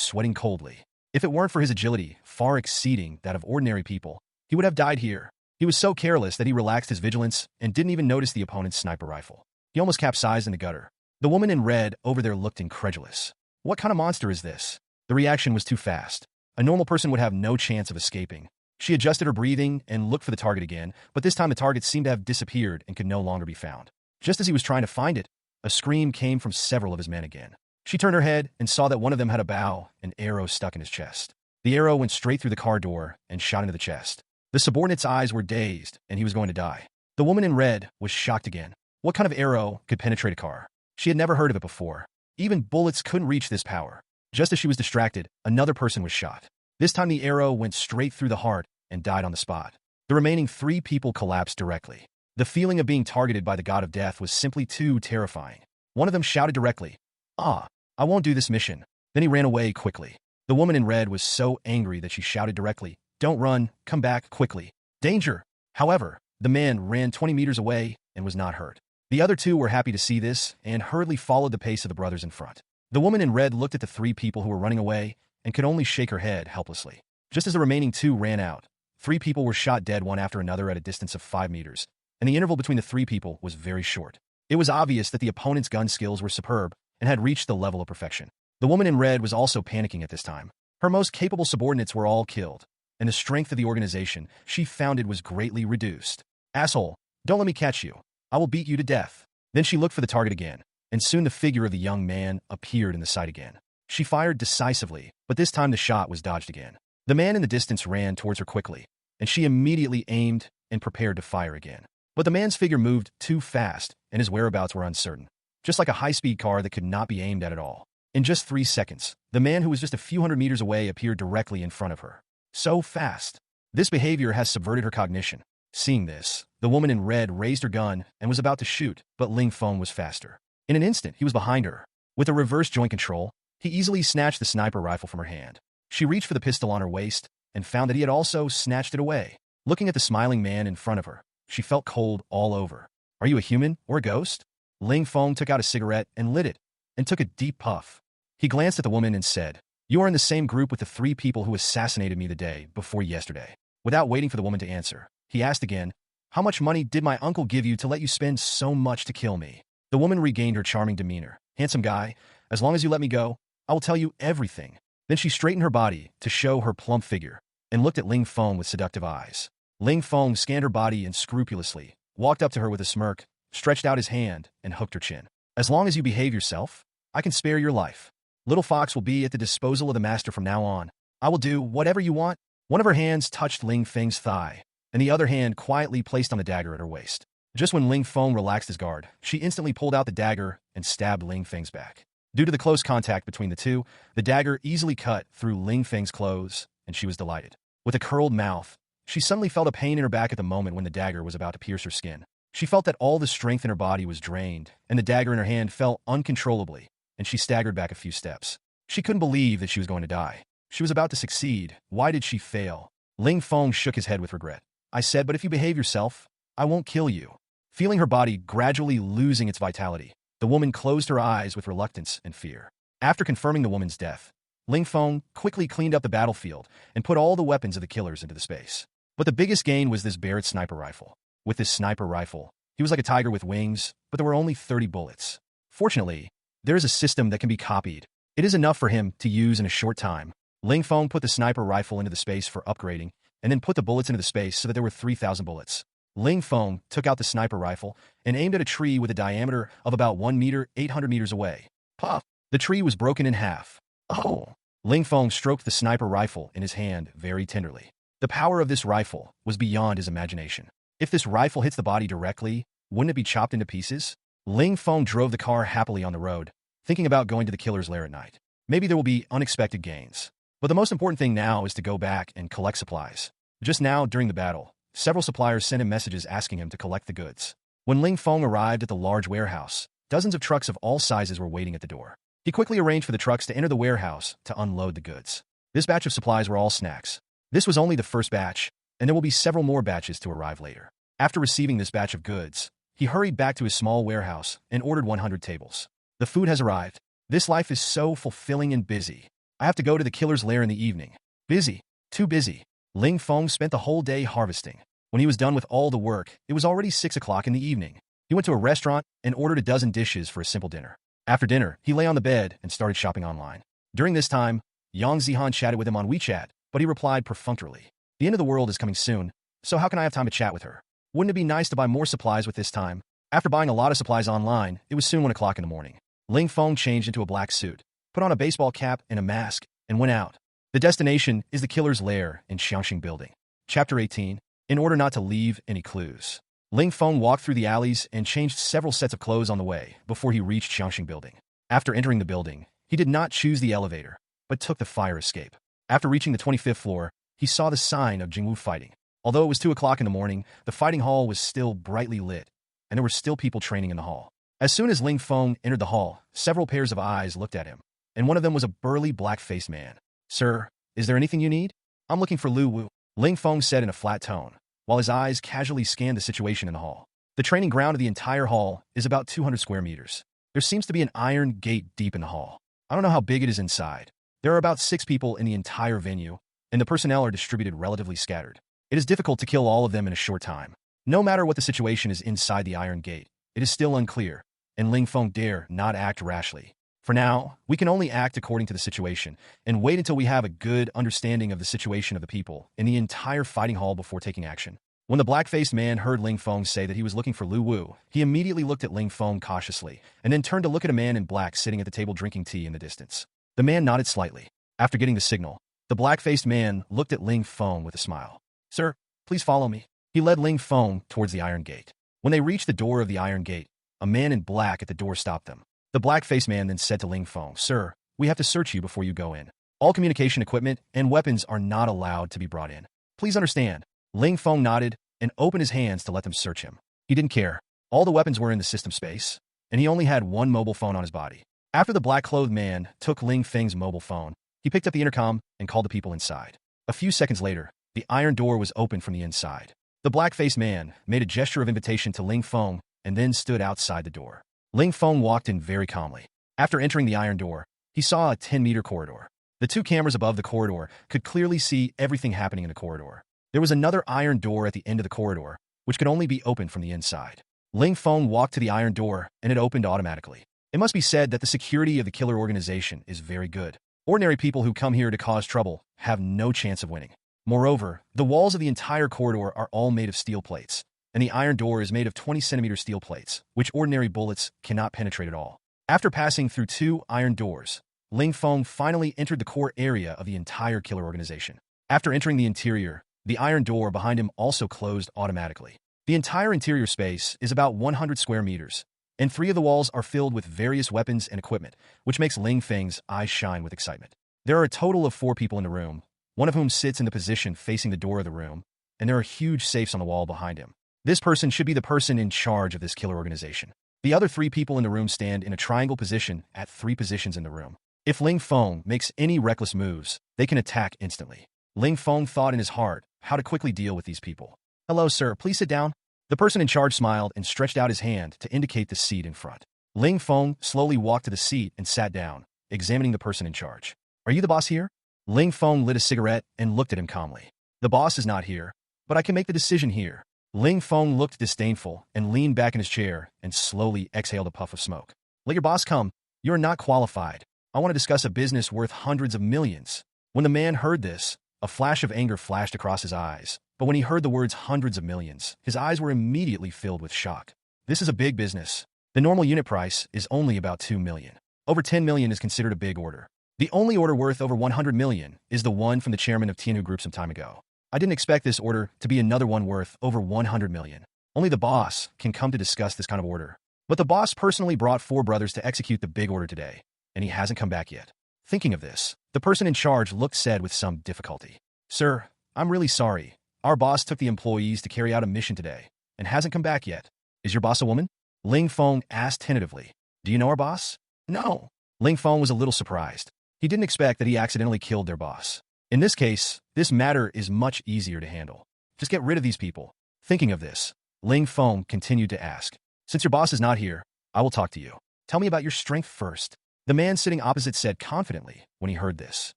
sweating coldly. If it weren't for his agility, far exceeding that of ordinary people, he would have died here. He was so careless that he relaxed his vigilance and didn't even notice the opponent's sniper rifle. He almost capsized in the gutter. The woman in red over there looked incredulous. What kind of monster is this? The reaction was too fast. A normal person would have no chance of escaping. She adjusted her breathing and looked for the target again, but this time the target seemed to have disappeared and could no longer be found. Just as he was trying to find it, a scream came from several of his men again. She turned her head and saw that one of them had a bow, an arrow stuck in his chest. The arrow went straight through the car door and shot into the chest. The subordinate's eyes were dazed, and he was going to die. The woman in red was shocked again. What kind of arrow could penetrate a car? She had never heard of it before. Even bullets couldn't reach this power. Just as she was distracted, another person was shot. This time the arrow went straight through the heart and died on the spot. The remaining 3 people collapsed directly. The feeling of being targeted by the god of death was simply too terrifying. One of them shouted directly, "Ah, I won't do this mission." Then he ran away quickly. The woman in red was so angry that she shouted directly, "Don't run, come back quickly. Danger!" However, the man ran 20 meters away and was not hurt. The other 2 were happy to see this and hurriedly followed the pace of the brothers in front. The woman in red looked at the 3 people who were running away and could only shake her head helplessly. Just as the remaining 2 ran out, 3 people were shot dead one after another at a distance of 5 meters, and the interval between the 3 people was very short. It was obvious that the opponent's gun skills were superb and had reached the level of perfection. The woman in red was also panicking at this time. Her most capable subordinates were all killed, and the strength of the organization she founded was greatly reduced. "Asshole, don't let me catch you. I will beat you to death." Then she looked for the target again, and soon the figure of the young man appeared in the sight again. She fired decisively, but this time the shot was dodged again. The man in the distance ran towards her quickly, and she immediately aimed and prepared to fire again. But the man's figure moved too fast, and his whereabouts were uncertain. Just like a high-speed car that could not be aimed at all. In just 3 seconds, the man who was just a few hundred meters away appeared directly in front of her. So fast. This behavior has subverted her cognition. Seeing this, the woman in red raised her gun and was about to shoot, but Ling Feng was faster. In an instant, he was behind her. With a reverse joint control, he easily snatched the sniper rifle from her hand. She reached for the pistol on her waist and found that he had also snatched it away. Looking at the smiling man in front of her, she felt cold all over. "Are you a human or a ghost?" Ling Feng took out a cigarette and lit it, and took a deep puff. He glanced at the woman and said, "You are in the same group with the 3 people who assassinated me the day before yesterday." Without waiting for the woman to answer, he asked again, "How much money did my uncle give you to let you spend so much to kill me?" The woman regained her charming demeanor. "Handsome guy, as long as you let me go, I will tell you everything." Then she straightened her body to show her plump figure and looked at Ling Feng with seductive eyes. Ling Feng scanned her body and scrupulously walked up to her with a smirk, stretched out his hand, and hooked her chin. "As long as you behave yourself, I can spare your life. Little Fox will be at the disposal of the master from now on. I will do whatever you want." One of her hands touched Ling Feng's thigh, and the other hand quietly placed on the dagger at her waist. Just when Ling Feng relaxed his guard, she instantly pulled out the dagger and stabbed Ling Feng's back. Due to the close contact between the two, the dagger easily cut through Ling Feng's clothes, and she was delighted. With a curled mouth, she suddenly felt a pain in her back at the moment when the dagger was about to pierce her skin. She felt that all the strength in her body was drained, and the dagger in her hand fell uncontrollably, and she staggered back a few steps. She couldn't believe that she was going to die. She was about to succeed. Why did she fail? Ling Feng shook his head with regret. I said, but if you behave yourself, I won't kill you. Feeling her body gradually losing its vitality, the woman closed her eyes with reluctance and fear. After confirming the woman's death, Ling Feng quickly cleaned up the battlefield and put all the weapons of the killers into the space. But the biggest gain was this Barrett sniper rifle. With this sniper rifle, he was like a tiger with wings, but there were only 30 bullets. Fortunately, there is a system that can be copied. It is enough for him to use in a short time. Ling Feng put the sniper rifle into the space for upgrading, and then put the bullets into the space so that there were 3,000 bullets. Ling Feng took out the sniper rifle and aimed at a tree with a diameter of about 1 meter, 800 meters away. Pop! The tree was broken in half. Oh! Ling Feng stroked the sniper rifle in his hand very tenderly. The power of this rifle was beyond his imagination. If this rifle hits the body directly, wouldn't it be chopped into pieces? Ling Feng drove the car happily on the road, thinking about going to the killer's lair at night. Maybe there will be unexpected gains. But the most important thing now is to go back and collect supplies. Just now, during the battle, several suppliers sent him messages asking him to collect the goods. When Ling Feng arrived at the large warehouse, dozens of trucks of all sizes were waiting at the door. He quickly arranged for the trucks to enter the warehouse to unload the goods. This batch of supplies were all snacks. This was only the first batch, and there will be several more batches to arrive later. After receiving this batch of goods, he hurried back to his small warehouse and ordered 100 tables. The food has arrived. This life is so fulfilling and busy. I have to go to the killer's lair in the evening. Busy. Too busy. Ling Feng spent the whole day harvesting. When he was done with all the work, it was already 6 o'clock in the evening. He went to a restaurant and ordered a dozen dishes for a simple dinner. After dinner, he lay on the bed and started shopping online. During this time, Yang Zihan chatted with him on WeChat, but he replied perfunctorily. The end of the world is coming soon, so how can I have time to chat with her? Wouldn't it be nice to buy more supplies with this time? After buying a lot of supplies online, it was soon 1 o'clock in the morning. Ling Feng changed into a black suit, put on a baseball cap and a mask, and went out. The destination is the killer's lair in Xiangxing Building. Chapter 18. In order not to leave any clues. Ling Feng walked through the alleys and changed several sets of clothes on the way before he reached Xiangxing Building. After entering the building, he did not choose the elevator, but took the fire escape. After reaching the 25th floor, he saw the sign of Jingwu fighting. Although it was 2 o'clock in the morning, the fighting hall was still brightly lit, and there were still people training in the hall. As soon as Ling Feng entered the hall, several pairs of eyes looked at him, and one of them was a burly black-faced man. Sir, is there anything you need? I'm looking for Lu Wu, Ling Feng said in a flat tone, while his eyes casually scanned the situation in the hall. The training ground of the entire hall is about 200 square meters. There seems to be an iron gate deep in the hall. I don't know how big it is inside. There are about 6 people in the entire venue, and the personnel are distributed relatively scattered. It is difficult to kill all of them in a short time. No matter what the situation is inside the iron gate, it is still unclear, and Ling Feng dare not act rashly. For now, we can only act according to the situation, and wait until we have a good understanding of the situation of the people in the entire fighting hall before taking action. When the black-faced man heard Ling Feng say that he was looking for Lu Wu, he immediately looked at Ling Feng cautiously, and then turned to look at a man in black sitting at the table drinking tea in the distance. The man nodded slightly. After getting the signal, the black-faced man looked at Ling Feng with a smile. Sir, please follow me. He led Ling Feng towards the iron gate. When they reached the door of the iron gate, a man in black at the door stopped them. The black-faced man then said to Ling Feng, Sir, we have to search you before you go in. All communication equipment and weapons are not allowed to be brought in. Please understand. Ling Feng nodded and opened his hands to let them search him. He didn't care. All the weapons were in the system space, and he only had one mobile phone on his body. After the black-clothed man took Ling Feng's mobile phone, he picked up the intercom and called the people inside. A few seconds later, the iron door was opened from the inside. The black-faced man made a gesture of invitation to Ling Feng and then stood outside the door. Ling Feng walked in very calmly. After entering the iron door, he saw a 10-meter corridor. The 2 cameras above the corridor could clearly see everything happening in the corridor. There was another iron door at the end of the corridor, which could only be opened from the inside. Ling Feng walked to the iron door, and it opened automatically. It must be said that the security of the killer organization is very good. Ordinary people who come here to cause trouble have no chance of winning. Moreover, the walls of the entire corridor are all made of steel plates, and the iron door is made of 20-centimeter steel plates, which ordinary bullets cannot penetrate at all. After passing through 2 iron doors, Ling Feng finally entered the core area of the entire killer organization. After entering the interior, the iron door behind him also closed automatically. The entire interior space is about 100 square meters, and 3 of the walls are filled with various weapons and equipment, which makes Ling Feng's eyes shine with excitement. There are a total of 4 people in the room, one of whom sits in the position facing the door of the room, and there are huge safes on the wall behind him. This person should be the person in charge of this killer organization. The other 3 people in the room stand in a triangle position at 3 positions in the room. If Ling Feng makes any reckless moves, they can attack instantly. Ling Feng thought in his heart how to quickly deal with these people. "Hello, sir, please sit down." The person in charge smiled and stretched out his hand to indicate the seat in front. Ling Feng slowly walked to the seat and sat down, examining the person in charge. "Are you the boss here?" Ling Feng lit a cigarette and looked at him calmly. "The boss is not here, but I can make the decision here." Ling Feng looked disdainful and leaned back in his chair and slowly exhaled a puff of smoke. "Let your boss come. You are not qualified. I want to discuss a business worth hundreds of millions." When the man heard this, a flash of anger flashed across his eyes, but when he heard the words hundreds of millions, his eyes were immediately filled with shock. This is a big business. The normal unit price is only about 2 million. Over 10 million is considered a big order. The only order worth over 100 million is the one from the chairman of Tianhu Group some time ago. I didn't expect this order to be another one worth over 100 million. Only the boss can come to discuss this kind of order. But the boss personally brought 4 brothers to execute the big order today, and he hasn't come back yet. Thinking of this, the person in charge looked sad with some difficulty. "Sir, I'm really sorry. Our boss took the employees to carry out a mission today, and hasn't come back yet. Is your boss a woman?" Ling Feng asked tentatively. "Do you know our boss?" "No." Ling Feng was a little surprised. He didn't expect that he accidentally killed their boss. In this case, this matter is much easier to handle. Just get rid of these people. Thinking of this, Ling Feng continued to ask, "Since your boss is not here, I will talk to you. Tell me about your strength first." The man sitting opposite said confidently when he heard this.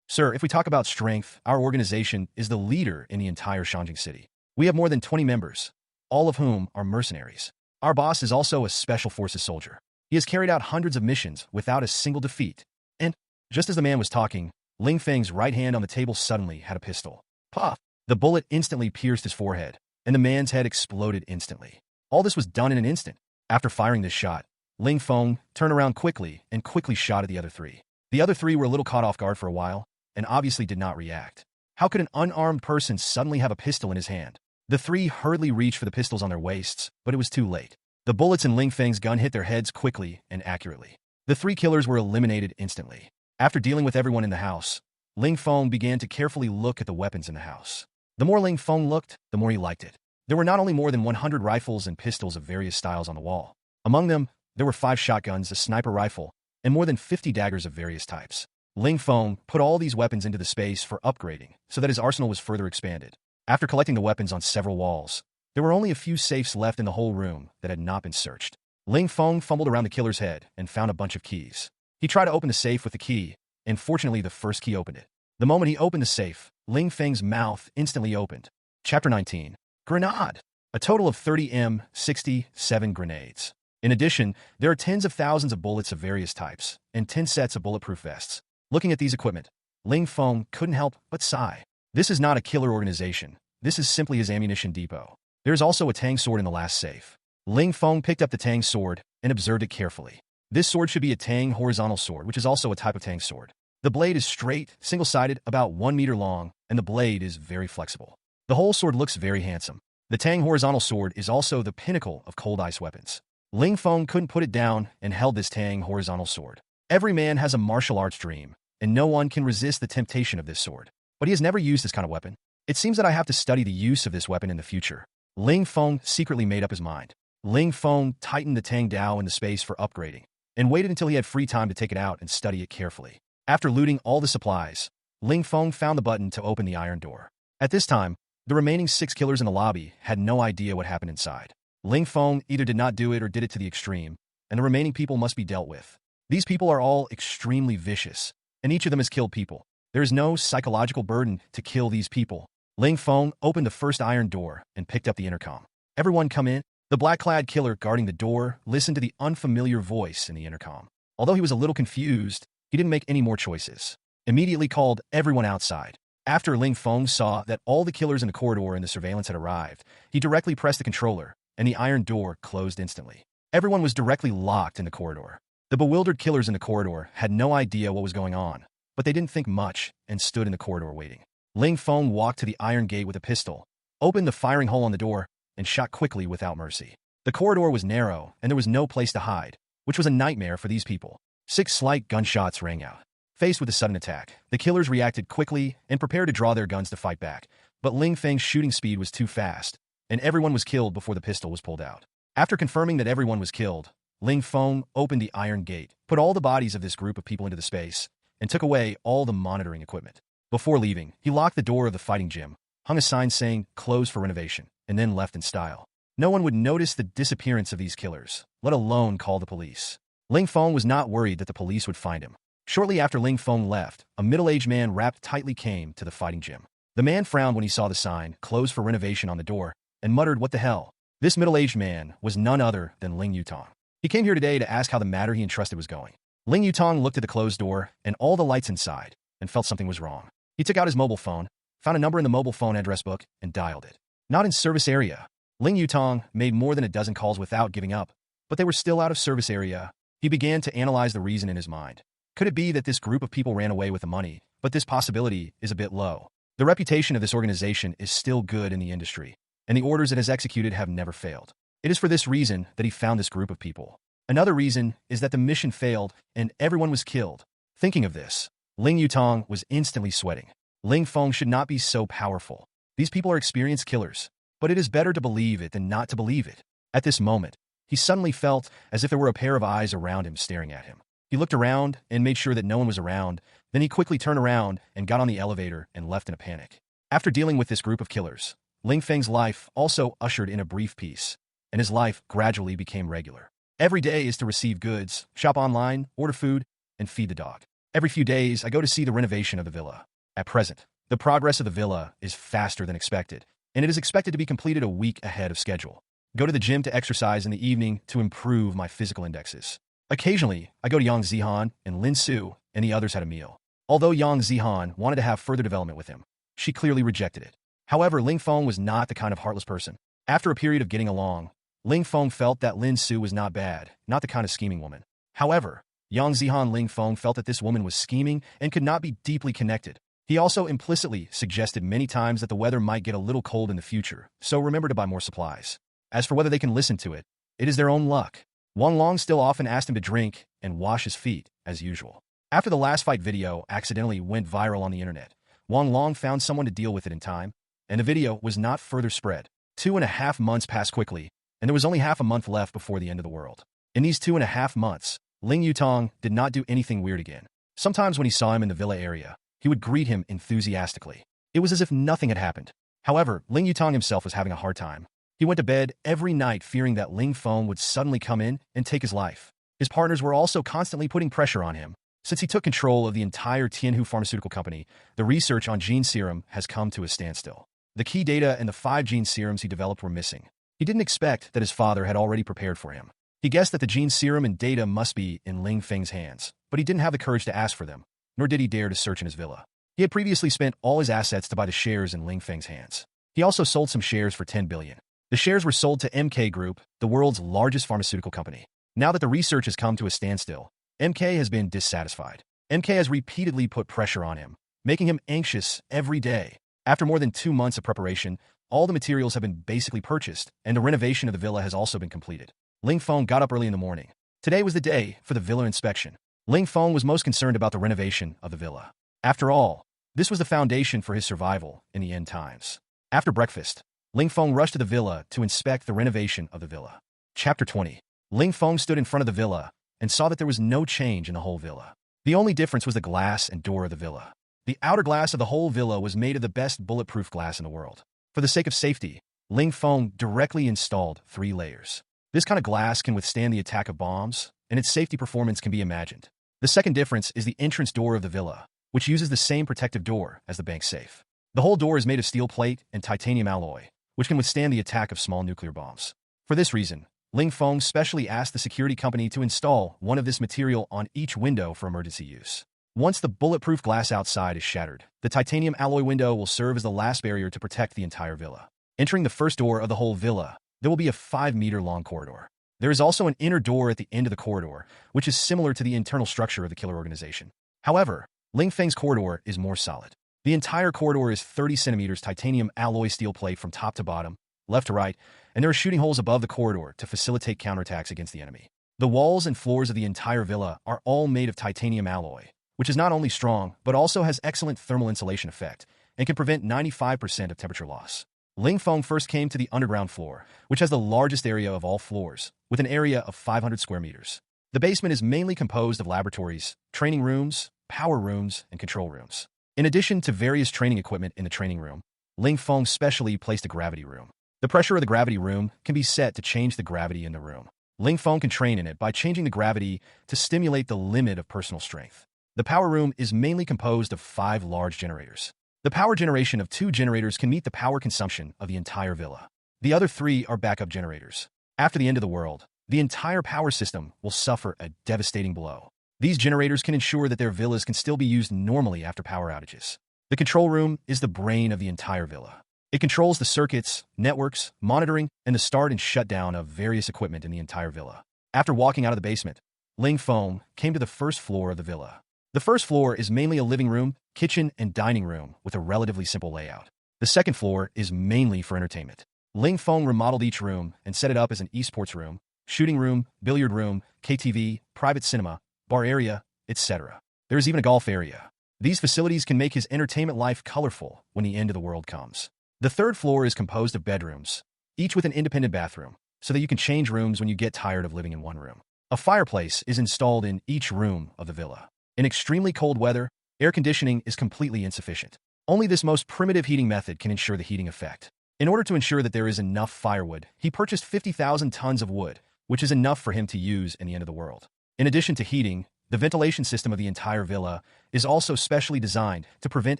"Sir, if we talk about strength, our organization is the leader in the entire Shangjing city. We have more than 20 members, all of whom are mercenaries. Our boss is also a special forces soldier. He has carried out hundreds of missions without a single defeat." And, just as the man was talking, Ling Feng's right hand on the table suddenly had a pistol. Puff! The bullet instantly pierced his forehead, and the man's head exploded instantly. All this was done in an instant. After firing this shot, Ling Feng turned around quickly and quickly shot at the other 3. The other 3 were a little caught off guard for a while, and obviously did not react. How could an unarmed person suddenly have a pistol in his hand? The 3 hurriedly reached for the pistols on their waists, but it was too late. The bullets in Ling Feng's gun hit their heads quickly and accurately. The 3 killers were eliminated instantly. After dealing with everyone in the house, Ling Feng began to carefully look at the weapons in the house. The more Ling Feng looked, the more he liked it. There were not only more than 100 rifles and pistols of various styles on the wall. Among them, there were 5 shotguns, a sniper rifle, and more than 50 daggers of various types. Ling Feng put all these weapons into the space for upgrading, so that his arsenal was further expanded. After collecting the weapons on several walls, there were only a few safes left in the whole room that had not been searched. Ling Feng fumbled around the killer's head and found a bunch of keys. He tried to open the safe with the key, and fortunately the first key opened it. The moment he opened the safe, Ling Feng's mouth instantly opened. Chapter 19. Grenade. A total of 30 M67 grenades. In addition, there are tens of thousands of bullets of various types, and 10 sets of bulletproof vests. Looking at these equipment, Ling Feng couldn't help but sigh. This is not a killer organization. This is simply his ammunition depot. There is also a Tang sword in the last safe. Ling Feng picked up the Tang sword and observed it carefully. This sword should be a Tang horizontal sword, which is also a type of Tang sword. The blade is straight, single-sided, about 1 meter long, and the blade is very flexible. The whole sword looks very handsome. The Tang horizontal sword is also the pinnacle of cold ice weapons. Ling Feng couldn't put it down and held this Tang horizontal sword. Every man has a martial arts dream, and no one can resist the temptation of this sword. But he has never used this kind of weapon. It seems that I have to study the use of this weapon in the future. Ling Feng secretly made up his mind. Ling Feng tightened the Tang Dao in the space for upgrading, and waited until he had free time to take it out and study it carefully. After looting all the supplies, Ling Feng found the button to open the iron door. At this time, the remaining 6 killers in the lobby had no idea what happened inside. Ling Feng either did not do it or did it to the extreme, and the remaining people must be dealt with. These people are all extremely vicious, and each of them has killed people. There is no psychological burden to kill these people. Ling Feng opened the first iron door and picked up the intercom. "Everyone come in." The black-clad killer guarding the door listened to the unfamiliar voice in the intercom. Although he was a little confused, he didn't make any more choices. Immediately called everyone outside. After Ling Feng saw that all the killers in the corridor and the surveillance had arrived, he directly pressed the controller, and the iron door closed instantly. Everyone was directly locked in the corridor. The bewildered killers in the corridor had no idea what was going on, but they didn't think much and stood in the corridor waiting. Ling Feng walked to the iron gate with a pistol, opened the firing hole on the door, and shot quickly without mercy. The corridor was narrow, and there was no place to hide, which was a nightmare for these people. 6 slight gunshots rang out. Faced with a sudden attack, the killers reacted quickly and prepared to draw their guns to fight back, but Ling Feng's shooting speed was too fast, and everyone was killed before the pistol was pulled out. After confirming that everyone was killed, Ling Feng opened the iron gate, put all the bodies of this group of people into the space, and took away all the monitoring equipment. Before leaving, he locked the door of the fighting gym, hung a sign saying, "Closed for renovation," and then left in style. No one would notice the disappearance of these killers, let alone call the police. Ling Feng was not worried that the police would find him. Shortly after Ling Feng left, a middle-aged man wrapped tightly came to the fighting gym. The man frowned when he saw the sign, "Closed for renovation," on the door, and muttered, "What the hell?" This middle-aged man was none other than Ling Yutong. He came here today to ask how the matter he entrusted was going. Ling Yutong looked at the closed door and all the lights inside and felt something was wrong. He took out his mobile phone, found a number in the mobile phone address book, and dialed it. Not in service area. Ling Yutong made more than a dozen calls without giving up, but they were still out of service area. He began to analyze the reason in his mind. Could it be that this group of people ran away with the money? But this possibility is a bit low. The reputation of this organization is still good in the industry, and the orders it has executed have never failed. It is for this reason that he found this group of people. Another reason is that the mission failed and everyone was killed. Thinking of this, Ling Yutong was instantly sweating. Ling Feng should not be so powerful. These people are experienced killers, but it is better to believe it than not to believe it. At this moment, he suddenly felt as if there were a pair of eyes around him staring at him. He looked around and made sure that no one was around. Then he quickly turned around and got on the elevator and left in a panic. After dealing with this group of killers, Ling Feng's life also ushered in a brief peace, and his life gradually became regular. Every day is to receive goods, shop online, order food, and feed the dog. Every few days, I go to see the renovation of the villa. At present, the progress of the villa is faster than expected, and it is expected to be completed a week ahead of schedule. Go to the gym to exercise in the evening to improve my physical indexes. Occasionally, I go to Yang Zihan and Lin Su, and the others had a meal. Although Yang Zihan wanted to have further development with him, she clearly rejected it. However, Ling Feng was not the kind of heartless person. After a period of getting along, Ling Feng felt that Lin Su was not bad, not the kind of scheming woman. However, Yang Zihan Ling Feng felt that this woman was scheming and could not be deeply connected. He also implicitly suggested many times that the weather might get a little cold in the future, so remember to buy more supplies. As for whether they can listen to it, it is their own luck. Wang Long still often asked him to drink and wash his feet, as usual. After the last fight video accidentally went viral on the internet, Wang Long found someone to deal with it in time, and the video was not further spread. 2.5 months passed quickly, and there was only half a month left before the end of the world. In these 2.5 months, Ling Yutong did not do anything weird again. Sometimes when he saw him in the villa area, he would greet him enthusiastically. It was as if nothing had happened. However, Ling Yutong himself was having a hard time. He went to bed every night fearing that Ling Feng would suddenly come in and take his life. His partners were also constantly putting pressure on him. Since he took control of the entire Tianhu pharmaceutical company, the research on gene serum has come to a standstill. The key data and the 5 gene serums he developed were missing. He didn't expect that his father had already prepared for him. He guessed that the gene serum and data must be in Ling Feng's hands, but he didn't have the courage to ask for them, nor did he dare to search in his villa. He had previously spent all his assets to buy the shares in Ling Feng's hands. He also sold some shares for 10 billion. The shares were sold to MK Group, the world's largest pharmaceutical company. Now that the research has come to a standstill, MK has been dissatisfied. MK has repeatedly put pressure on him, making him anxious every day. After more than 2 months of preparation, all the materials have been basically purchased, and the renovation of the villa has also been completed. Ling Feng got up early in the morning. Today was the day for the villa inspection. Ling Feng was most concerned about the renovation of the villa. After all, this was the foundation for his survival in the end times. After breakfast, Ling Feng rushed to the villa to inspect the renovation of the villa. Chapter 20. Ling Feng stood in front of the villa and saw that there was no change in the whole villa. The only difference was the glass and door of the villa. The outer glass of the whole villa was made of the best bulletproof glass in the world. For the sake of safety, Ling Feng directly installed 3 layers. This kind of glass can withstand the attack of bombs, and its safety performance can be imagined. The second difference is the entrance door of the villa, which uses the same protective door as the bank safe. The whole door is made of steel plate and titanium alloy, which can withstand the attack of small nuclear bombs. For this reason, Ling Feng specially asked the security company to install one of this material on each window for emergency use. Once the bulletproof glass outside is shattered, the titanium alloy window will serve as the last barrier to protect the entire villa. Entering the first door of the whole villa, there will be a 5-meter-long corridor. There is also an inner door at the end of the corridor, which is similar to the internal structure of the killer organization. However, Ling Feng's corridor is more solid. The entire corridor is 30 centimeters titanium alloy steel plate from top to bottom, left to right, and there are shooting holes above the corridor to facilitate counterattacks against the enemy. The walls and floors of the entire villa are all made of titanium alloy, which is not only strong, but also has excellent thermal insulation effect and can prevent 95% of temperature loss. Ling Feng first came to the underground floor, which has the largest area of all floors, with with an area of 500 square meters. The basement is mainly composed of laboratories, training rooms, power rooms, and control rooms. In addition to various training equipment in the training room, Ling Feng specially placed a gravity room. The pressure of the gravity room can be set to change the gravity in the room. Ling Feng can train in it by changing the gravity to stimulate the limit of personal strength. The power room is mainly composed of 5 large generators. The power generation of 2 generators can meet the power consumption of the entire villa. The other 3 are backup generators. After the end of the world, the entire power system will suffer a devastating blow. These generators can ensure that their villas can still be used normally after power outages. The control room is the brain of the entire villa. It controls the circuits, networks, monitoring, and the start and shutdown of various equipment in the entire villa. After walking out of the basement, Ling Feng came to the first floor of the villa. The first floor is mainly a living room, kitchen, and dining room with a relatively simple layout. The second floor is mainly for entertainment. Ling Feng remodeled each room and set it up as an esports room, shooting room, billiard room, KTV, private cinema, bar area, etc. There is even a golf area. These facilities can make his entertainment life colorful when the end of the world comes. The third floor is composed of bedrooms, each with an independent bathroom, so that you can change rooms when you get tired of living in one room. A fireplace is installed in each room of the villa. In extremely cold weather, air conditioning is completely insufficient. Only this most primitive heating method can ensure the heating effect. In order to ensure that there is enough firewood, he purchased 50,000 tons of wood, which is enough for him to use in the end of the world. In addition to heating, the ventilation system of the entire villa is also specially designed to prevent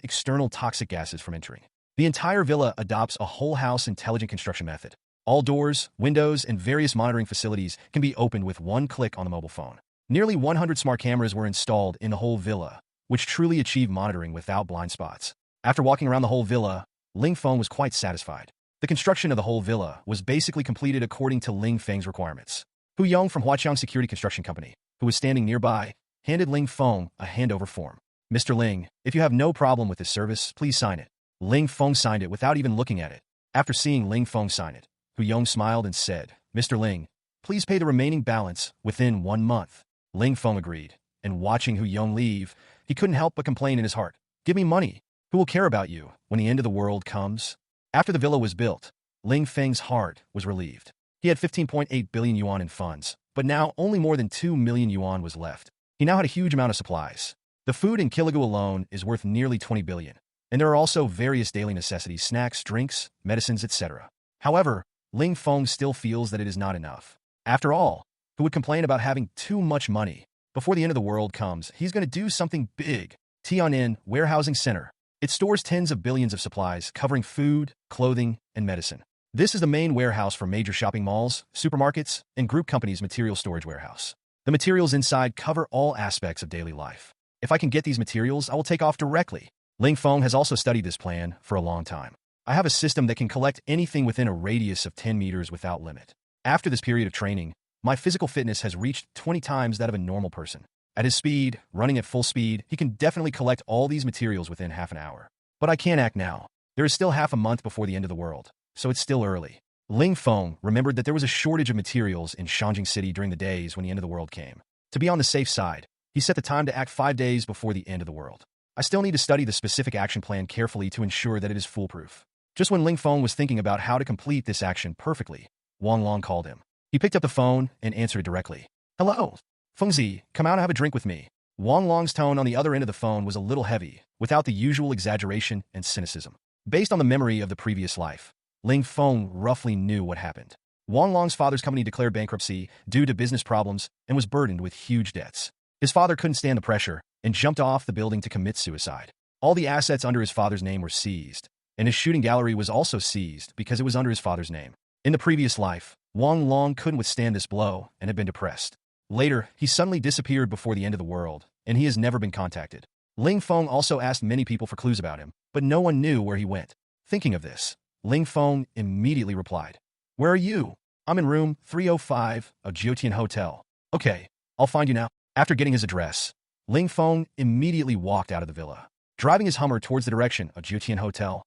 external toxic gases from entering. The entire villa adopts a whole house intelligent construction method. All doors, windows, and various monitoring facilities can be opened with one click on the mobile phone. Nearly 100 smart cameras were installed in the whole villa, which truly achieved monitoring without blind spots. After walking around the whole villa, Ling Feng was quite satisfied. The construction of the whole villa was basically completed according to Ling Feng's requirements. Hu Yong from Huaqiang Security Construction Company, who was standing nearby, handed Ling Feng a handover form. "Mr. Ling, if you have no problem with this service, please sign it." Ling Feng signed it without even looking at it. After seeing Ling Feng sign it, Hu Yong smiled and said, "Mr. Ling, please pay the remaining balance within 1 month." Ling Feng agreed, and watching Hu Yong leave, he couldn't help but complain in his heart. "Give me money. Who will care about you when the end of the world comes?" After the villa was built, Ling Feng's heart was relieved. He had 15.8 billion yuan in funds, but now only more than 2 million yuan was left. He now had a huge amount of supplies. The food in Kiligou alone is worth nearly 20 billion, and there are also various daily necessities, snacks, drinks, medicines, etc. However, Ling Feng still feels that it is not enough. After all, who would complain about having too much money? Before the end of the world comes, he's going to do something big. Tian'an Warehousing Center. It stores tens of billions of supplies covering food, clothing, and medicine. This is the main warehouse for major shopping malls, supermarkets, and group companies' material storage warehouse. The materials inside cover all aspects of daily life. If I can get these materials, I will take off directly. Ling Feng has also studied this plan for a long time. I have a system that can collect anything within a radius of 10 meters without limit. After this period of training, my physical fitness has reached 20 times that of a normal person. At his speed, running at full speed, he can definitely collect all these materials within half an hour. But I can't act now. There is still half a month before the end of the world, so it's still early. Ling Feng remembered that there was a shortage of materials in Shangjing City during the days when the end of the world came. To be on the safe side, he set the time to act 5 days before the end of the world. I still need to study the specific action plan carefully to ensure that it is foolproof. Just when Ling Feng was thinking about how to complete this action perfectly, Wang Long called him. He picked up the phone and answered it directly. "Hello, Fengzi, come out and have a drink with me." Wang Long's tone on the other end of the phone was a little heavy, without the usual exaggeration and cynicism. Based on the memory of the previous life, Ling Feng roughly knew what happened. Wang Long's father's company declared bankruptcy due to business problems and was burdened with huge debts. His father couldn't stand the pressure and jumped off the building to commit suicide. All the assets under his father's name were seized, and his shooting gallery was also seized because it was under his father's name. In the previous life, Wang Long couldn't withstand this blow and had been depressed. Later, he suddenly disappeared before the end of the world, and he has never been contacted. Ling Feng also asked many people for clues about him, but no one knew where he went. Thinking of this, Ling Feng immediately replied, "Where are you?" "I'm in room 305 of Jiutian Hotel." "Okay, I'll find you now." After getting his address, Ling Feng immediately walked out of the villa. Driving his Hummer towards the direction of Jiutian Hotel,